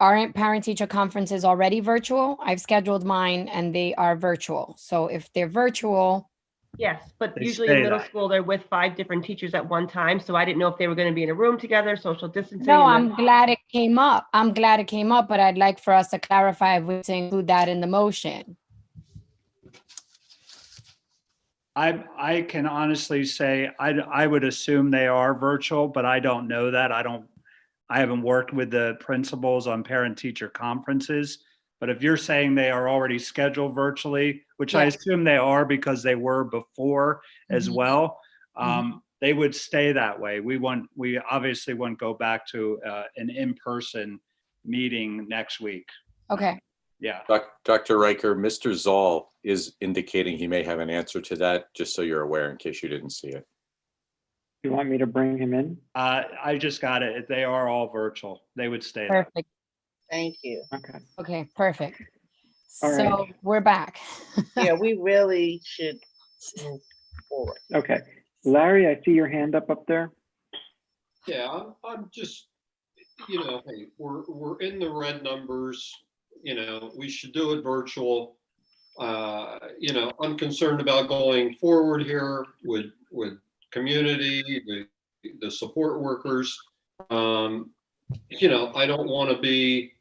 aren't parent-teacher conferences already virtual? I've scheduled mine and they are virtual. So if they're virtual, Yes, but They usually in say middle that. school, they're with 5 different teachers at one time. So I didn't know if they were going to be in a room together, social distancing. No, and then- I'm glad it came up. I'm glad it came up, but I'd like for us to clarify if we to include that in the motion. I can honestly say, I would assume they are virtual, but I don't know that. I haven't worked with the principals on parent-teacher conferences. But if you're saying they are already scheduled virtually, which I Yeah. assume they are because they were before as well, they would stay that way. We obviously won't go back to an in-person meeting next week. Okay. Yeah. Dr. Riker, Mr. Zoll is indicating he may have an answer to that, just so you're aware in case you didn't see it. You want me to bring him in? I just got it. They are all virtual. They would stay there. Perfect. Thank you. Okay. Okay, perfect. All So right. we're back. Yeah, we really should move forward. Okay. Larry, I see your hand up there. Yeah, I'm just, hey, we're in the red numbers, we should do it virtual. I'm concerned about going forward here with community, the support workers. I don't want to be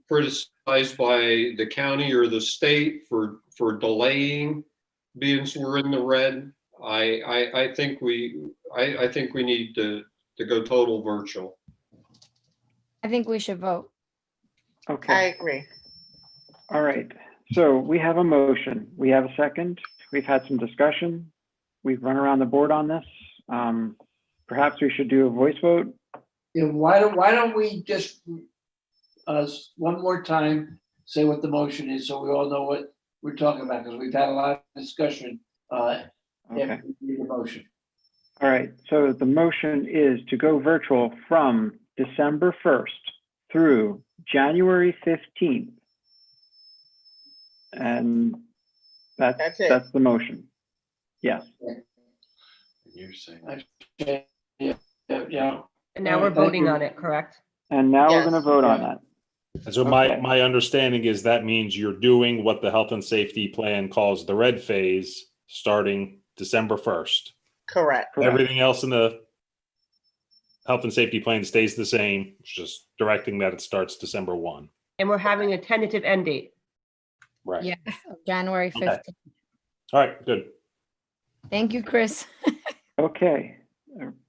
criticized by the county or the state for delaying being we're in the red. I think we need to go total virtual. I think we should vote. Okay. I agree. All right. So we have a motion. We have a second. We've had some discussion. We've run around the board on this. Perhaps we should do a voice vote. Yeah, why don't we just one more time say what the motion is so we all know what we're talking about, because we've had a lot of discussion after we did the motion. All right. So the motion is to go virtual from December 1st through January 15th. And that's it. That's the motion. Yes. You're saying. Yeah. And now we're voting on it, correct? And now we're Yes. going to vote on that. And so Okay. my understanding is that means you're doing what the health and safety plan calls the red phase starting December 1st. Correct. Everything else in the health and safety plan stays the same, just directing that it starts December 1. And we're having a tentative end date. Right. Yes, January Okay. 15th. All right, good. Thank you, Chris. Okay.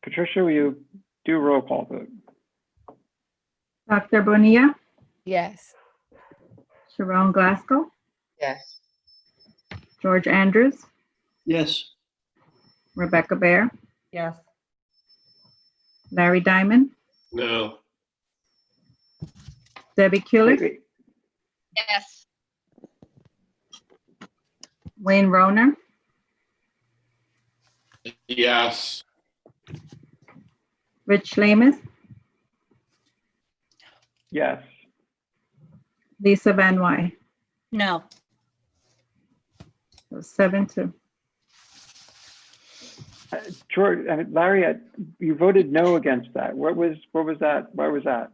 Patricia, will you do a roll call vote? Dr. Bonilla, Yes. Sharon Glasgow, Yes. George Andrews, Yes. Rebecca Bear, Yes. Larry Diamond, No. Debbie Kulik, Wait. Yes. Wayne Roner, Yes. Rich Lamus, Yes. Lisa Van Wy. No. So 7-2. George, Larry, you voted no against that. What was that? Why was that?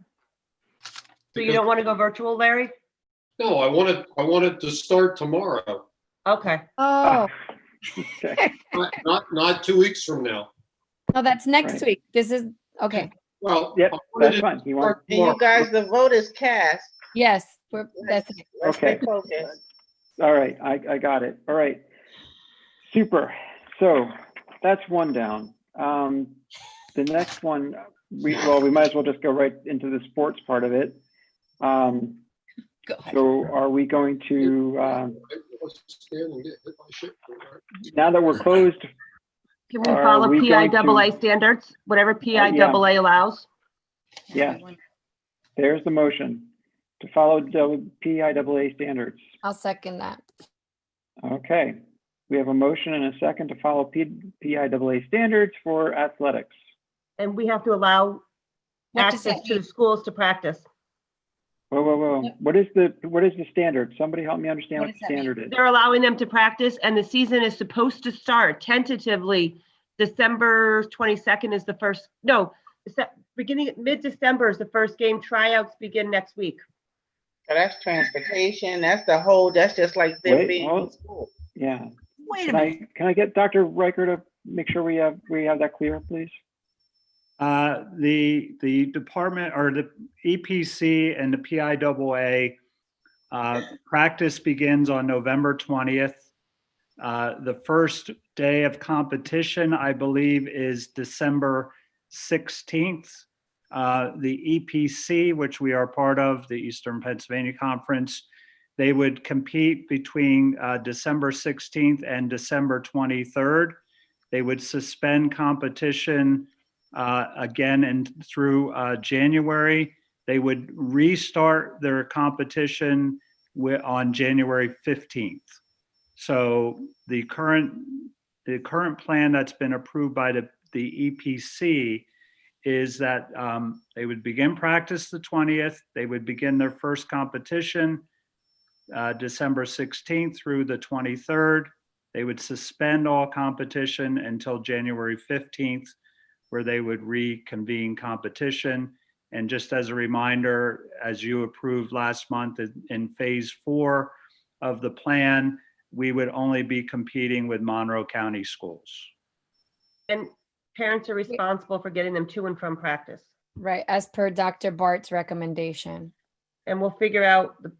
So you don't want to go virtual, Larry? No, I want it to start tomorrow, Okay. Oh, Okay. not 2 weeks from now. no, that's next Right. week. This is, okay. Well, Yep, I wanted that's it fine. to You want? start And you tomorrow. guys, the vote is cast. Yes, that's it. Let's Okay. stay focused. All right, I got it. All right. Super. So that's one down. The next one, we might as well just go right into the sports part of it. So are we going to, now that we're closed, Can we Are follow we going to- PIAA standards, whatever PIAA allows? yeah, there's the motion to follow PIAA standards. I'll second that. Okay, we have a motion and a second to follow PIAA standards for athletics. And we have to allow What does access that to the mean? schools to practice. Whoa. What is the standard? Somebody help me understand What what does the that mean? standard is. They're allowing them to practice, and the season is supposed to start tentatively December 22nd is the first, no, beginning, mid-December is the first game. Tryouts begin next week. So that's transportation. That's just like them Wait, being well, in school. Yeah, Wait a minute. Can I get Dr. Riker to make sure we have that clear, please? The department or the EPC and the PIAA practice begins on November 20th. The first day of competition, I believe, is December 16th. The EPC, which we are part of, the Eastern Pennsylvania Conference, they would compete between December 16th and December 23rd. They would suspend competition again and through January. They would restart their competition on January 15th. So the current plan that's been approved by the EPC is that they would begin practice the 20th. They would begin their first competition December 16th through the 23rd. They would suspend all competition until January 15th, where they would reconvene competition. And just as a reminder, as you approved last month in phase 4 of the plan, we would only be competing with Monroe County schools. And parents are responsible for getting them to and from practice. Right, as per Dr. Bart's recommendation. And we'll figure out the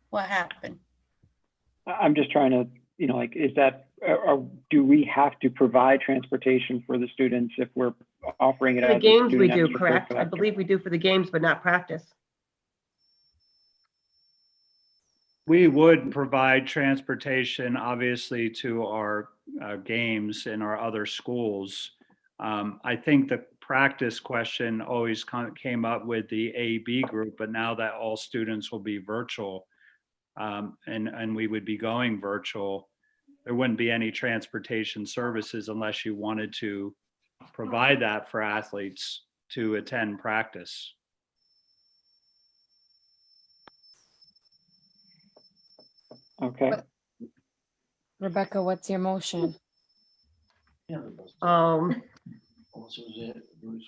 What happened? I'm just trying to, like, is that, or do we have to provide transportation for the students if we're offering it the as games we do, extracurricular correct? I activity? believe we do for the games, but not practice. We would provide transportation, obviously, to our games in our other schools. I think the practice question always came up with the A-B group, but now that all students will be virtual and we would be going virtual, there wouldn't be any transportation services unless you wanted to provide that for athletes to attend practice. Okay. Rebecca, what's your motion? Well,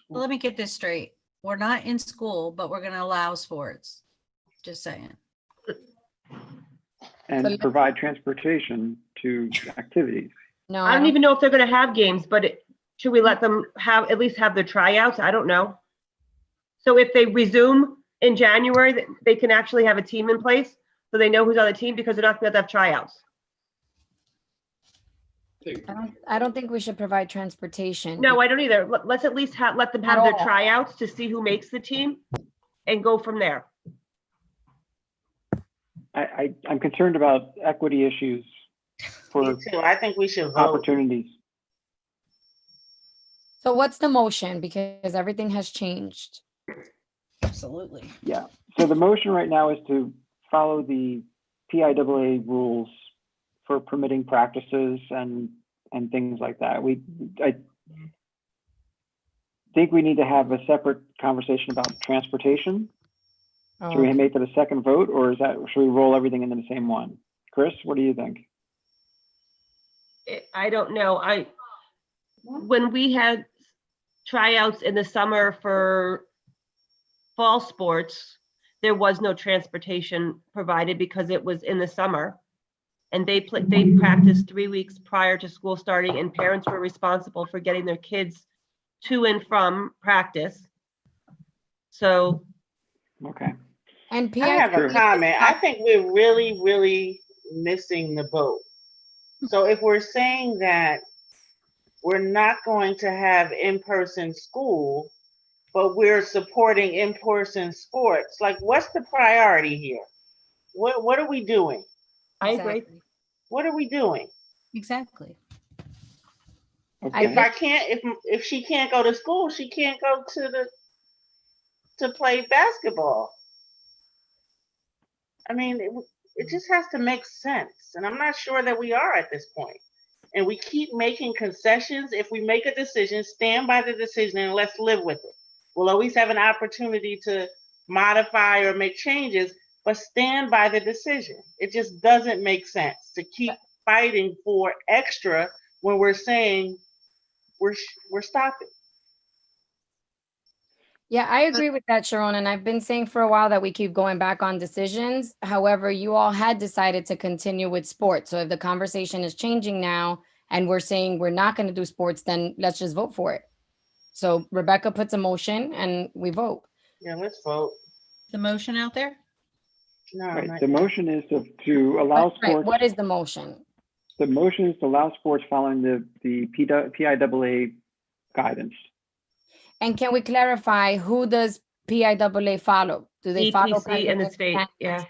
let me get this straight. We're not in school, but we're going to allow sports. Just saying. And provide transportation to activities. No, I don't even know if they're going to have games, but should we let them at least have their tryouts? I don't know. So if they resume in January, they can actually have a team in place so they know who's on the team, because they're not going to have tryouts. I don't think we should provide transportation. No, I don't either. Let's at least let them have their tryouts to see who makes the team and go from there. I'm concerned about equity issues for Me too. I think we should vote. opportunities. So what's the motion? Because everything has changed. Absolutely. Yeah. So the motion right now is to follow the PIAA rules for permitting practices and things like that. I think we need to have a separate conversation about transportation. Should we make that a second vote, or should we roll everything into the same one? Chris, what do you think? I don't know. When we had tryouts in the summer for fall sports, there was no transportation provided because it was in the summer. And they practiced 3 weeks prior to school starting, and parents were responsible for getting their kids to and from practice. So. Okay. And I have a comment. I think we're really, really missing the boat. So if we're saying that we're not going to have in-person school, but we're supporting in-person sports, like, what's the priority here? What are we doing? I agree. What are we doing? Exactly. Okay. If she can't go to school, she can't go to play basketball. I mean, it just has to make sense. And I'm not sure that we are at this point. And we keep making concessions. If we make a decision, stand by the decision and let's live with it. We'll always have an opportunity to modify or make changes, but stand by the decision. It just doesn't make sense to keep fighting for extra when we're saying we're stopping. Yeah, I agree with that, Sharon. And I've been saying for a while that we keep going back on decisions. However, you all had decided to continue with sports. So if the conversation is changing now and we're saying we're not going to do sports, then let's just vote for it. So Rebecca puts a motion and we vote. Yeah, let's vote. The motion out there? No, Right, not the yet. motion is to allow Right, sports. what is the motion? The motion is to allow sports following the PIAA guidance. And can we clarify who does PIAA follow? Do they follow EPC and the President state, Kennedy?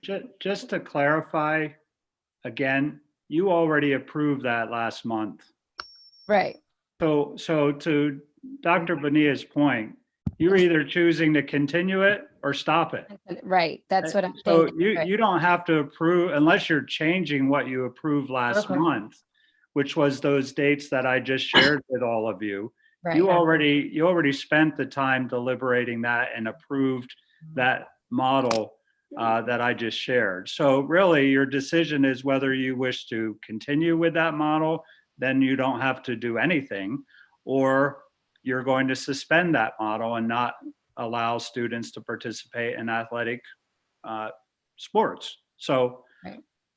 yeah. Just to clarify, again, you already approved that last month. Right. So to Dr. Bonilla's point, you're either choosing to continue it or stop it. Right, that's what I'm So thinking. you don't have to approve unless you're changing what you approved last Okay. month, which was those dates that I just shared with all of you. Right. You already spent the time deliberating that and approved that model that I just shared. So really your decision is whether you wish to continue with that model, then you don't have to do anything, or you're going to suspend that model and not allow students to participate in athletic sports. So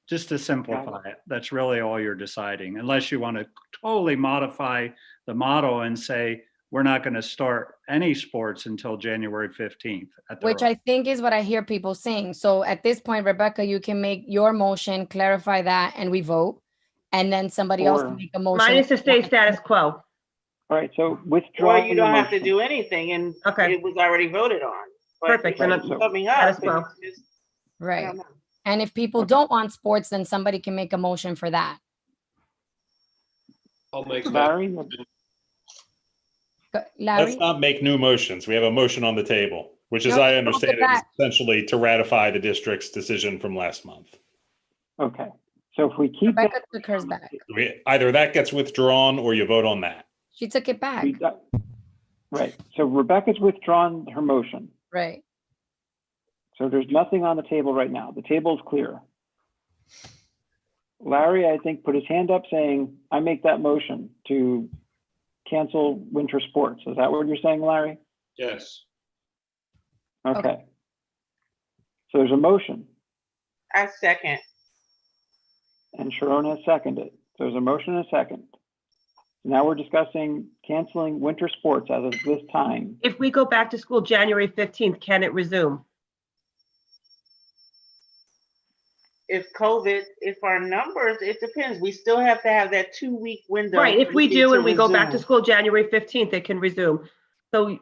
just to simplify it, that's really all you're deciding, unless you want to totally modify the model and say, we're not going to start any sports until January 15th. Which I think is what I hear people saying. So at this point, Rebecca, you can make your motion, clarify that, and we vote. And then somebody else can make a motion. Mine is to stay status quo. All right, so withdraw. Or you don't your have to motion. do anything, and Okay. it was already voted on. But Perfect, then it's I'm coming status up. quo. it's just- I Right. don't know. And if people don't want sports, then somebody can make a motion for that. I'll make that. Larry, Larry? Let's not make new motions. We have a motion on the table, which as No, I don't understand go it, is back. essentially to ratify the district's decision from last month. okay. So if we keep Rebecca took hers back. Either that gets withdrawn or you vote on that. She took it back. right, so Rebecca's withdrawn her motion. Right. So there's nothing on the table right now. The table is clear. Larry, I think, put his hand up saying, I make that motion to cancel winter sports. Is that what you're saying, Larry? Yes. Okay. So there's a motion, I second. and Sharon has seconded. So there's a motion and a second. Now we're discussing canceling winter sports as of this time. If we go back to school January 15th, can it resume? If our numbers, it depends. We still have to have that 2-week window. Right, if we do to and we go back to resume. school January 15th, it can resume. So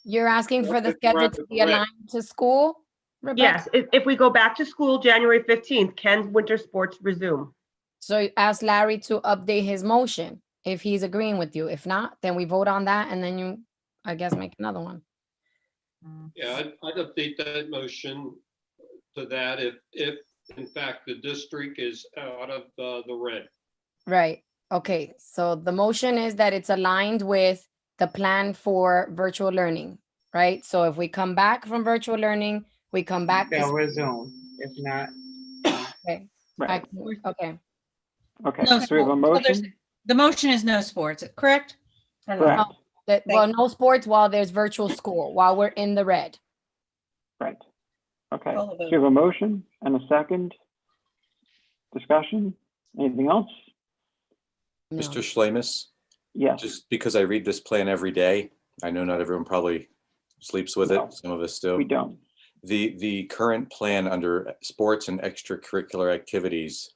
You're asking for the That's schedule correct. to be aligned to school? Rebecca? yes, if we go back to school January 15th, can winter sports resume? So you ask Larry to update his motion if he's agreeing with you. If not, then we vote on that and then you, I guess, make another one. Yeah, I'd update that motion to that if in fact the district is out of the red. Right. Okay. So the motion is that it's aligned with the plan for virtual learning, right? So if we come back from virtual learning, we come back. to They'll school. resume. If not, Okay. Right. Okay. Okay, No so we have a sports. So there's- motion. The motion is no sports, correct? Correct. Well, no sports while there's virtual school, while we're in the red. Right. Okay, Call the so we have a motion and a second. Discussion, anything else? Mr. Schlemus, Yes, just because I read this plan every day, I know not everyone probably sleeps with No, it. Some of us do. we don't. The current plan under sports and extracurricular activities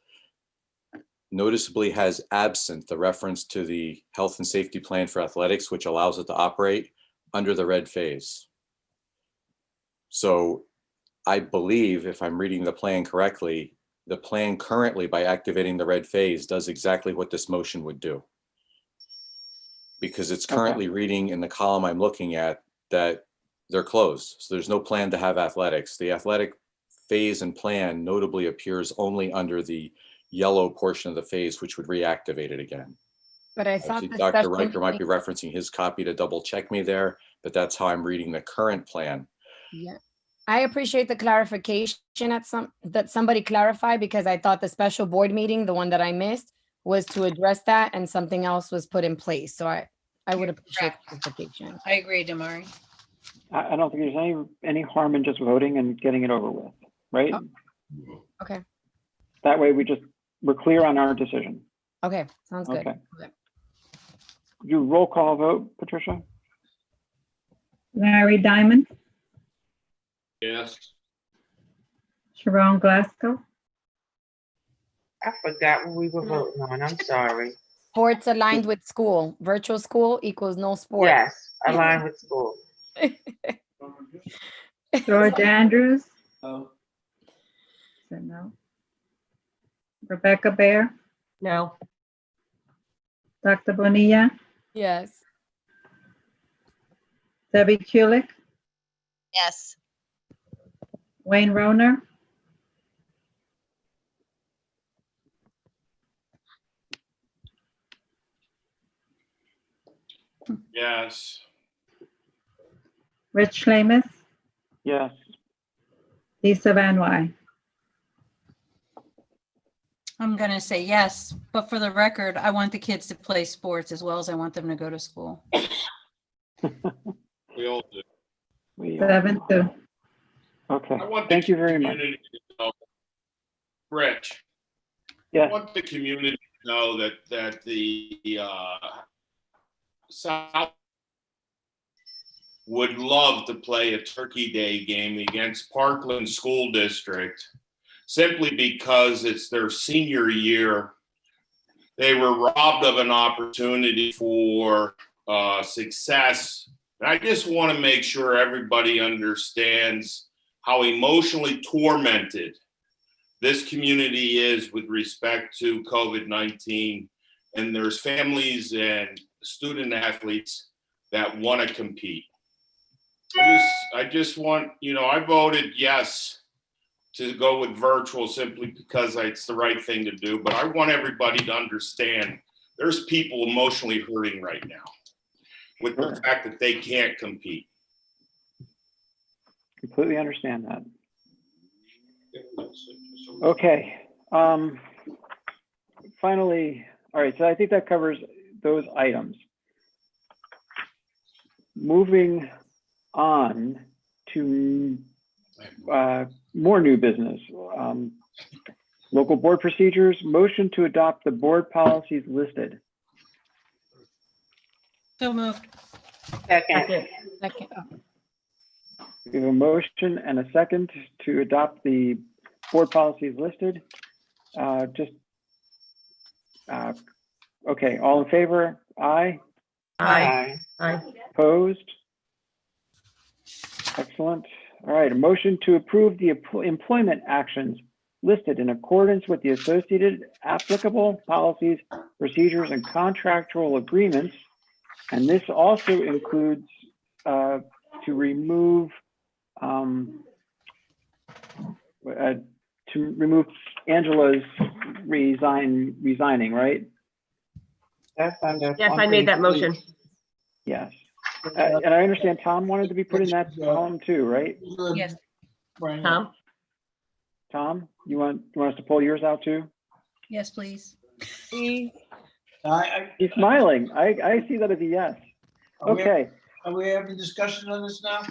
noticeably has absent the reference to the health and safety plan for athletics, which allows it to operate under the red phase. So I believe, if I'm reading the plan correctly, the plan currently, by activating the red phase, does exactly what this motion would do. Because it's currently reading in the column I'm looking at that they're closed. So there's no plan to have athletics. The athletic phase and plan notably appears only under the yellow portion of the phase, which would reactivate it again. But I I thought think the Dr. special Riker might be meeting- referencing his copy to double check me there, but that's how I'm reading the current plan. Yeah, I appreciate the clarification that somebody clarified, because I thought the special board meeting, the one that I missed, was to address that and something else was put in place. So I would appreciate clarification. I agree, Damari. I don't think there's any harm in just voting and getting it over with, right? Oh, okay. That way we're clear on our decision. Okay, sounds good. Okay. Do roll call vote, Patricia? Larry Diamond, Yes. Sharon Glasgow, I forgot what we were voting on. I'm sorry. Sports aligned with school. Virtual school equals no sport. Yes, align with school. George Andrews, Oh, said no. Rebecca Bear, No. Dr. Bonilla, Yes. Debbie Kulik, Yes. Wayne Roner, Yes. Rich Schlamuth, Yes. Lisa Van Wy. I'm gonna say yes, but for the record, I want the kids to play sports as well as I want them to go to school. We all do. 7-2. Okay, I want thank the you very much. community to know, Rich. Yes. I want the community to know that the South would love to play a Turkey Day game against Parkland School District simply because it's their senior year. They were robbed of an opportunity for success. And I just want to make sure everybody understands how emotionally tormented this community is with respect to COVID-19. And there's families and student athletes that want to compete. I just want, I voted yes to go with virtual simply because it's the right thing to do. But I want everybody to understand there's people emotionally hurting right now with the fact that they can't compete. Completely understand that. Okay. Finally, all right, so I think that covers those items. Moving on to more new business. Local board procedures, motion to adopt the board policies listed. So moved. Second. Second. We have a motion and a second to adopt the board policies listed. Okay, all in favor? Aye. Aye. Aye. Opposed? Excellent. All right, a motion to approve the employment actions listed in accordance with the associated applicable policies, procedures, and contractual agreements. And this also includes to remove Angela's resigning, right? That's under. Yes, I made that motion. Yes. And I understand Tom wanted to be put in that column too, right? Yes. Tom? Tom, you want us to pull yours out too? Yes, please. He's smiling. I see that as a yes. Okay. Are we having discussion on this now?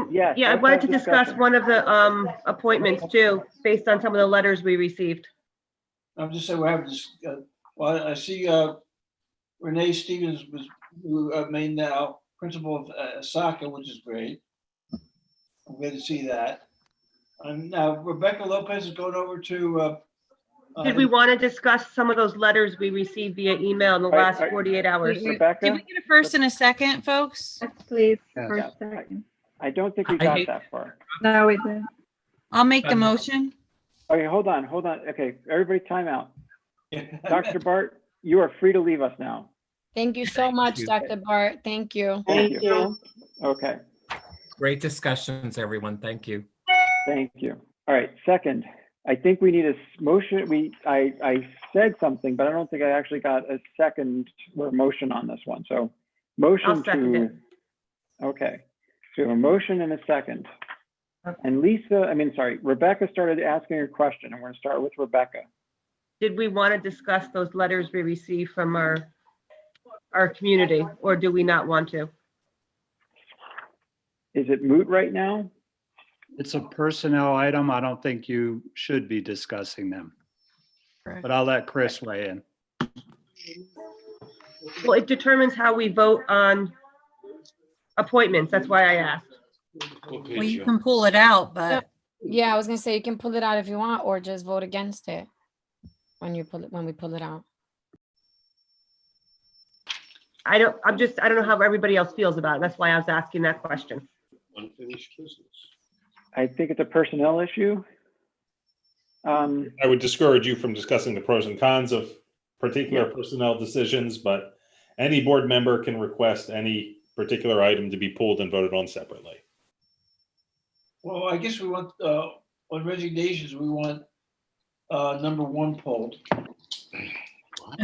Yes. Yeah, I wanted to discuss one of the appointments too, based on some of the letters we received. I'm just saying we're having this, well, I see Renee Stevens who made now principal of soccer, which is great. I'm glad to see that. And now Rebecca Lopez is going over to. Did we want to discuss some of those letters we received via email in the last 48 hours? Rebecca? Did we get a first and a second, folks? Yes, please. Yeah. First, second. I don't think we got that far. No, we didn't. I'll make the motion. Okay, hold on. Okay, everybody time out. Dr. Bart, you are free to leave us now. Thank you so much, Dr. Bart. Thank you. Thank you. Okay. Great discussions, everyone. Thank you. Thank you. All right, second, I think we need a motion. I said something, but I don't think I actually got a second or motion on this one. So motion I'll second to, it. okay. So a motion and a second. And Rebecca started asking a question, and we're gonna start with Rebecca. Did we want to discuss those letters we received from our our community, or do we not want to? Is it moot right now? It's a personnel item. I don't think you should be discussing them. But I'll let Chris weigh in. Well, it determines how we vote on appointments. That's why I asked. Well, you can pull it out, but Yeah, I was gonna say you can pull it out if you want, or just vote against it when we pull it out. I don't know how everybody else feels about it. That's why I was asking that question. Unfinished business. I think it's a personnel issue. I would discourage you from discussing the pros and cons of particular personnel decisions, but any board member can request any particular item to be pulled and voted on separately. Well, I guess we want, on resignations, we want number 1 pulled.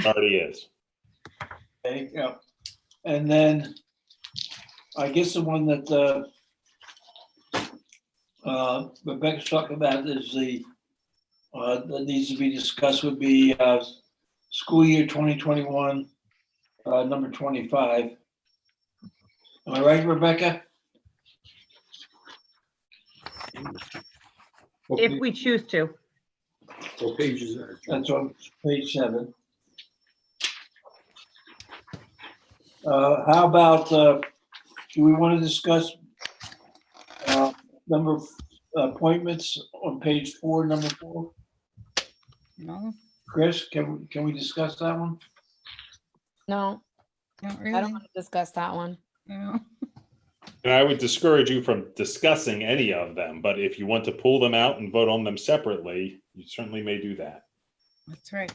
Already is. Okay, yeah. And then I guess the one that Rebecca's talking about is the that needs to be discussed would be school year 2021, number 25. Am I right, Rebecca? If we choose to. What page is that? That's on page 7. How about, do we want to discuss number of appointments on page 4, number 4? no, Chris, can we discuss that one? No, not I really. don't want to discuss that one. No. And I would discourage you from discussing any of them, but if you want to pull them out and vote on them separately, you certainly may do that. That's right.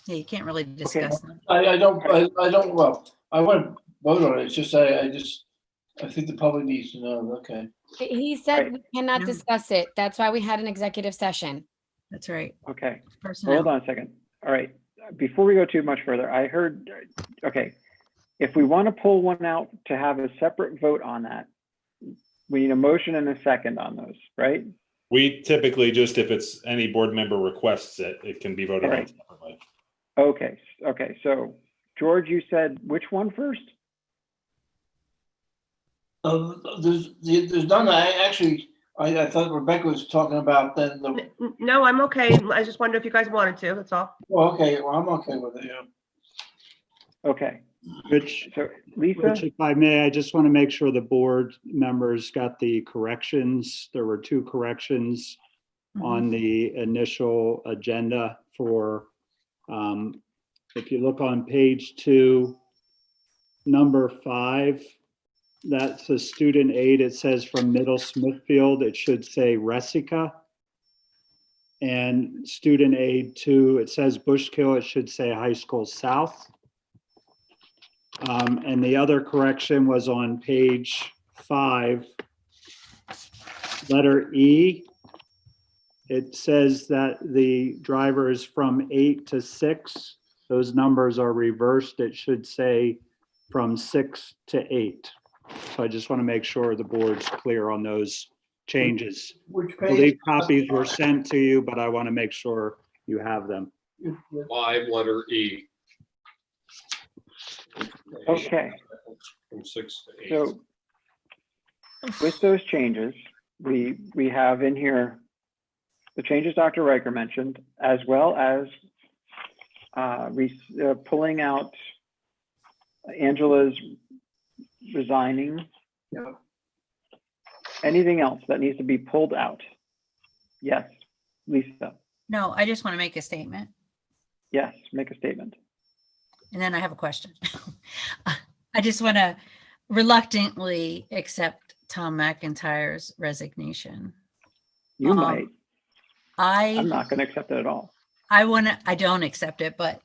Yeah, you can't really discuss them. I don't, well, I want to vote on it. It's just, I think the public needs to know. Okay. He said we cannot No. discuss it. That's why we had an executive session. That's right. Okay, Personnel. hold on a second. All right, before we go too much further, I heard, okay, if we want to pull one out to have a separate vote on that, we need a motion and a second on those, right? We typically just, if it's any board member requests it, it can be voted on Right. separately. Okay, so George, you said which one first? There's none. I thought Rebecca was talking about then the, No, I'm okay. I just wondered if you guys wanted to, that's all. well, okay, well, I'm okay with it, yeah. Okay, Rich, so Lisa? Rich, if I may, I just want to make sure the board members got the corrections. There were 2 corrections on the initial agenda for, if you look on page 2, number 5, that's a student aid. It says from Middle Smithfield, it should say Resica. And student aid 2, it says Bushkill, it should say High School South. And the other correction was on page 5, letter E. It says that the driver is from 8 to 6. Those numbers are reversed. It should say from 6 to 8. So I just want to make sure the board's clear on those changes. Which I page? believe copies were sent to you, but I want to make sure you have them. 5, letter E. Okay, From 6 to 8. so with those changes, we have in here the changes Dr. Riker mentioned, as well as pulling out Angela's resigning. Yeah. Anything else that needs to be pulled out? Yes, Lisa. No, I just want to make a statement. Yes, make a statement. And then I have a question. I just want to reluctantly accept Tom McIntyre's resignation. You might. I'm I not going to accept it at all. I don't accept it, but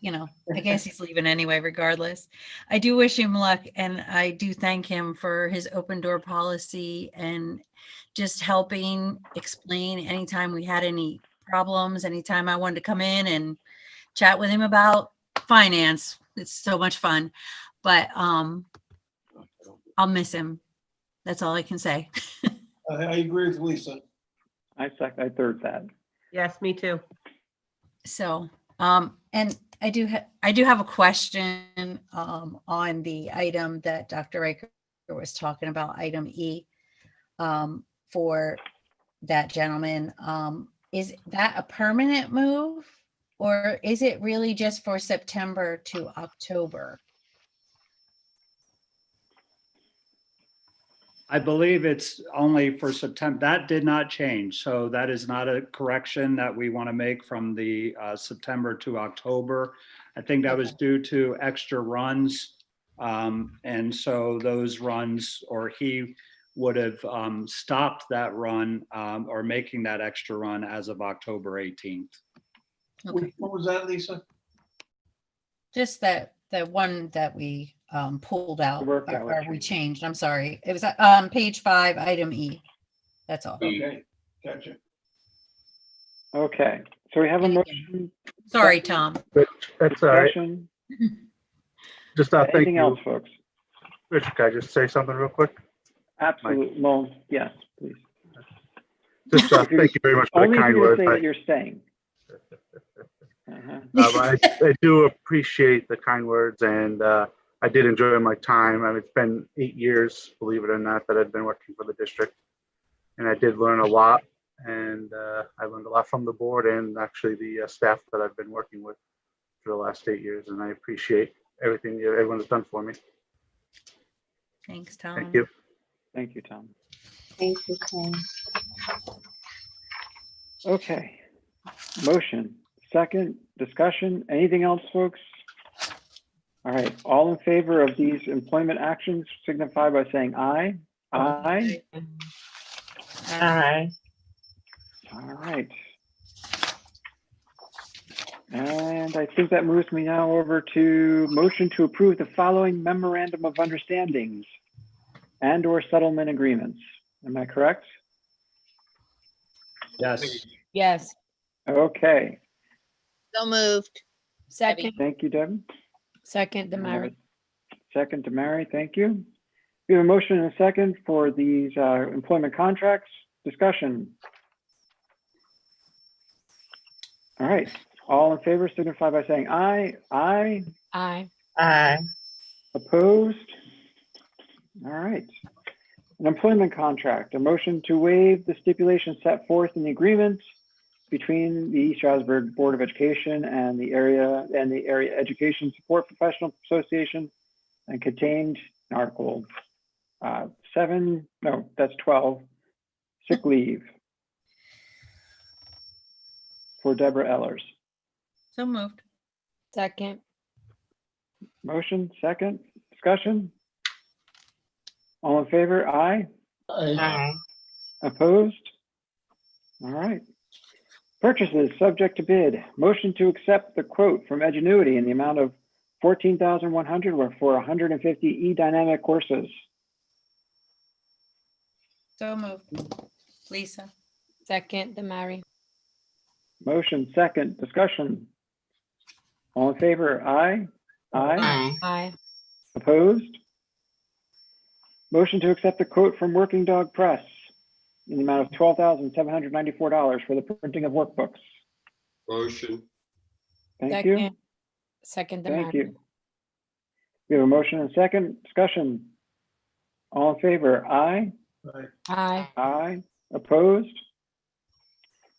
I guess he's leaving anyway, regardless. I do wish him luck, and I do thank him for his open door policy and just helping explain anytime we had any problems, anytime I wanted to come in and chat with him about finance. It's so much fun, but I'll miss him. That's all I can say. I agree with Lisa. I third that. Yes, me too. So And I do have a question on the item that Dr. Riker was talking about, item E, for that gentleman. Is that a permanent move, or is it really just for September to October? I believe it's only for September. That did not change. So that is not a correction that we want to make from the September to October. I think that was due to extra runs. And so those runs, or he would have stopped that run or making that extra run as of October 18th. Okay. What was that, Lisa? Just that the one that we pulled out, or we changed. I'm sorry. It was on page 5, item E. That's all. Okay, gotcha. Okay, so we have a motion. Sorry, Tom. That's all right. Discussion. Just thank Anything you. else, folks? Rich, can I just say something real quick? Absolutely. Well, yes, please. Just thank you very much for the Only if kind you're words. gonna say that you're staying. I do appreciate the kind words, and I did enjoy my time. I mean, it's been 8 years, believe it or not, that I've been working for the district, and I did learn a lot. And I learned a lot from the board and actually the staff that I've been working with for the last 8 years, and I appreciate everything that everyone's done for me. Thanks, Tom. Thank you. Thank you, Tom. Thank you, Tom. Okay, motion, second, discussion, anything else, folks? All right, all in favor of these employment actions signify by saying aye. Aye. Aye. All right. And I think that moves me now over to motion to approve the following memorandum of understandings and/or settlement agreements. Am I correct? Yes. Yes. Okay. So moved. Second. Thank you, Deb. Second, Damari. Second to Mary, thank you. We have a motion and a second for these employment contracts. Discussion. All right, all in favor signify by saying aye. Aye. Aye. Aye. Opposed? All right. An employment contract, a motion to waive the stipulation set forth in the agreement between the East Stroudsburg Board of Education and the Area Education Support Professional Association, and contained in Article 7, no, that's 12, sick leave for Deborah Ellers. So moved. Second. Motion, second, discussion. All in favor, aye. Aye. Opposed? All right. Purchases subject to bid. Motion to accept the quote from Edgenuity in the amount of $14,100 for 150 e-dynamic courses. So moved. Lisa. Second, Damari. Motion, second, discussion. All in favor, aye. Aye. Aye. Opposed? Motion to accept the quote from Working Dog Press in the amount of $12,794 for the printing of workbooks. Motion. Thank you. Second, Thank Damari. you. We have a motion and second, discussion. All in favor, aye. Aye. Aye. Opposed?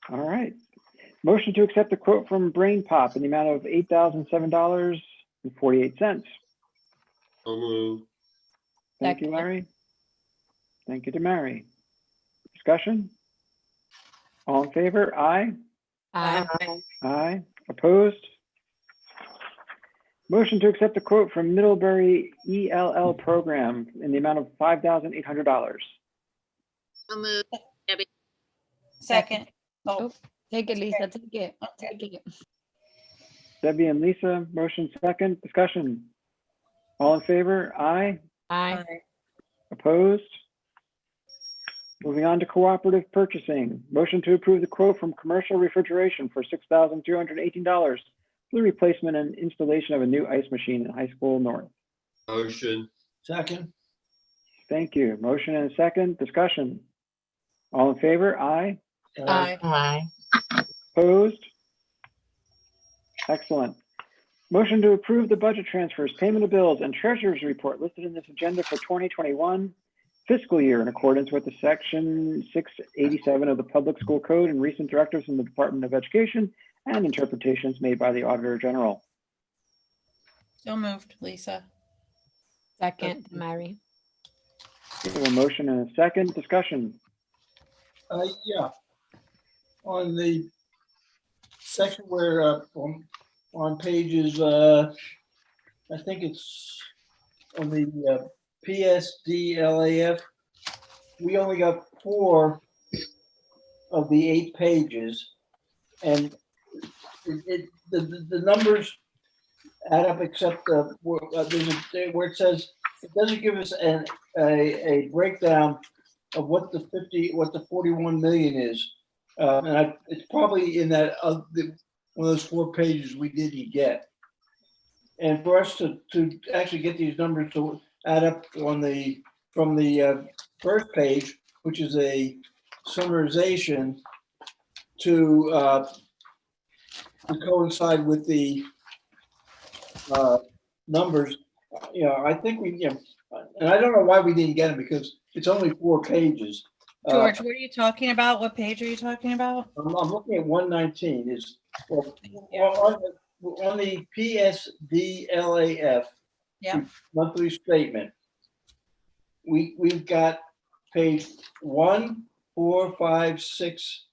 All right. Motion to accept the quote from Brain Pop in the amount of $8,007.48. So moved. Thank you, Larry. Thank you to Mary. Discussion? All in favor? Aye. Aye. Aye. Opposed? Motion to accept the quote from Middlebury ELL program in the amount of $5,800. So moved. Debbie. Second. Oh, take it, Lisa. Take it. Take it. Debbie and Lisa, motion second. Discussion? All in favor? Aye. Aye. Opposed? Moving on to cooperative purchasing. Motion to approve the quote from Commercial Refrigeration for $6,218 for the replacement and installation of a new ice machine in High School North. Motion. Second. Thank you. Motion and a second. Discussion. All in favor? Aye. Aye. Aye. Opposed? Excellent. Motion to approve the budget transfers, payment of bills, and treasurer's report listed in this agenda for 2021 fiscal year in accordance with the section 687 of the Public School Code and recent directives from the Department of Education and interpretations made by the Auditor General. So moved, Lisa. Second, Mary. We have a motion and a second. Discussion. Yeah. On the section where on pages, I think it's on the PSDLAF, we only got 4 of the 8 pages, and the numbers add up except where it says it doesn't give us a breakdown of what the 41 million is, and it's probably in that one of those 4 pages we didn't get. And for us to actually get these numbers to add up from the first page, which is a summarization, to coincide with the numbers, I think and I don't know why we didn't get them because it's only 4 pages. George, what are you talking about? What page are you talking about? I'm looking at 119 on the PSDLAF monthly statement. We've got page 1, 4, 5, 6,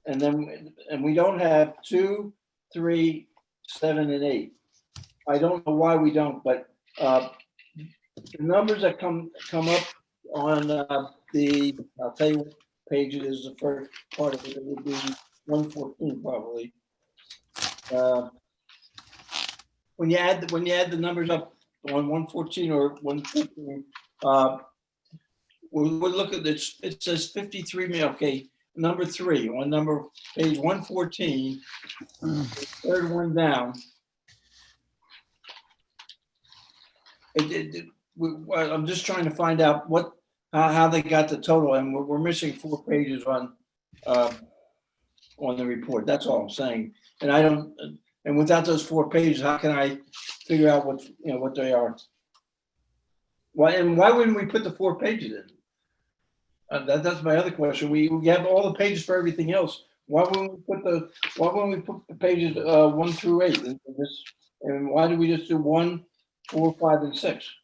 and we don't have 2, 3, 7, and 8. I don't know why we don't, but the numbers that come up on I'll tell you what page it is. The first part of it would be 114 probably. When you add the numbers up on 114 or 115, we'll look at this. It says 53 million. Okay, number 3 on page 114, third one down. I'm just trying to find out how they got the total, and we're missing 4 pages on the report. That's all I'm saying. And without those 4 pages, how can I figure out what they are? Why wouldn't we put the 4 pages in? That's my other question. We have all the pages for everything else. Why wouldn't we put the pages 1 through 8 in this? And why do we just do 1, 4, 5, and 6?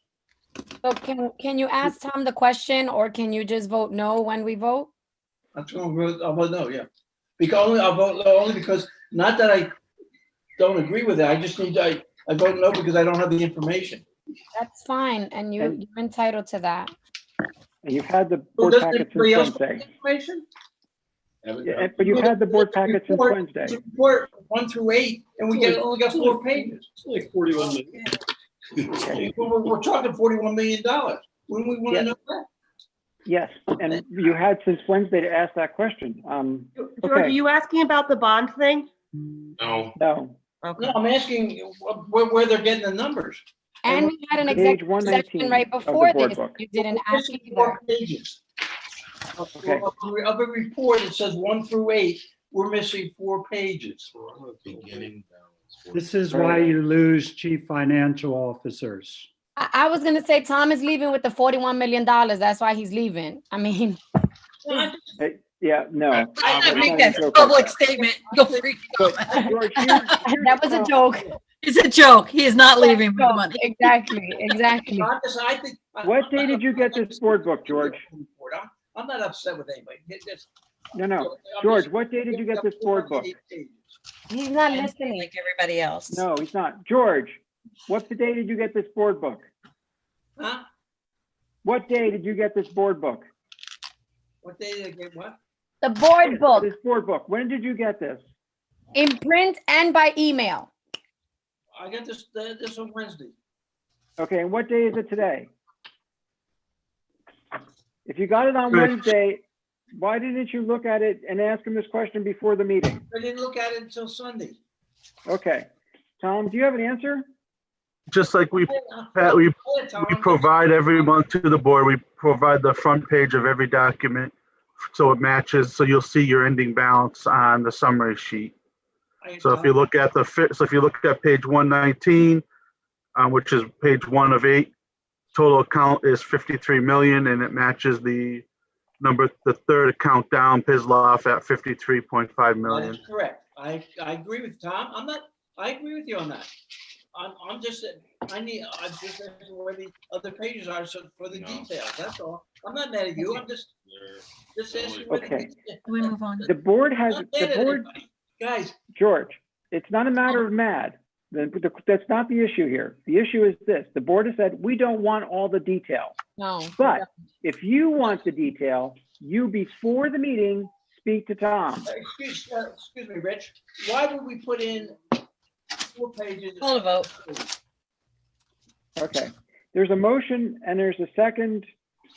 So can you ask Tom the question, or can you just vote no when we vote? I'll vote no, yeah. I'll vote no only because, not that I don't agree with it, I vote no because I don't have the information. That's fine, and you're entitled to that. And you've had the board packet since Wednesday. Yeah, but you've had the board packet since Wednesday. Report 1 through 8, and we only got 4 pages. It's like 41 million. Okay. We're talking $41 million. When we want to know that? Yes, and you had since Wednesday to ask that question. George, are you asking about the bond thing? No. No. Okay. No, I'm asking where they're getting the numbers. And we had an executive session right before this. You didn't ask either. 4 pages. Okay. Of a report, it says 1 through 8. We're missing 4 pages. This is why you lose chief financial officers. I was gonna say Tom is leaving with the $41 million. That's why he's leaving. I mean. Yeah, no. I think that's a public statement. Go free. That was a joke. It's a joke. He is not leaving with the money. Exactly. What day did you get this board book, George? I'm not upset with anybody. No. George, what day did you get this board book? He's not listening. Like everybody else. No, he's not. George, what day did you get this board book? Huh? What day did you get this board book? What day did I get what? The board book. This board book. When did you get this? In print and by email. I got this on Wednesday. Okay, and what day is it today? If you got it on Wednesday, why didn't you look at it and ask him this question before the meeting? I didn't look at it until Sunday. Okay. Tom, do you have an answer? Just like we provide every month to the board, we provide the front page of every document so it matches, so you'll see your ending balance on the summary sheet. So if you look at page 119, which is page 1 of 8, total account is 53 million, and it matches the third account down, Pisloff, at 53.5 million. That's correct. I agree with Tom. I agree with you on that. I'm just asking where the other pages are for the details. That's all. I'm not mad at you. I'm just asking where the Okay. details. Can we move on? The board has, I'm not the mad at board, anybody. Guys, George, it's not a matter of mad. That's not the issue here. The issue is this. The board has said, we don't want all the detail. No. But if you want the detail, you before the meeting, speak to Tom. excuse me, Rich. Why would we put in 4 pages? Call a vote. Okay. There's a motion and there's a second.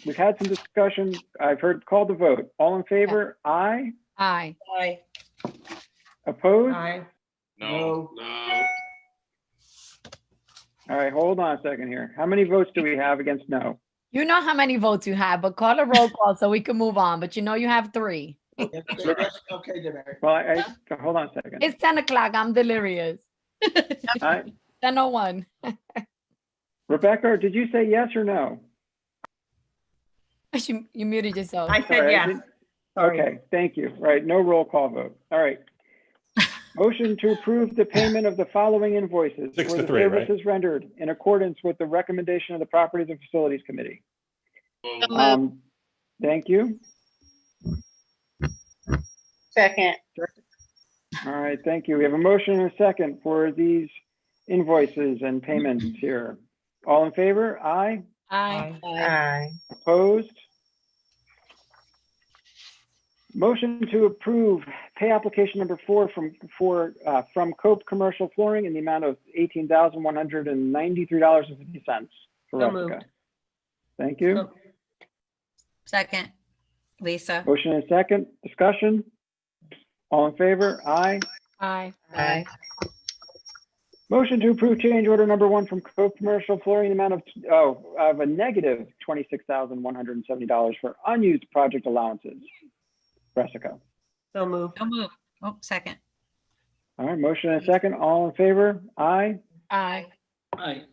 We've had some discussion. I've heard call the vote. All in favor? Aye. Aye. Aye. Opposed? Aye. No. All right, hold on a second here. How many votes do we have against no? You know how many votes you have, but call a roll call so we can move on. But you know you have 3. Okay, Mary. Well, hold on a second. It's 10 o'clock. I'm delirious. All right. 10:01. Rebecca, did you say yes or no? You muted yourself. I said Sorry, yes. Sorry. Okay, thank you. Right, no roll call vote. All right. Motion to approve the payment of the following invoices 6 for to the 3, right? services rendered in accordance with the recommendation of the Properties and Facilities Committee. Thank you. Second. All right, thank you. We have a motion and a second for these invoices and payments here. All in favor? Aye. Aye. Aye. Opposed? Motion to approve pay application number 4 from Cope Commercial Flooring in the amount of $18,193.50 for So Resica. moved. Thank you. Second, Lisa. Motion and second. Discussion. All in favor? Aye. Aye. Aye. Motion to approve change order number 1 from Cope Commercial Flooring in the amount of a negative $26,170 for unused project allowances. Resica. So moved. Don't move. Oh, second. All right, motion and second. All in favor? Aye. Aye. Aye.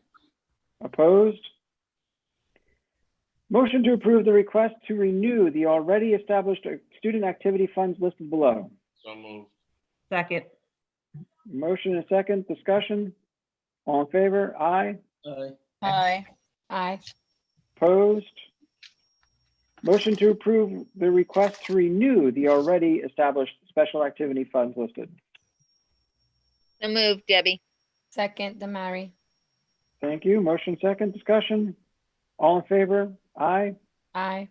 Opposed? Motion to approve the request to renew the already established student activity funds listed below. So moved. Second. Motion and second. Discussion. All in favor? Aye. Aye. Aye. Aye. Opposed? Motion to approve the request to renew the already established special activity funds listed. So moved, Debbie. Second, Damari. Thank you. Motion second. Discussion. All in favor? Aye. Aye.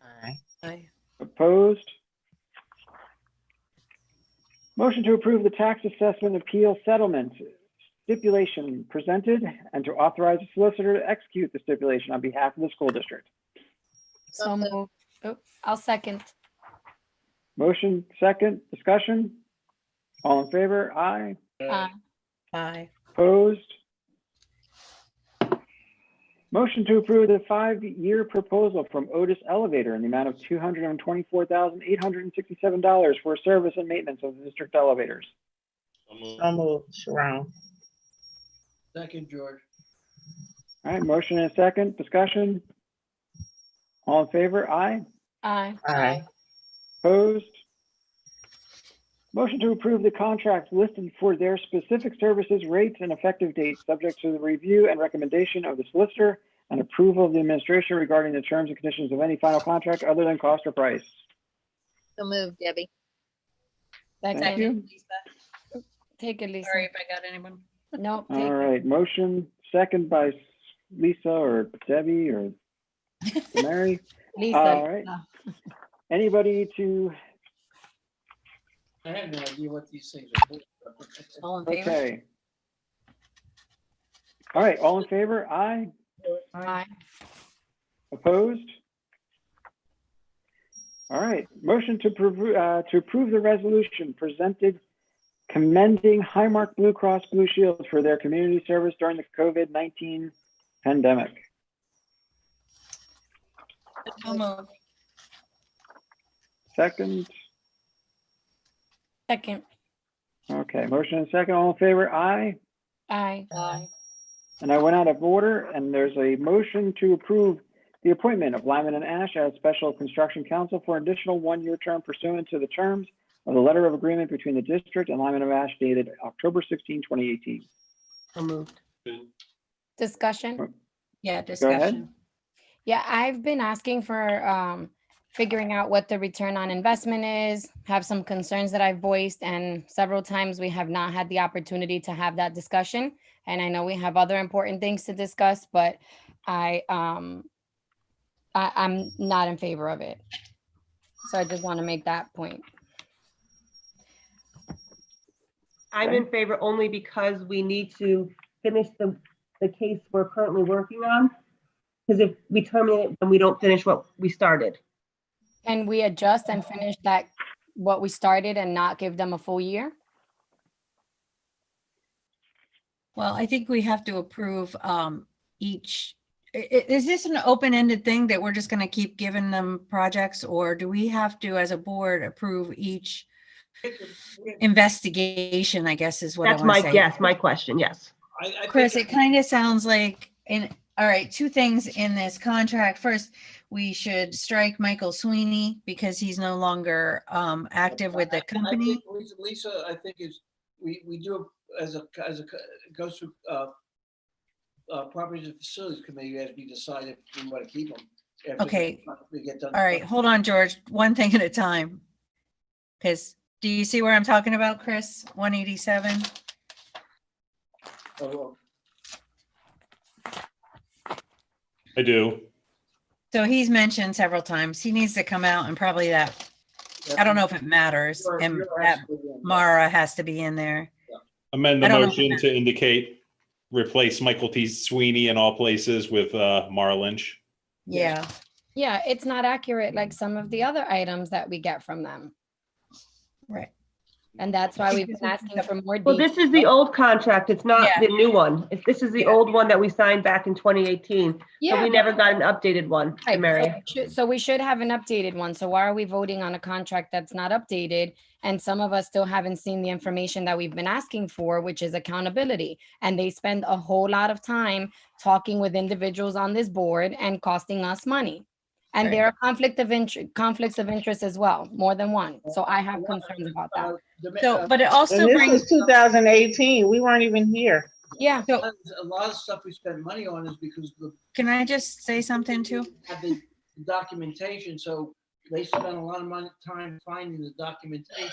Aye. Opposed? Motion to approve the tax assessment appeal settlement stipulation presented and to authorize the solicitor to execute the stipulation on behalf of the school district. So moved. Oh, I'll second. Motion second. Discussion. All in favor? Aye. Aye. Aye. Opposed? Motion to approve the 5-year proposal from Otis Elevator in the amount of $224,867 for service and maintenance of the district elevators. So moved, Sharon. Second, George. All right, motion and a second. Discussion. All in favor? Aye. Aye. Aye. Opposed? Motion to approve the contracts listed for their specific services, rates, and effective dates, subject to the review and recommendation of the solicitor and approval of the administration regarding the terms and conditions of any final contract other than cost or price. So moved, Debbie. Thank you. Lisa. Take it, Lisa. Sorry if I got anyone. No, take All it. right, motion second by Lisa or Debbie or Mary. Lisa. All right. Lisa. Anybody to, I have no idea what these things are for. All in favor? okay. All right, all in favor? Aye. Aye. Opposed? All right, motion to approve the resolution presented commending Highmark Blue Cross Blue Shield for their community service during the COVID-19 pandemic. So moved. Second, Second. Okay, motion and second, all in favor, aye. Aye. And I went out of order, and there's a motion to approve the appointment of Lyman and Ash as Special Construction Counsel for an additional one-year term pursuant to the terms of the letter of agreement between the district and Lyman and Ash dated October 16, 2018. So moved. Discussion? Yeah, Go ahead. Yeah, I've been asking for figuring out what the return on investment is, have some concerns that I've voiced, and several times we have not had the opportunity to have that discussion. And I know we have other important things to discuss, but I'm not in favor of it. So I just want to make that point. I'm in favor only because we need to finish the case we're currently working on. Because if we terminate it, then we don't finish what we started. Can we adjust and finish that, what we started, and not give them a full year? Well, I think we have to approve each. Is this an open-ended thing that we're just going to keep giving them projects, or do we have to, as a board, approve each investigation, I guess is what I That's want to my say. guess, my question, yes. Chris, it kind of sounds like, all right, two things in this contract. First, we should strike Michael Sweeney because he's no longer active with the company. Lisa, I think we do as a goes through properties and facilities committee as we decide if we want to keep them. Okay. We get done. All right, hold on, George. One thing at a time. Because do you see where I'm talking about, Chris? 187. Oh, I do. So he's mentioned several times. He needs to come out and probably that, I don't know if it matters. And that Mara has to be in there. Amend the I don't know. motion to indicate replace Michael T. Sweeney in all places with Mara Lynch. Yeah. Yeah, it's not accurate like some of the other items that we get from them. Right. And that's why we've been asking for more Well, details. this is the old contract. It's not Yeah. the new one. This is the old one that we signed back in 2018. So Yeah, we never got an updated one, Right, Mary. so we should have an updated one. So why are we voting on a contract that's not updated? And some of us still haven't seen the information that we've been asking for, which is accountability. And they spend a whole lot of time talking with individuals on this board and costing us money. And Right. there are conflicts of interest as well, more than one. So I have concerns about that. So, but it also And this brings, is 2018. We weren't even here. Yeah. So a lot of stuff we spend money on is because can I just say something too? have the documentation, so they spend a lot of time finding the documentation.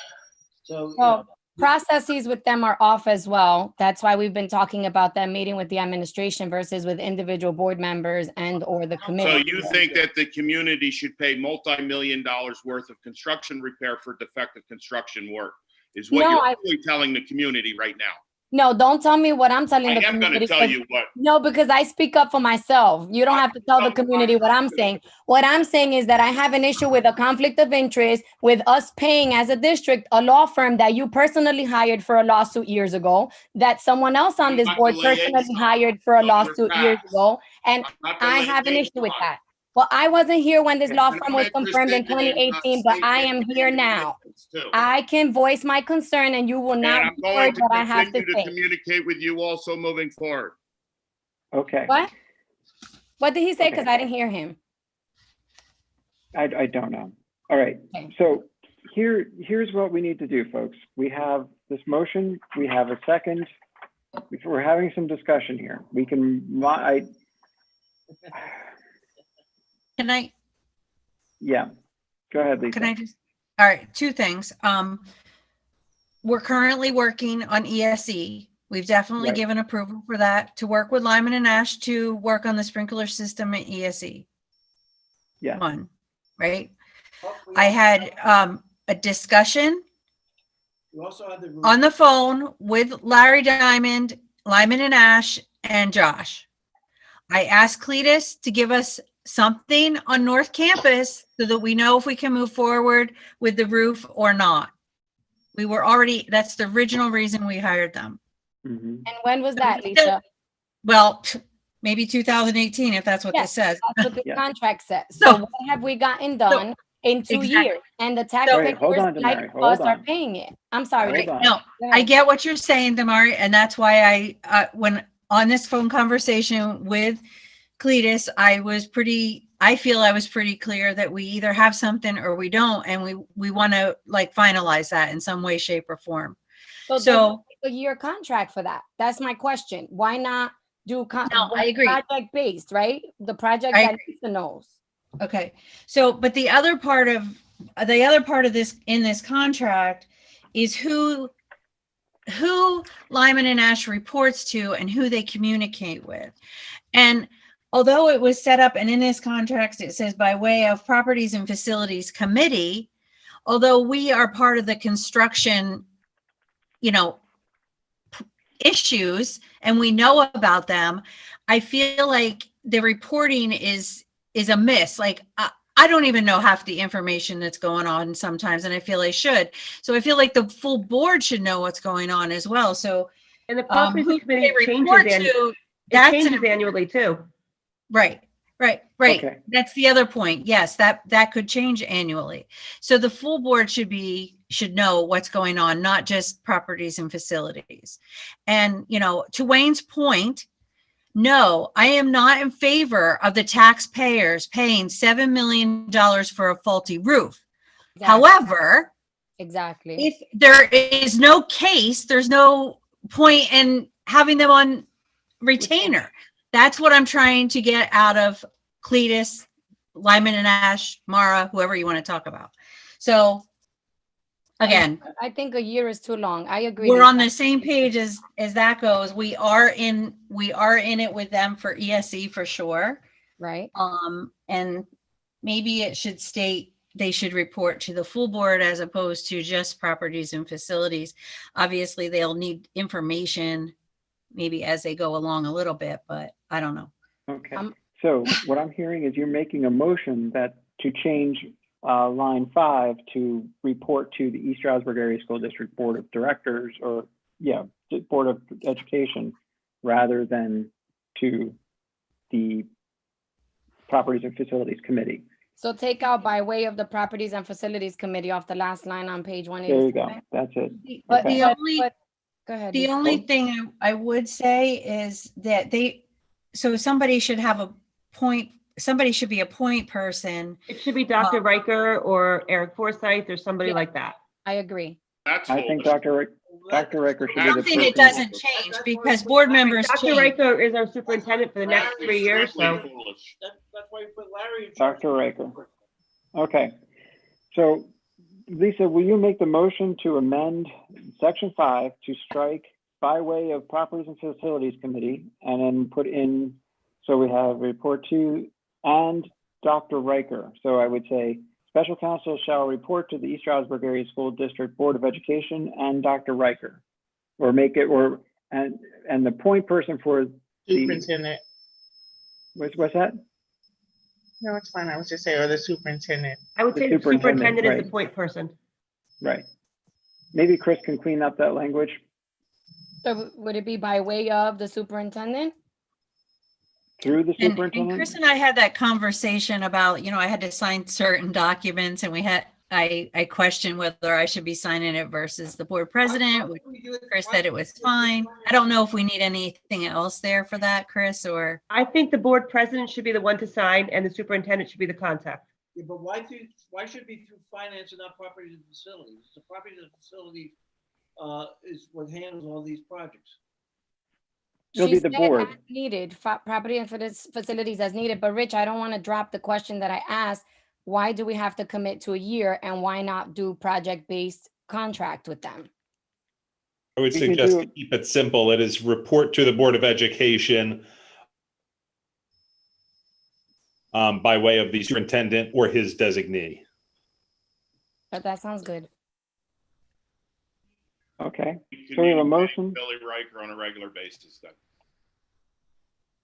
So Well, processes with them are off as well. That's why we've been talking about them meeting with the administration versus with individual board members and or the So committee. you think that the community should pay multi-million dollars worth of construction repair for defective construction work is what No, you're really telling the community right now. No, don't tell me what I'm telling I the am going community. to tell you what. No, because I speak up for myself. You don't have to tell the community what I'm saying. What I'm saying is that I have an issue with a conflict of interest with us paying as a district a law firm that you personally hired for a lawsuit years ago, that someone else on this not board the personally liaison. hired for a Those are lawsuit years facts. ago. And not the I have an issue with liaison. that. Well, I wasn't here when this law And firm I'm was confirmed in interested in, 2018, but state I am here now. too. I can voice my concern and you will And not I'm be going heard to what I have to continue to say. communicate with you also moving forward. Okay. What? What did he say? Okay. Because I didn't hear him. I don't know. All right. Okay. So here's what we need to do, folks. We have this motion. We have a second. We're having some discussion here. We can, Can I, yeah. Go ahead, Lisa. can I just, all right, two things. We're currently working on ESE. We've definitely Right. given approval for that to work with Lyman and Ash to work on the sprinkler system at ESE. Yeah. One, right? I had a discussion you also have the on the phone with Larry Diamond, Lyman and Ash, and Josh. I asked Cletus to give us something on North Campus so that we know if we can move forward with the roof or not. We were already, that's the original reason we hired them. Mhm. And when was that, Lisa? Well, maybe 2018, if that's what Yes, this says. That's what the Yeah. contract says. So- So what have we gotten done in 2 Exactly. years, and the Wait, taxpayers hold on, like Damari, us hold are on. paying it. I'm sorry. Hold Rick. on. No, Go I ahead. get what you're saying, Damari, and that's why when on this phone conversation with Cletus, I feel I was pretty clear that we either have something or we don't, and we want to like finalize that in some way, shape, or form. So a year contract for that. That's my question. Why not do I agree. project based, right? The project I that agree. Lisa knows. Okay, so but the other part of this in this contract is who Lyman and Ash reports to and who they communicate with. And although it was set up and in this contract it says by way of Properties and Facilities Committee, although we are part of the construction, issues and we know about them, I feel like the reporting is a miss. Like I don't even know half the information that's going on sometimes, and I feel I should. So I feel like the full board should know what's going on as well. So And the properties who committee they changes, report to, it changes annually too. Right. Okay. That's the other point. Yes, that could change annually. So the full board should know what's going on, not just Properties and Facilities. And, to Wayne's point, no, I am not in favor of the taxpayers paying $7 million for a faulty roof. Exactly. However, exactly. if there is no case, there's no point in having them on retainer. That's what I'm trying to get out of Cletus, Lyman and Ash, Mara, whoever you want to talk about. So again, I think a year is too long. I agree. we're on the same page as that goes. We are in it with them for ESE for sure. Right. And maybe it should state they should report to the full board as opposed to just Properties and Facilities. Obviously, they'll need information maybe as they go along a little bit, but I don't know. Okay. So what I'm hearing is you're making a motion that to change line 5 to report to the East Stroudsburg Area School District Board of Directors, or Board of Education, rather than to the Properties and Facilities Committee. So take out by way of the Properties and Facilities Committee off the last line on page 187. There you go. That's it. But, Okay. go ahead. The Lisa. only thing I would say is that somebody should be a point person. It should be Dr. Riker or Eric Forsyth or somebody like that. I agree. I think Dr. Riker should be I the think it person. doesn't change because board members Dr. change. Riker is our superintendent for the next 3 years, so. That's why we put Larry in charge. Dr. Riker. Okay. So Lisa, will you make the motion to amend section 5 to strike by way of Properties and Facilities Committee, and then put in, so we have report to and Dr. Riker. So I would say special counsel shall report to the East Stroudsburg Area School District Board of Education and Dr. Riker, or make it, and the point person for the Superintendent. what's that? No, it's fine. I was just saying, or the superintendent. I would say the superintendent is the point person. Right. Maybe Chris can clean up that language. So would it be by way of the superintendent? Through the And superintendent? Chris and I had that conversation about, I had to sign certain documents, and I questioned whether I should be signing it versus the board president, which Chris said it was fine. I don't know if we need anything else there for that, Chris, or. I think the board president should be the one to sign and the superintendent should be the contact. Yeah, but why should it be through finance and not Properties and Facilities? The Properties and Facilities is what handles all these projects. It'll be the board. As needed, property and facilities as needed. But Rich, I don't want to drop the question that I asked. Why do we have to commit to a year, and why not do project-based contract with them? I would suggest to keep it simple. It is report to the Board of Education by way of the superintendent or his designee. But that sounds good. Okay. So we have a motion. Billy Riker on a regular basis then.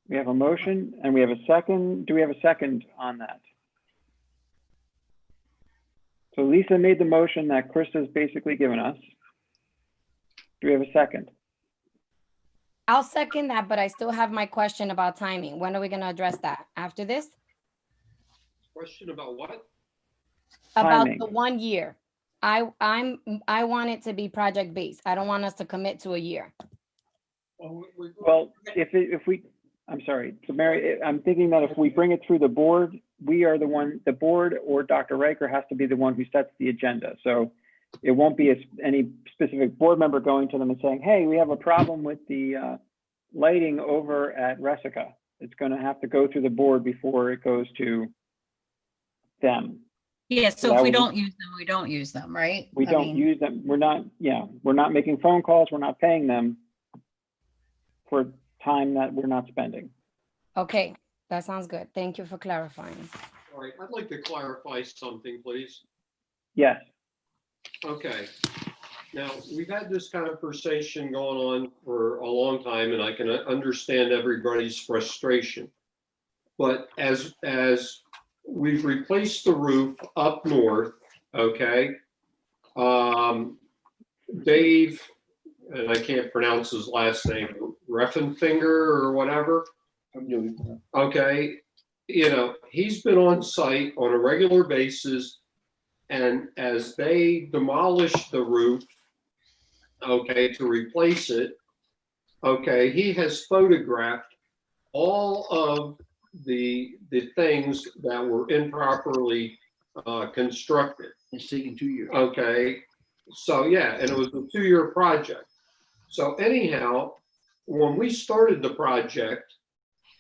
We have a motion and we have a second. Do we have a second on that? So Lisa made the motion that Chris has basically given us. Do we have a second? I'll second that, but I still have my question about timing. When are we going to address that? After this? Question about what? About Timing. the 1 year. I want it to be project based. I don't want us to commit to a year. Well, I'm sorry, so Mary, I'm thinking that if we bring it through the board, we are the board or Dr. Riker has to be the one who sets the agenda. So it won't be any specific board member going to them and saying, hey, we have a problem with the lighting over at Resica. It's going to have to go through the board before it goes to them. Yeah, so that if we would- don't use them, we don't use them, right? We I don't mean, use them. We're not making phone calls. We're not paying them for time that we're not spending. Okay, that sounds good. Thank you for clarifying. All right, I'd like to clarify something, please. Yes. Okay. Now, we've had this conversation going on for a long time, and I can understand everybody's frustration. But as we've replaced the roof up north, okay? Dave, and I can't pronounce his last name, Reffenfinger or whatever. Okay, you know, he's been on site on a regular basis, and as they demolish the roof, okay, to replace it, okay, he has photographed all of the things that were improperly constructed. It's taken 2 years. Okay, so yeah, and it was a 2-year project. So anyhow, when we started the project,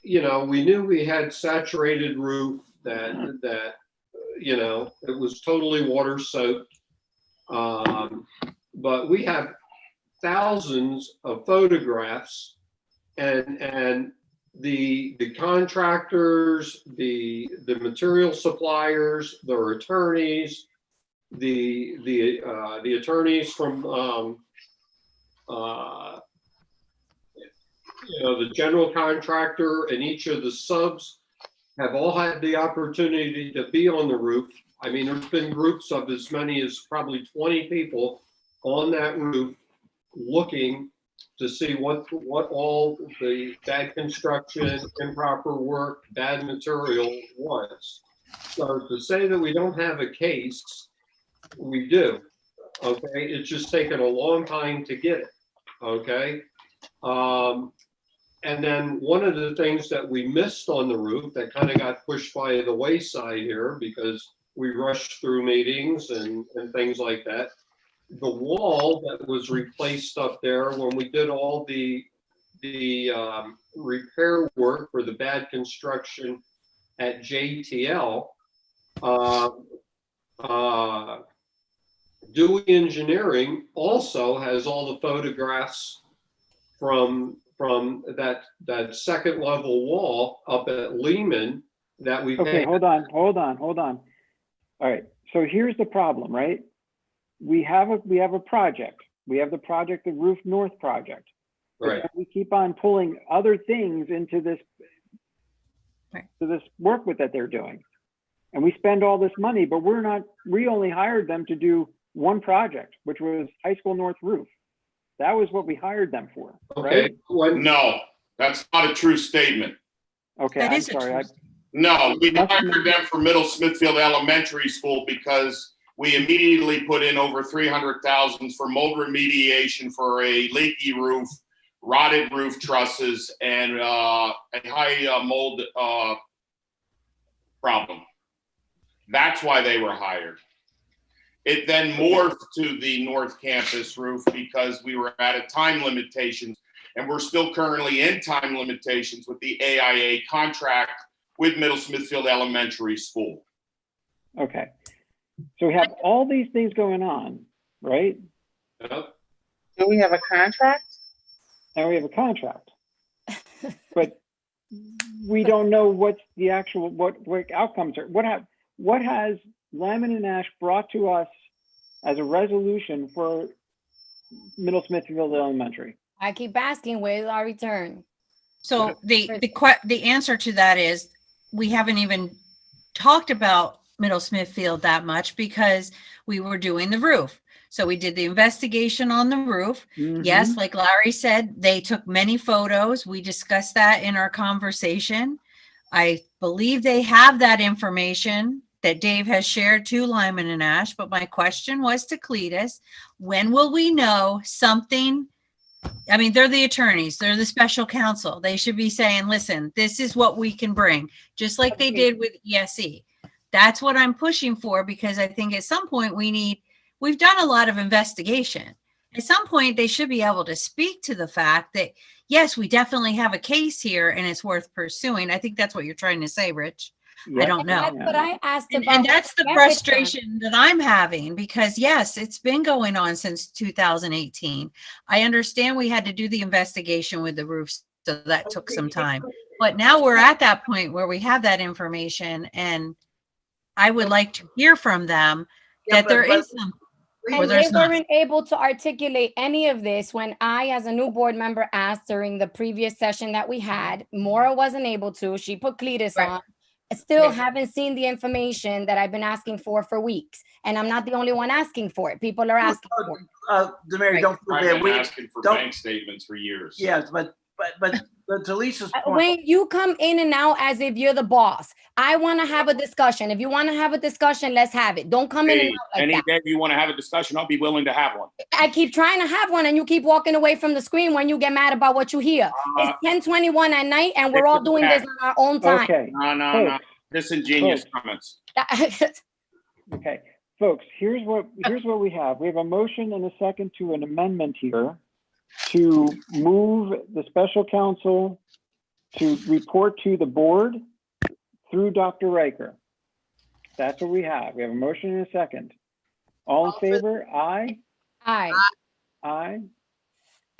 you know, we knew we had saturated roof that you know, it was totally water soaked. But we have thousands of photographs, and the contractors, the material suppliers, their attorneys, the attorneys from you know, the general contractor and each of the subs have all had the opportunity to be on the roof. I mean, there's been groups of as many as probably 20 people on that roof looking to see what all the bad construction, improper work, bad material was. So to say that we don't have a case, we do. Okay, it's just taken a long time to get it. Okay. And then one of the things that we missed on the roof that kind of got pushed by the wayside here because we rushed through meetings and things like that. The wall that was replaced up there when we did all the repair work for the bad construction at JTL, Dewey Engineering also has all the photographs from that second level wall up at Lehman that we Okay, hold on. All right, so here's the problem, right? We have a project. We have the project, the Roof North project. Right. We keep on pulling other things into this, to this work with that they're doing. And we spend all this money, but we only hired them to do one project, which was High School North roof. That was what we hired them for, right? No, that's not a true statement. Okay, That I'm is a sorry. true No, we hired them for Middle Smithfield Elementary School because we immediately put in over 300,000 for mold remediation for a leaky roof, rotted roof trusses, and a high mold problem. That's why they were hired. It then morphed to the North Campus roof because we were at a time limitations, and we're still currently in time limitations with the AIA contract with Middle Smithfield Elementary School. Okay. So we have all these things going on, right? Yep. Do we have a contract? And we have a contract. But we don't know what's the actual, what outcomes are. What has Lyman and Ash brought to us as a resolution for Middle Smithfield Elementary? I keep asking, where's our return? So the answer to that is we haven't even talked about Middle Smithfield that much because we were doing the roof. So we did the investigation on the roof. Mm-hmm. Yes, like Larry said, they took many photos. We discussed that in our conversation. I believe they have that information that Dave has shared to Lyman and Ash, but my question was to Cletus, when will we know something? I mean, they're the attorneys, they're the special counsel. They should be saying, listen, this is what we can bring, just like they did with ESE. That's what I'm pushing for, because I think at some point we've done a lot of investigation. At some point, they should be able to speak to the fact that, yes, we definitely have a case here and it's worth pursuing. I think that's what you're trying to say, Rich. I don't know. That's what I asked about. And that's the frustration that I'm having, because yes, it's been going on since 2018. I understand we had to do the investigation with the roofs, so that took some time. But now we're at that point where we have that information, and I would like to hear from them that there is some. And they weren't able to articulate any of this when I, as a new board member, asked during the previous session that we had. Maura wasn't able to. She put Cletus on. I still haven't seen the information that I've been asking for weeks. And I'm not the only one asking for it. People are asking for it. Demary, don't feel I've bad. been asking for bank statements for years. Yes, but to Lisa's point. Wayne, you come in and out as if you're the boss. I want to have a discussion. If you want to have a discussion, let's have it. Don't come in and out like Any that. day you want to have a discussion, I'll be willing to have one. I keep trying to have one and you keep walking away from the screen when you get mad about what you hear. It's 10:21 at night and we're all doing this on our own time. Okay. No. Disingenuous comments. Okay, folks, here's what we have. We have a motion and a second to an amendment here to move the special counsel to report to the board through Dr. Riker. That's what we have. We have a motion and a second. All in favor? Aye. Aye. Aye.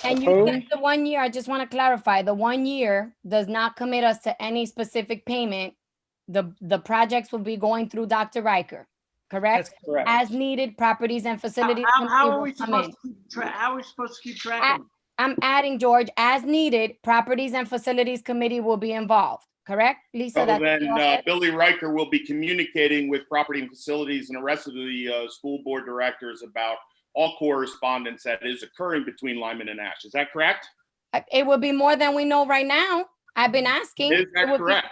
And you said the 1 year, I just want to clarify, the 1 year does not commit us to any specific payment. The projects will be going through Dr. Riker, correct? That's correct. As needed, properties and facilities. How are we committee will come supposed in. to how are we supposed to keep track of? I'm adding, George, as needed, properties and facilities committee will be involved, correct? Lisa, So that's then what you all said? Billy Riker will be communicating with property and facilities and the rest of the school board directors about all correspondence that is occurring between Lyman and Ash. Is that correct? It will be more than we know right now. I've been asking. Is that correct?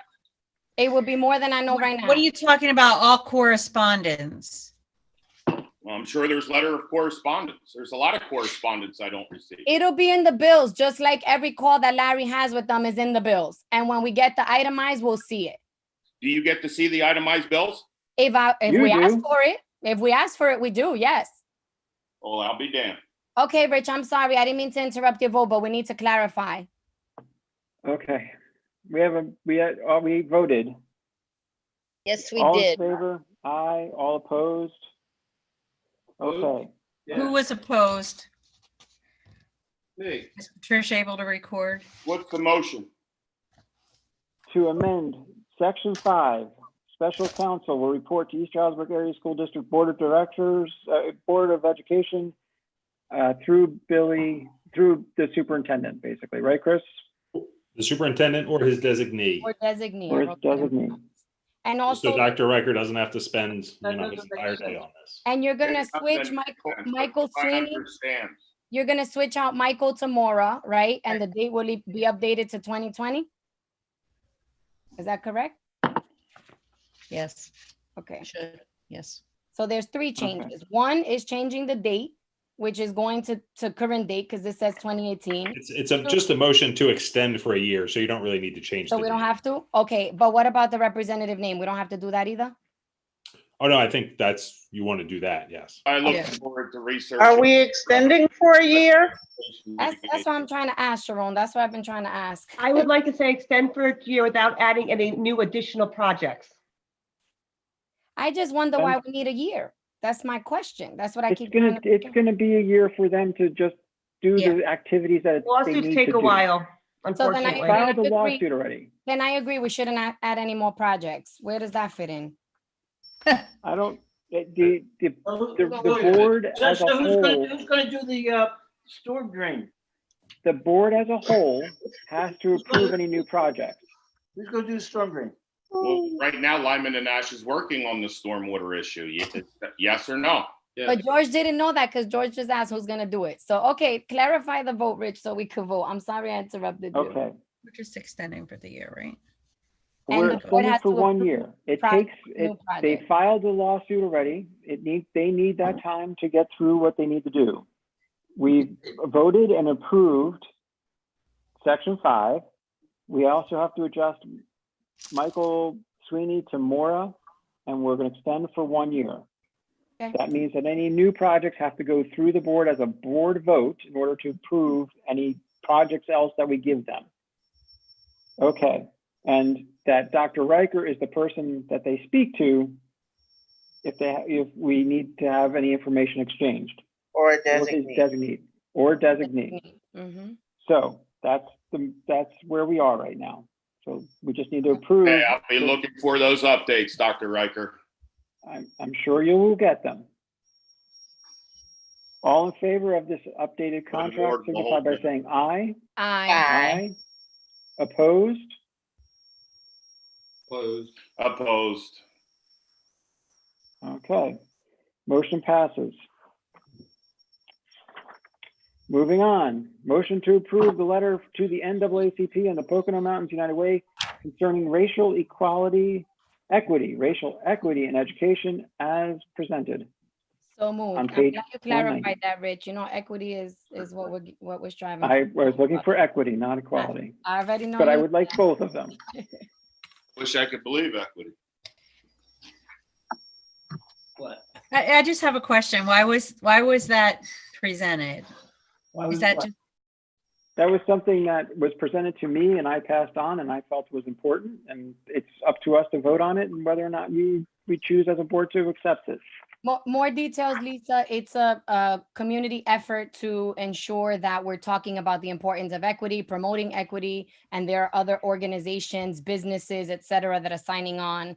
It would be more than I know right now. What are you talking about, all correspondence? Well, I'm sure there's letter of correspondence. There's a lot of correspondence I don't receive. It'll be in the bills, just like every call that Larry has with them is in the bills. And when we get the itemized, we'll see it. Do you get to see the itemized bills? If You we ask do. for it, we do, yes. Well, I'll be damned. Okay, Rich, I'm sorry. I didn't mean to interrupt your vote, but we need to clarify. Okay. We voted. Yes, we All in did. favor? Aye. All opposed? Okay. Who was opposed? Me. Is Trish able to record? What's the motion? To amend section 5, special counsel will report to East Stroudsburg Area School District Board of Directors, Board of Education, through the superintendent, basically, right, Chris? The superintendent or his designee. Or designee. Or his designee. And So also, Dr. Riker doesn't have to spend his entire day on this. and you're gonna That switch makes sense. Michael I Sweeney. understand. You're gonna switch out Michael to Maura, right? And the date will be updated to 2020? Is that correct? Yes. Okay. Should, yes. So there's 3 changes. One is changing the date, which is going to current date because this says 2018. It's just a motion to extend for a year, so you don't really need to change So the we don't date. have to? Okay, but what about the representative name? We don't have to do that either? Oh, no, I think you want to do that, yes. I look forward to research. Are we extending for a year? That's what I'm trying to ask, Sharon. That's what I've been trying to ask. I would like to say extend for a year without adding any new additional projects. I just wonder why we need a year. That's my question. That's what I keep. It's gonna be a year for them to just do the activities that they Lawsuits need take to a do. while, So then unfortunately. Filed the lawsuit already. Then I agree, we shouldn't add any more projects. Where does that fit in? I don't, the board as a whole, Who's gonna do the storm drain? the board as a whole has to approve any new projects. Who's gonna do the storm drain? Well, right now, Lyman and Ash is working on the stormwater issue. Yes or no? But George didn't know that because George just asked who's gonna do it. So, okay, clarify the vote, Rich, so we could vote. I'm sorry I interrupted you. Okay. We're just extending for the year, right? And We're the board extending has for to 1 approve year. It pro- takes, new they project. filed a lawsuit already. They need that time to get through what they need to do. We voted and approved section 5. We also have to adjust Michael Sweeney to Mora, and we're going to extend for 1 year. Okay. That means that any new projects have to go through the board as a board vote in order to approve any projects else that we give them. Okay, and that Dr. Riker is the person that they speak to if we need to have any information exchanged. Or a Or his designee. designate. Mhm. So that's where we are right now. So we just need to approve. Okay, I'll be looking for those updates, Dr. Riker. I'm sure you will get them. All in favor of this updated contract signify by saying aye. Aye. Opposed? Opposed. Okay, motion passes. Moving on, motion to approve the letter to the NAACP and the Pocono Mountains United Way concerning racial equity in education as presented. So moved. On I'm page glad you 190. clarified that, Rich. You know, equity is what we're striving I for. was looking for equity, not equality, I already know. but I you- would like both of them. Wish I could believe equity. What? I just have a question. Why was that presented? Is that just, That was something that was presented to me and I passed on and I felt was important, and it's up to us to vote on it and whether or not we choose as a board to accept it. More details, Lisa. It's a community effort to ensure that we're talking about the importance of equity, promoting equity, and there are other organizations, businesses, et cetera, that are signing on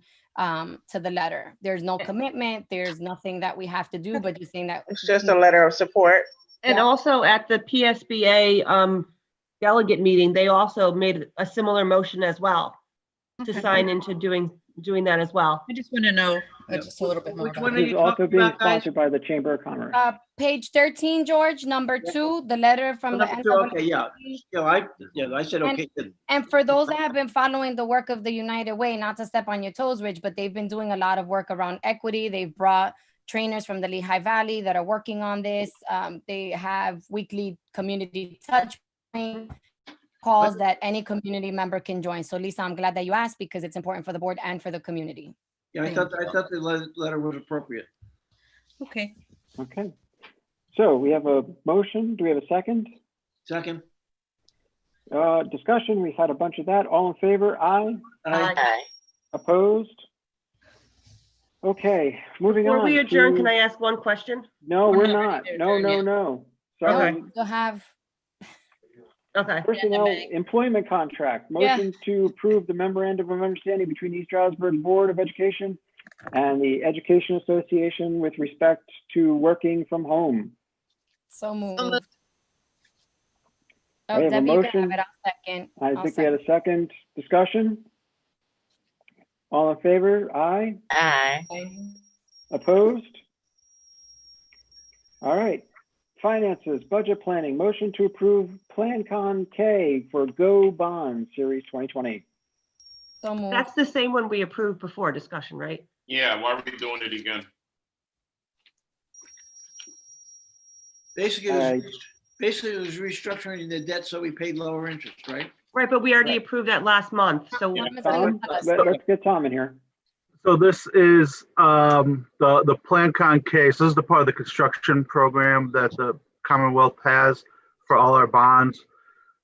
to the letter. There's no commitment. There's nothing that we have to do, but just saying that. It's just a letter of support. And also at the PSBA delegate meeting, they also made a similar motion as well to Okay. sign into doing that as well. I just want to know just a little bit more Which about one it. are This is you also talking being about, guys? sponsored by the Chamber of Commerce. Page 13, George, number 2, the letter from the Number two, okay, yeah. I said And- okay. then. And for those that have been following the work of the United Way, not to step on your toes, Rich, but they've been doing a lot of work around equity. They've brought trainers from the Lehigh Valley that are working on this. They have weekly community touch point calls that any community member can join. So Lisa, I'm glad that you asked because it's important for the board and for the community. Yeah, I thought the letter was appropriate. Okay. Okay. So we have a motion. Do we have a second? Second. Discussion. We've had a bunch of that. All in favor? Aye. Aye. Opposed? Okay, moving on. Before we adjourn, to- can I ask one question? No, We're we're not not. ready to No, adjourn no, yet. no. No, Sorry. you'll have, Okay. Personnel employment contract. Motion to approve the memorandum of understanding between East Stroudsburg Board of Education and the Education Association with respect to working from home. so moved. I Oh, have a Debbie, you can have motion. it. I'll second. I I'll think we had a second discussion. All in favor? Aye. Aye. second. Opposed? All right. Finances, budget planning, motion to approve Plan Con K for Go Bond Series 2020. So moved. That's the same one we approved before discussion, right? Yeah, why are we doing it again? Basically, Aye. it was restructuring the debt so we paid lower interest, right? Right, but we already approved that last month, so. Tom, let's get Tom in here. So this is the Plan Con case. This is the part of the construction program that the Commonwealth has for all our bonds.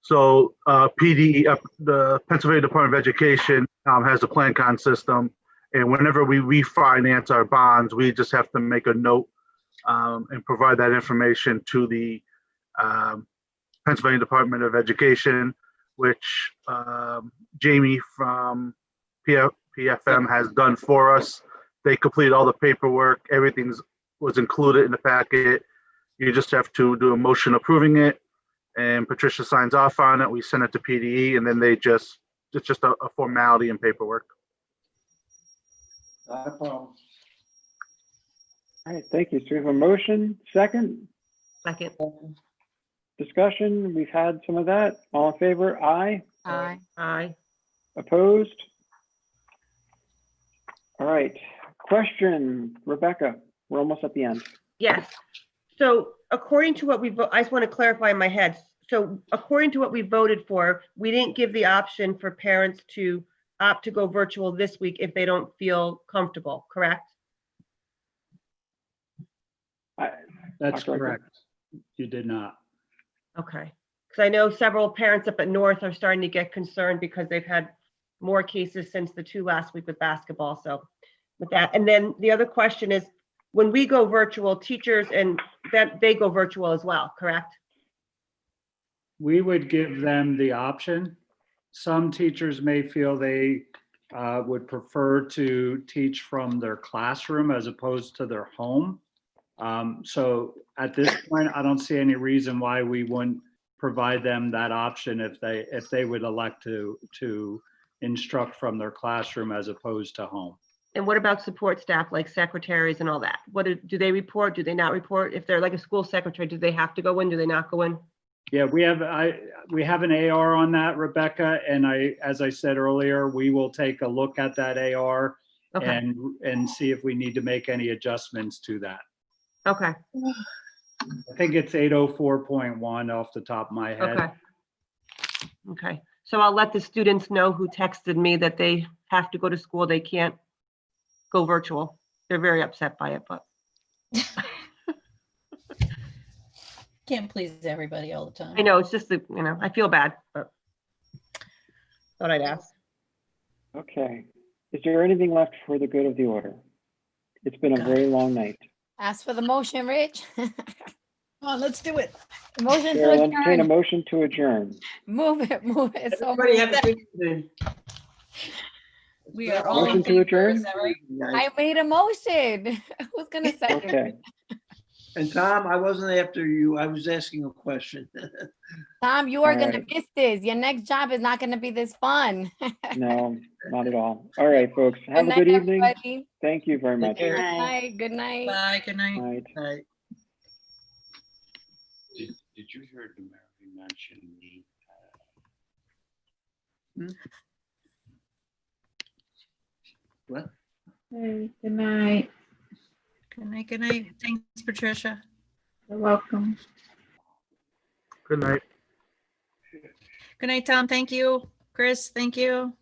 So PD, the Pennsylvania Department of Education has a Plan Con system. And whenever we refinance our bonds, we just have to make a note and provide that information to the Pennsylvania Department of Education, which Jamie from PFM has done for us. They completed all the paperwork. Everything was included in the packet. You just have to do a motion approving it, and Patricia signs off on it. We send it to PDE, and then it's just a formality and paperwork. Not a problem. All right, thank you. So we have a motion, second Second. discussion. We've had some of that. All in favor? Aye. Aye. Aye. Opposed? All right, question, Rebecca, we're almost at the end. Yes. So according to what I just want to clarify in my head. So according to what we voted for, we didn't give the option for parents to opt to go virtual this week if they don't feel comfortable, correct? That's Dr. Eckert? correct. You did not. Okay. Because I know several parents up at North are starting to get concerned because they've had more cases since the 2 last week with basketball. So with that, and then the other question is, when we go virtual, teachers and that they go virtual as well, correct? We would give them the option. Some teachers may feel they would prefer to teach from their classroom as opposed to their home. So at this point, I don't see any reason why we wouldn't provide them that option if they would elect to instruct from their classroom as opposed to home. And what about support staff like secretaries and all that? What do they report? Do they not report? If they're like a school secretary, do they have to go in? Do they not go in? Yeah, we have an AR on that, Rebecca, and as I said earlier, we will take a look at that AR and see if we need to make any adjustments to that. Okay. I think it's 804.1 off the top of my head. Okay. Okay. So I'll let the students know who texted me that they have to go to school. They can't go virtual. They're very upset by it, but. Can't please everybody all the time. I know, it's just, I feel bad, but thought I'd ask. Okay. Is there anything left for the good of the order? It's been a very long night. Ask for the motion, Rich. Oh, let's do it. Motion Chair will to entertain a adjourn. motion to adjourn. Move it. So Everybody have a moved. good evening. We are all Motion in to favor, adjourn? is that right? I made a motion. Who's gonna second? Okay. And Tom, I wasn't after you. I was asking a question. Tom, you are All gonna right. miss this. Your next job is not gonna be this fun. No, not at all. All right, folks. Have a night, good evening. everybody. Thank you very much. Good night. Good night. Bye, good night. Night. Right. Did you hear Mary mention me? What? Okay, good night. Good night, good night. Thanks, Patricia. You're welcome. Good night. Good night, Tom. Thank you. Chris, thank you.